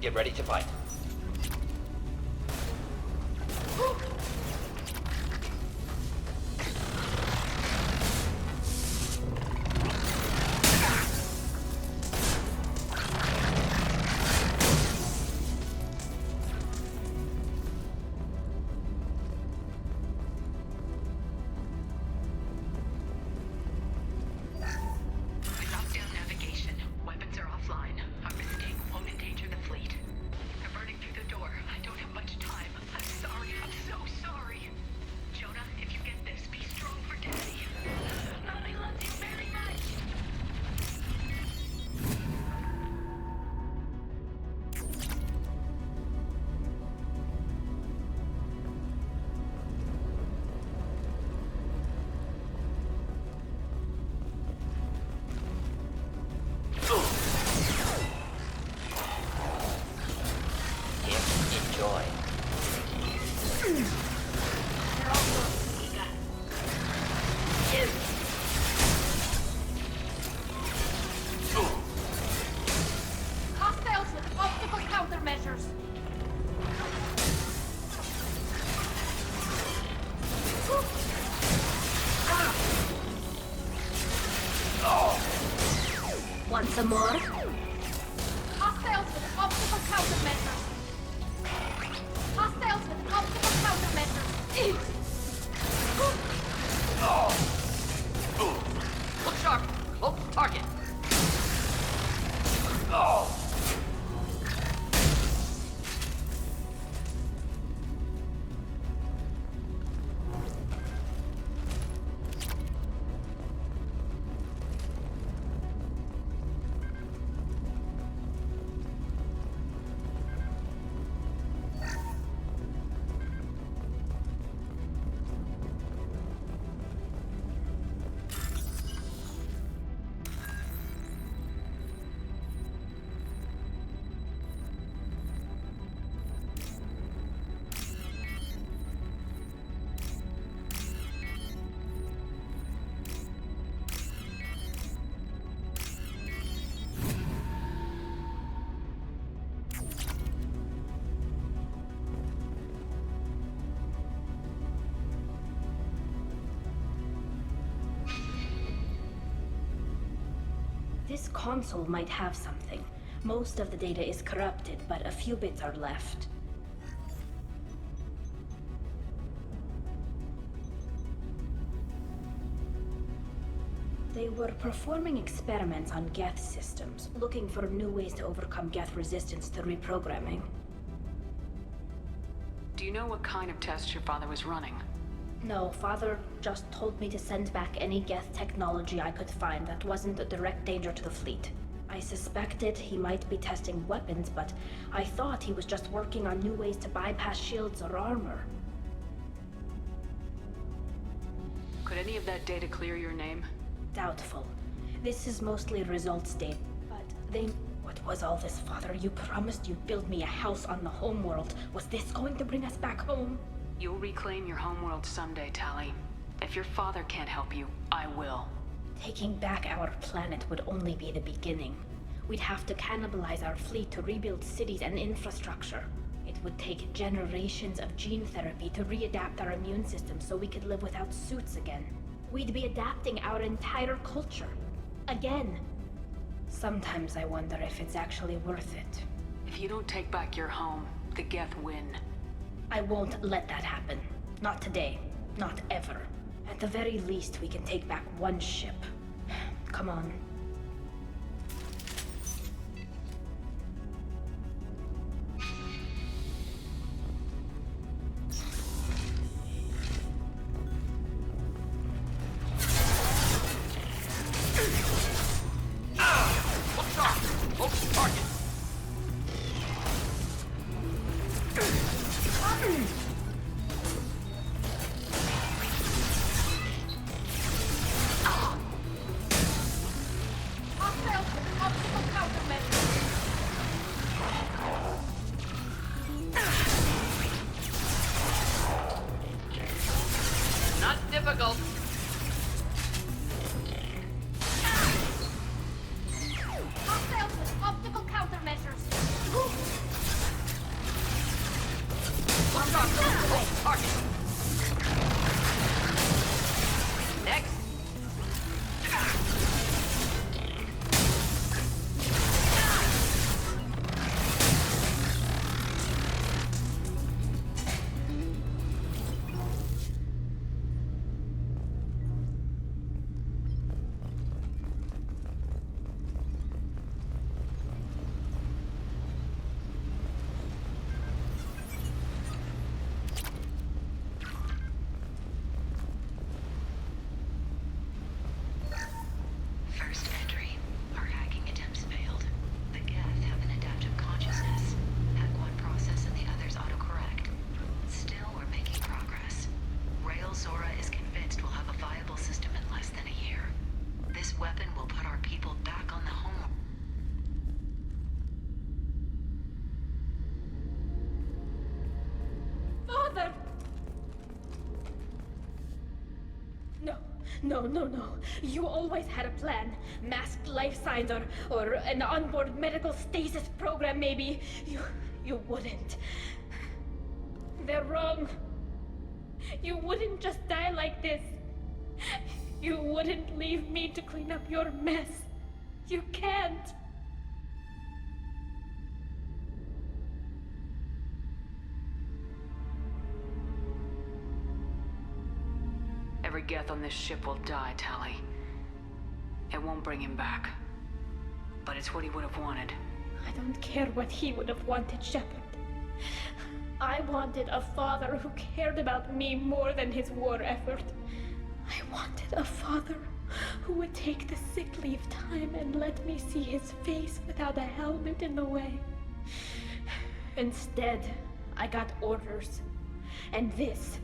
Get ready to fight. Want some more? Hostiles with optical countermeasures. Hostiles with optical countermeasures. Look sharp. Close the target. This console might have something. Most of the data is corrupted, but a few bits are left. They were performing experiments on Geth systems, looking for new ways to overcome Geth resistance to reprogramming. Do you know what kind of tests your father was running? No, Father just told me to send back any Geth technology I could find that wasn't a direct danger to the fleet. I suspected he might be testing weapons, but I thought he was just working on new ways to bypass shields or armor. Could any of that data clear your name? Doubtful. This is mostly results data, but they... What was all this, Father? You promised you'd build me a house on the homeworld. Was this going to bring us back home? You'll reclaim your homeworld someday, Tali. If your father can't help you, I will. Taking back our planet would only be the beginning. We'd have to cannibalize our fleet to rebuild cities and infrastructure. It would take generations of gene therapy to readapt our immune system so we could live without suits again. We'd be adapting our entire culture. Again. Sometimes I wonder if it's actually worth it. If you don't take back your home, the Geth win. I won't let that happen. Not today. Not ever. At the very least, we can take back one ship. Come on. No. You always had a plan. Masked life signs or an onboard medical stasis program, maybe. You wouldn't. They're wrong. You wouldn't just die like this. You wouldn't leave me to clean up your mess. You can't. Every Geth on this ship will die, Tali. It won't bring him back. But it's what he would have wanted. I don't care what he would have wanted, Shepard. I wanted a father who cared about me more than his war effort. I wanted a father who would take the sick leave time and let me see his face without a helmet in the way. Instead, I got orders. And this.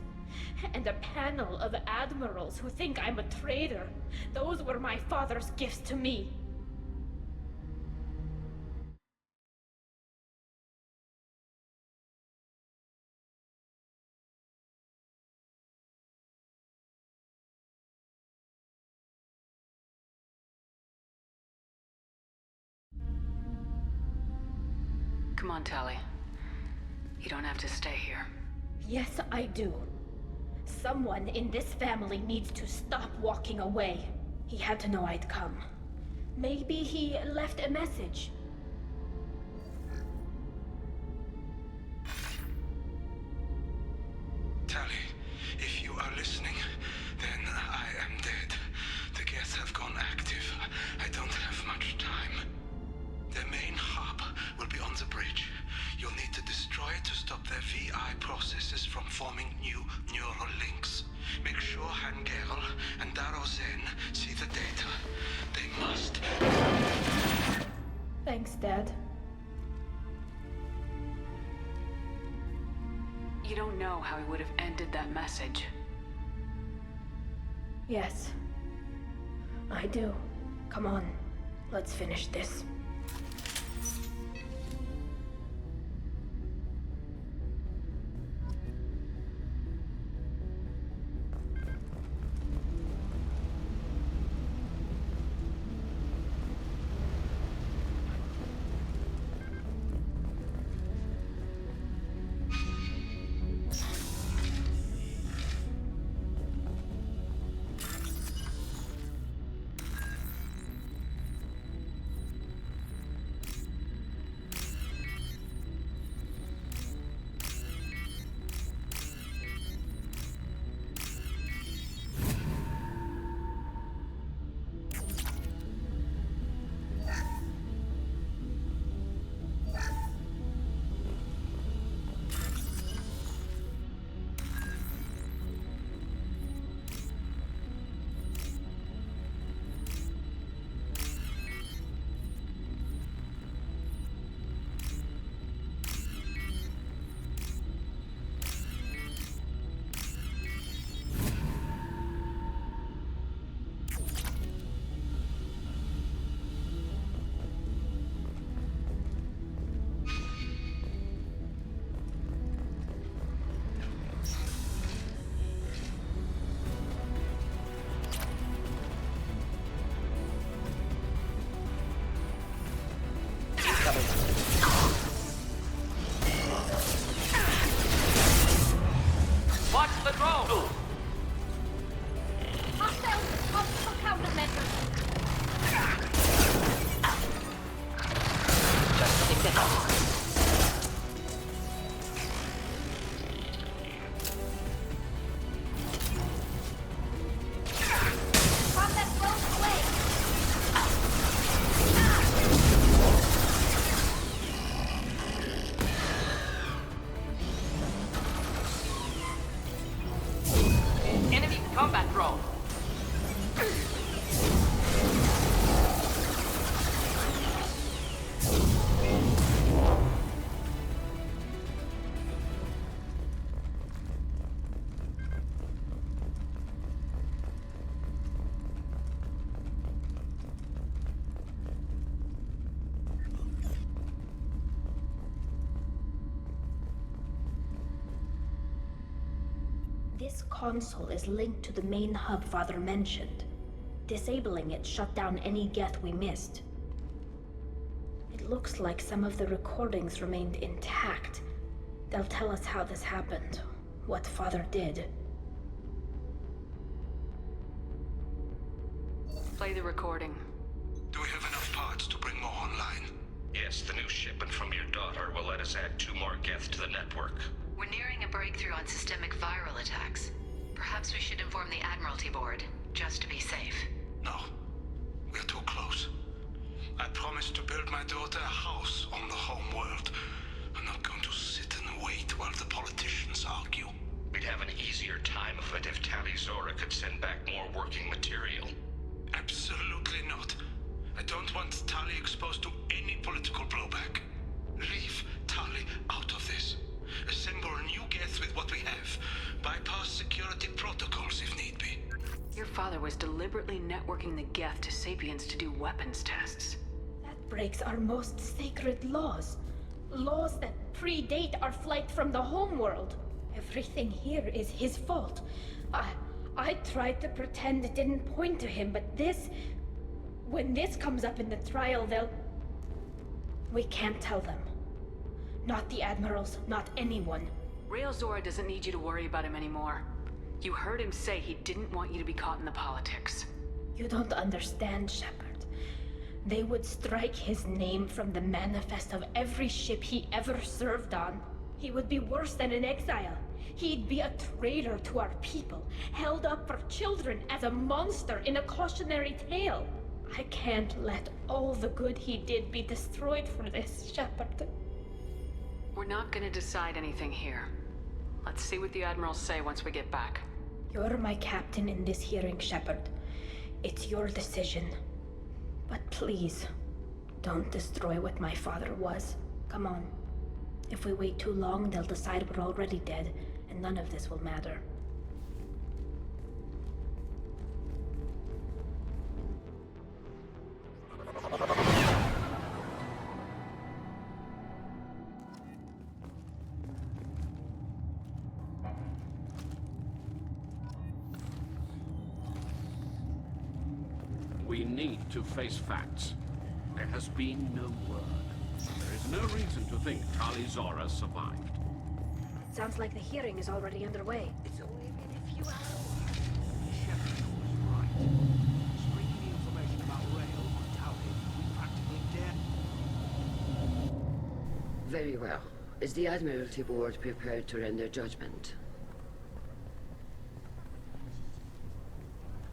And a panel of admirals who think I'm a traitor. Those were my father's gifts to me. Come on, Tali. You don't have to stay here. Yes, I do. Someone in this family needs to stop walking away. He had to know I'd come. Maybe he left a message. Tali, if you are listening, then I am dead. The Geth have gone active. I don't have much time. Their main hub will be on the bridge. You'll need to destroy it to stop their VI processes from forming new neural links. Make sure Hangerl and Darozen see the data. They must. Thanks, Dad. You don't know how he would have ended that message. Yes. I do. Come on. Let's finish this. Watch the drone! Hostile countermeasures. Just take the help. Combat blows away. Enemy combat drone. This console is linked to the main hub Father mentioned. Disabling it shut down any Geth we missed. It looks like some of the recordings remained intact. They'll tell us how this happened, what Father did. Play the recording. Do we have enough parts to bring more online? Yes, the new shipment from your daughter will let us add 2 more Geth to the network. We're nearing a breakthrough on systemic viral attacks. Perhaps we should inform the Admiralty Board, just to be safe. No. We're too close. I promised to build my daughter a house on the home world. I'm not going to sit and wait while the politicians argue. We'd have an easier time of it if Tali Zora could send back more working material. Absolutely not. I don't want Tali exposed to any political blowback. Leave Tali out of this. Assemble new Geth with what we have. Bypass security protocols if need be. Your father was deliberately networking the Geth to Sapiens to do weapons tests. That breaks our most sacred laws. Laws that predate our flight from the homeworld. Everything here is his fault. I tried to pretend it didn't point to him, but this... When this comes up in the trial, they'll... We can't tell them. Not the admirals, not anyone. Rail Zora doesn't need you to worry about him anymore. You heard him say he didn't want you to be caught in the politics. You don't understand, Shepard. They would strike his name from the manifest of every ship he ever served on. He would be worse than an exile. He'd be a traitor to our people, held up for children as a monster in a cautionary tale. I can't let all the good he did be destroyed for this, Shepard. We're not gonna decide anything here. Let's see what the Admirals say once we get back. You're my captain in this hearing, Shepard. It's your decision. But please, don't destroy what my father was. Come on. If we wait too long, they'll decide we're already dead, and none of this will matter. need to face facts. There has been no word. There is no reason to think Tali Zora survived. Sounds like the hearing is already underway. It's only been a few hours. Shepard was right. Screening the information about Rail on Tali, we practically dead. Very well. Is the Admiralty Board prepared to render judgment?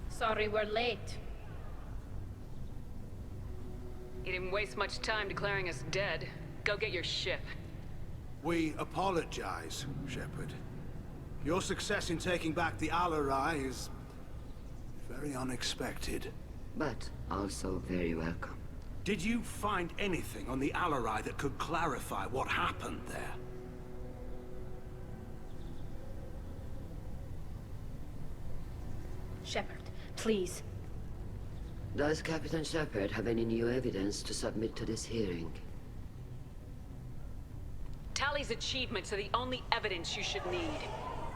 Sorry we're late. You didn't waste much time declaring us dead. Go get your ship. We apologize, Shepard. Your success in taking back the Alarai is very unexpected. But also very welcome. Did you find anything on the Alarai that could clarify what happened there? Shepard, please. Does Captain Shepard have any new evidence to submit to this hearing? Tali's achievements are the only evidence you should need.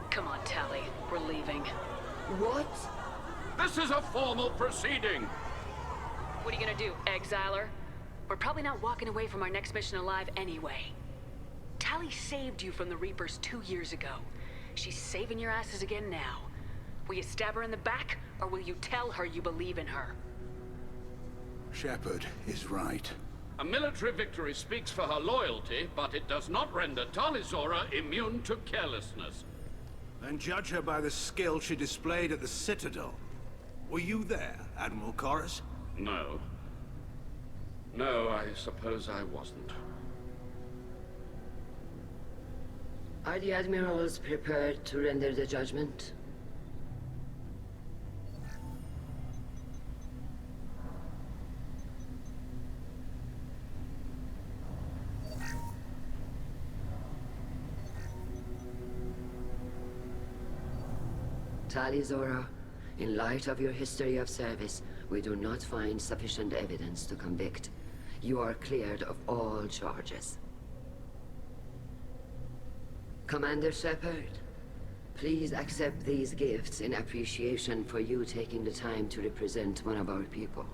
Come on, Tali. We're leaving. What? This is a formal proceeding! What are you gonna do, exile her? We're probably not walking away from our next mission alive anyway. Tali saved you from the Reapers 2 years ago. She's saving your asses again now. Will you stab her in the back, or will you tell her you believe in her? Shepard is right. A military victory speaks for her loyalty, but it does not render Tali Zora immune to carelessness. Then judge her by the skill she displayed at the Citadel. Were you there, Admiral Corus? No. No, I suppose I wasn't. Are the Admirals prepared to render the judgment? Tali Zora, in light of your history of service, we do not find sufficient evidence to convict. You are cleared of all charges. Commander Shepard, please accept these gifts in appreciation for you taking the time to represent one of our people.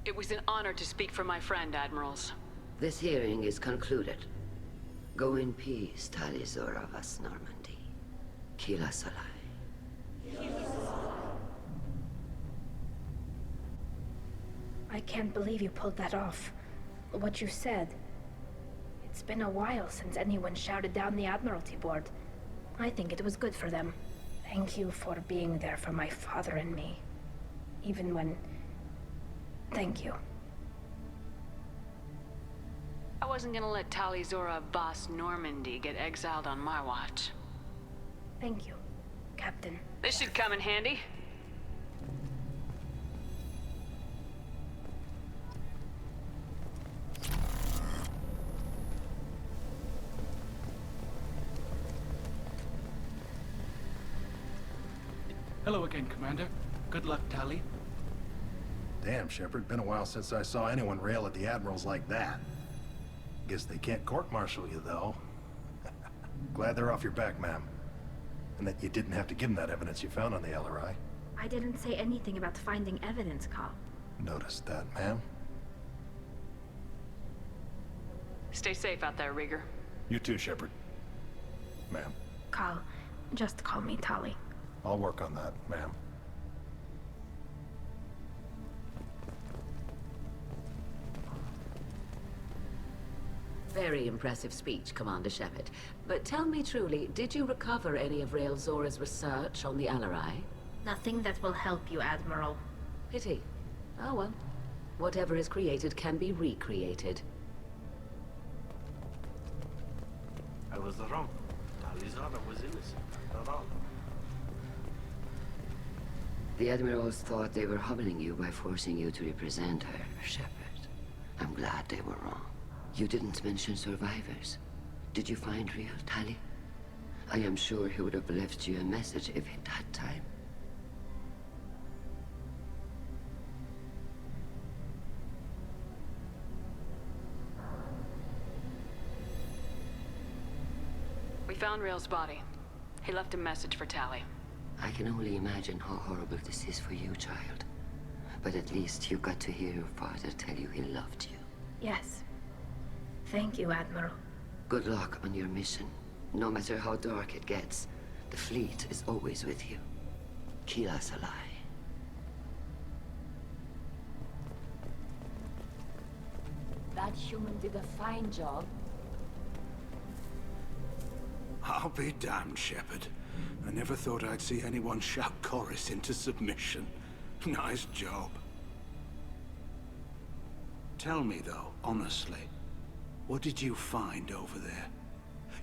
It was an honor to speak for my friend, Admirals. This hearing is concluded. Go in peace, Tali Zora vas Normandy. Kila Solai. I can't believe you pulled that off. What you said. It's been a while since anyone shouted down the Admiralty Board. I think it was good for them. Thank you for being there for my father and me. Even when... Thank you. I wasn't gonna let Tali Zora Boss Normandy get exiled on my watch. Thank you, Captain. This should come in handy. Hello again, Commander. Good luck, Tali. Damn, Shepard. Been a while since I saw anyone rail at the Admirals like that. Guess they can't court-martial you, though. Glad they're off your back, ma'am. And that you didn't have to give them that evidence you found on the LRI. I didn't say anything about finding evidence, Carl. Noticed that, ma'am. Stay safe out there, Rieger. You too, Shepard. Ma'am. Carl, just call me Tali. I'll work on that, ma'am. Very impressive speech, Commander Shepard. But tell me truly, did you recover any of Rael Zora's research on the Alarai? Nothing that will help you, Admiral. Pity. Oh well. Whatever is created can be recreated. I was wrong. Tali Zora was innocent. Not all. The Admirals thought they were humbling you by forcing you to represent her, Shepard. I'm glad they were wrong. You didn't mention survivors. Did you find real Tali? I am sure he would have left you a message if he'd had time. We found Rail's body. He left a message for Tali. I can only imagine how horrible this is for you, child. But at least you got to hear your father tell you he loved you. Yes. Thank you, Admiral. Good luck on your mission. No matter how dark it gets, the fleet is always with you. Kila Salai. That human did a fine job. I'll be damned, Shepard. I never thought I'd see anyone shout chorus into submission. Nice job. Tell me, though, honestly, what did you find over there?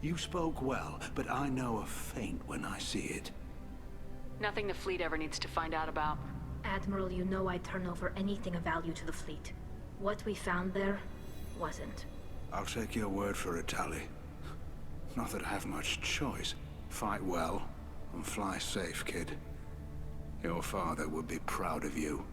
You spoke well, but I know a feint when I see it. Nothing the fleet ever needs to find out about. Admiral, you know I'd turn over anything of value to the fleet. What we found there wasn't. I'll take your word for it, Tali. Not that I have much choice. Fight well, and fly safe, kid. Your father would be proud of you.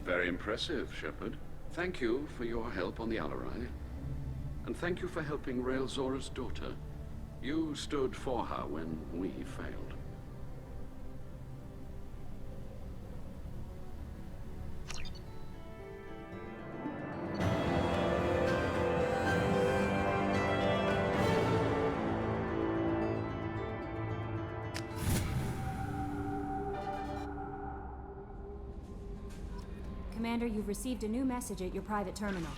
Very impressive, Shepard. Thank you for your help on the Alarai. And thank you for helping Rael Zora's daughter. You stood for her when we failed. Commander, you've received a new message at your private terminal.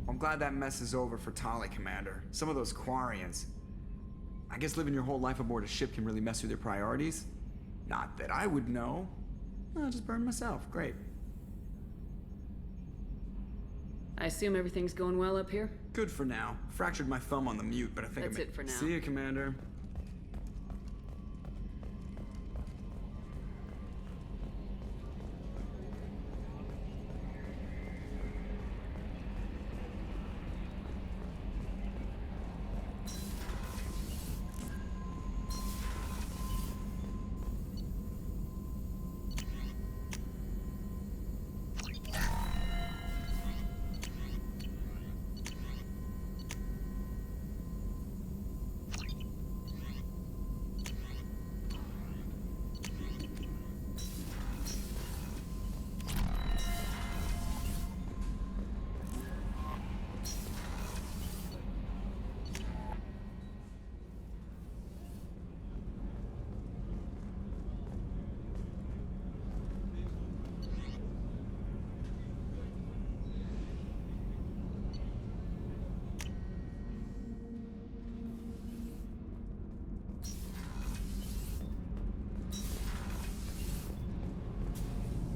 I'm glad that mess is over for Tali, Commander. Some of those Quarians. I guess living your whole life aboard a ship can really mess with your priorities. Not that I would know. I'll just burn myself. Great. I assume everything's going well up here? Good for now. Fractured my thumb on the mute, but I think That's it for now. See you, Commander.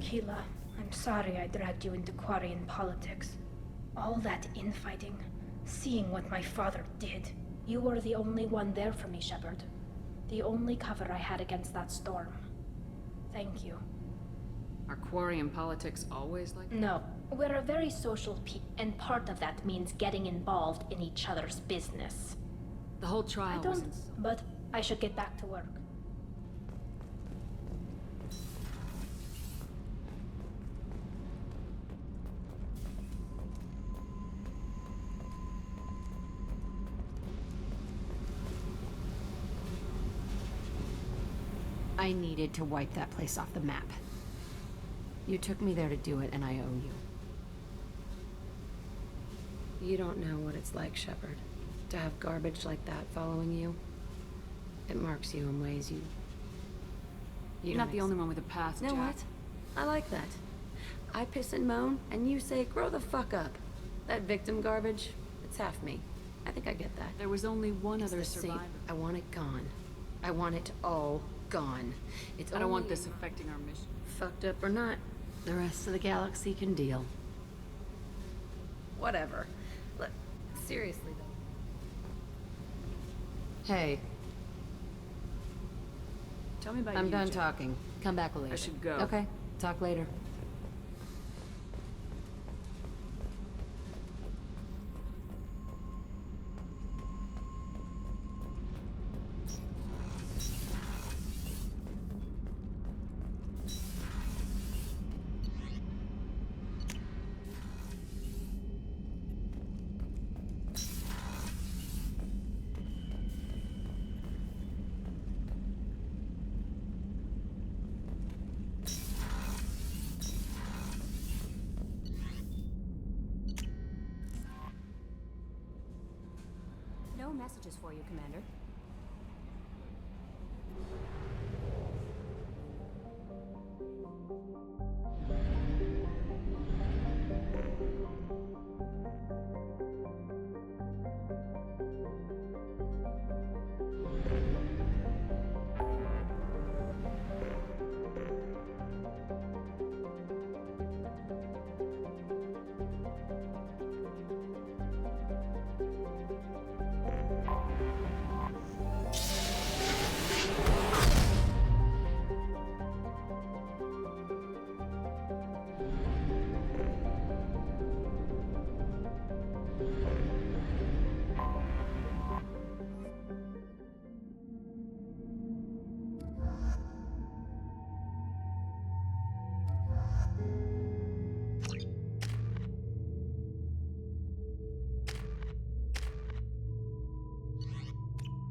Kila, I'm sorry I dragged you into Quarian politics. All that infighting, seeing what my father did. You were the only one there for me, Shepard. The only cover I had against that storm. Thank you. Are Quarian politics always like that? No. We're a very social and part of that means getting involved in each other's business. The whole trial I don't, wasn't... but I should get back to work. I needed to wipe that place off the map. You took me there to do it, and I owe you. You don't know what it's like, Shepard, to have garbage like that following you. It marks you in ways you You're not the only one with a past, You know Jack. what? I like that. I piss and moan, and you say, grow the fuck up. That victim garbage, it's half me. I think I get that. There was only one It's other the same. survivor. I want it gone. I want it all gone. It's I don't want only this affecting our mission. fucked up or not. The rest of the galaxy can deal. Whatever. Look, seriously though. Hey. Tell me about I'm you, done Jen. talking. Come back later. I should go. Okay. Talk later. No messages for you, Commander.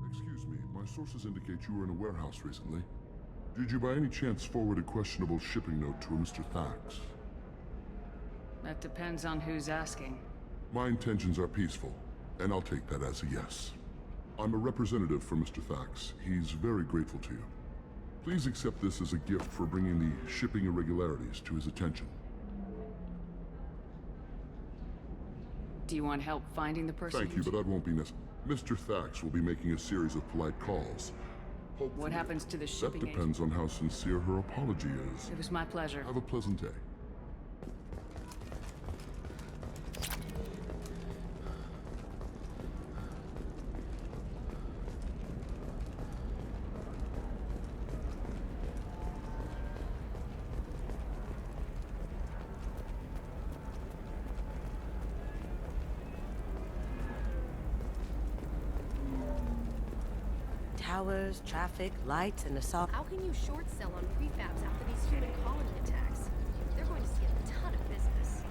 Excuse me, my sources indicate you were in a warehouse recently. Did you by any chance forward a questionable shipping note to a Mr. Thax? That depends on who's asking. My intentions are peaceful, and I'll take that as a yes. I'm a representative for Mr. Thax. He's very grateful to you. Please accept this as a gift for bringing the shipping irregularities to his attention. Do you want help finding the person? Thank you, but that won't be necessary. Mr. Thax will be making a series of polite calls. What happens to the shipping That depends on how sincere her apology is. It was my pleasure. Have a pleasant day. Towers, traffic, lights, and assault. How can you short sell on prefabs after these human colony attacks? They're going to see a ton of business.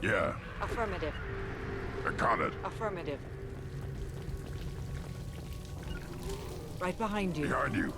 Yeah, Affirmative. I caught it. Affirmative. Right behind you. Behind you.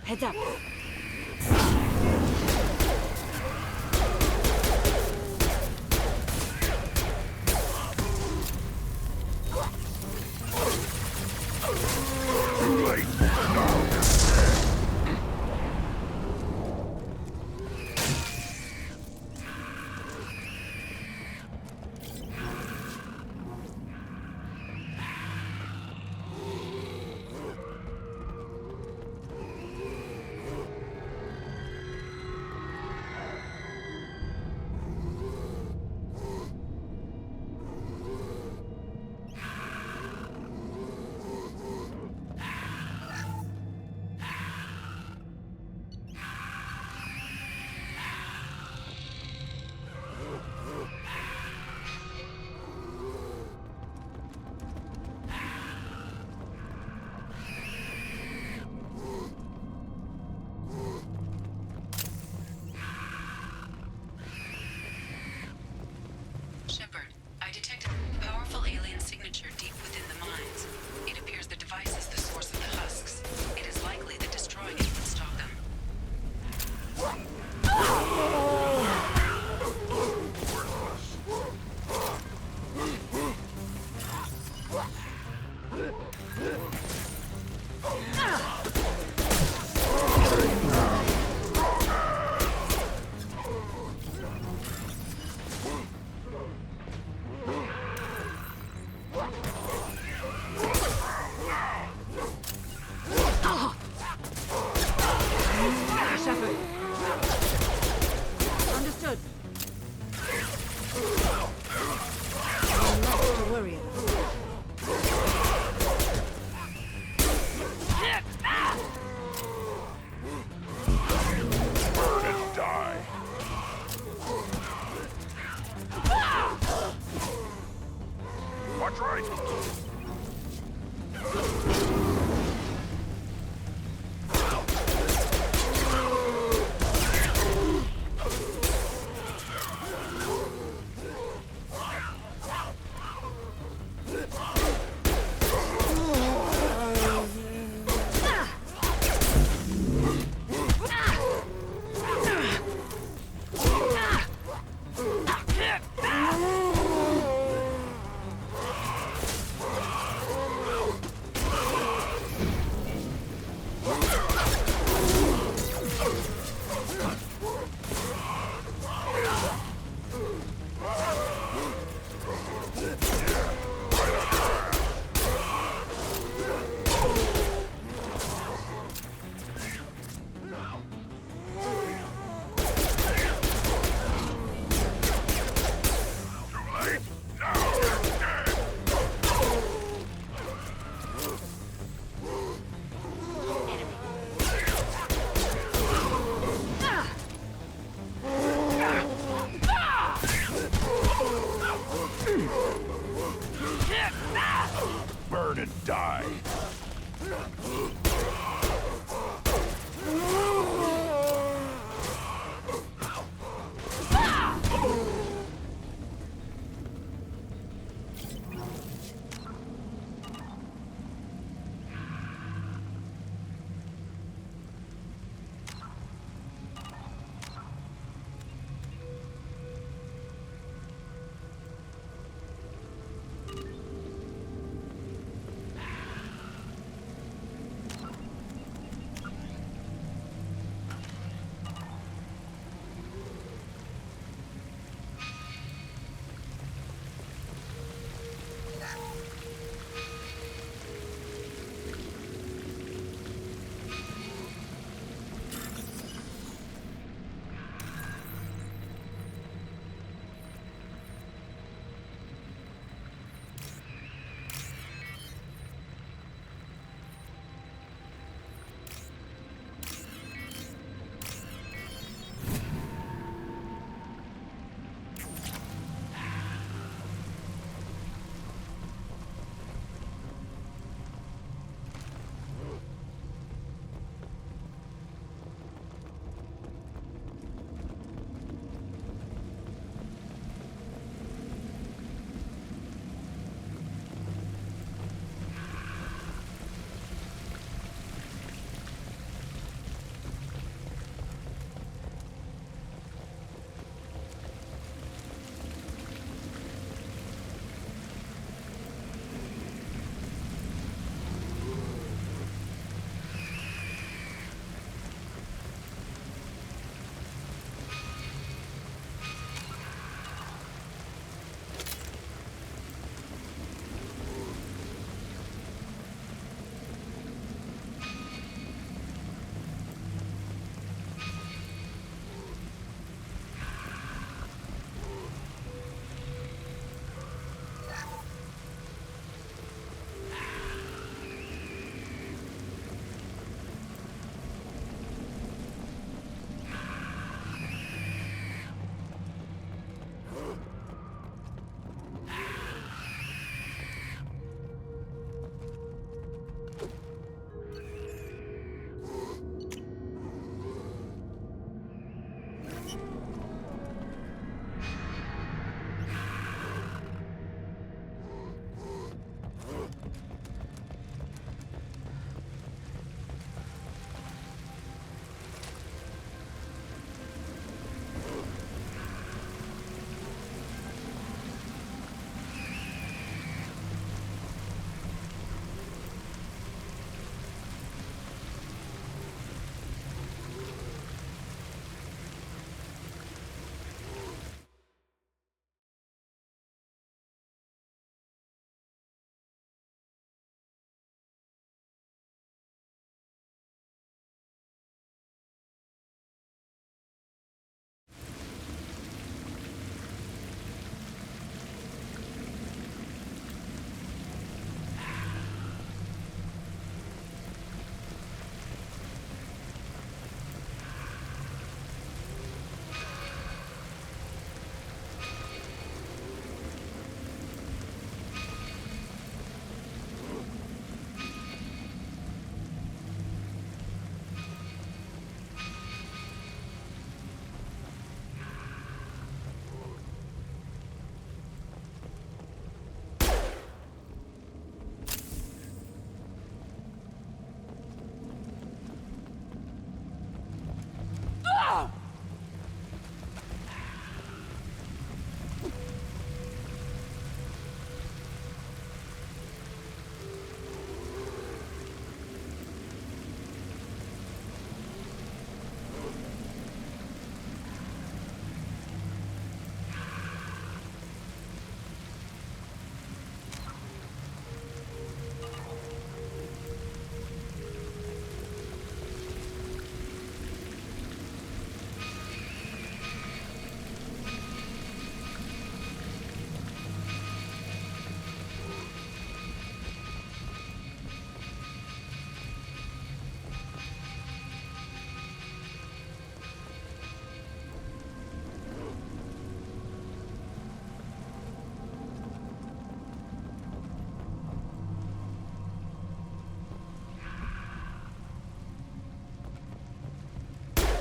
Heads up. Too late. Shepard, I detected a powerful alien signature deep within the mines. It appears the device is the source of the husks. It is likely that destroying it would stop them. Shepard. Understood. Not to worry about. Burn and die. Watch right.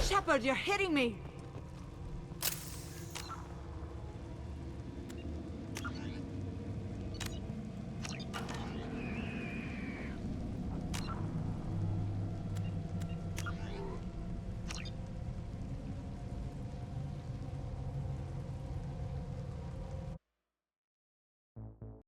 Shepard, you're hitting me!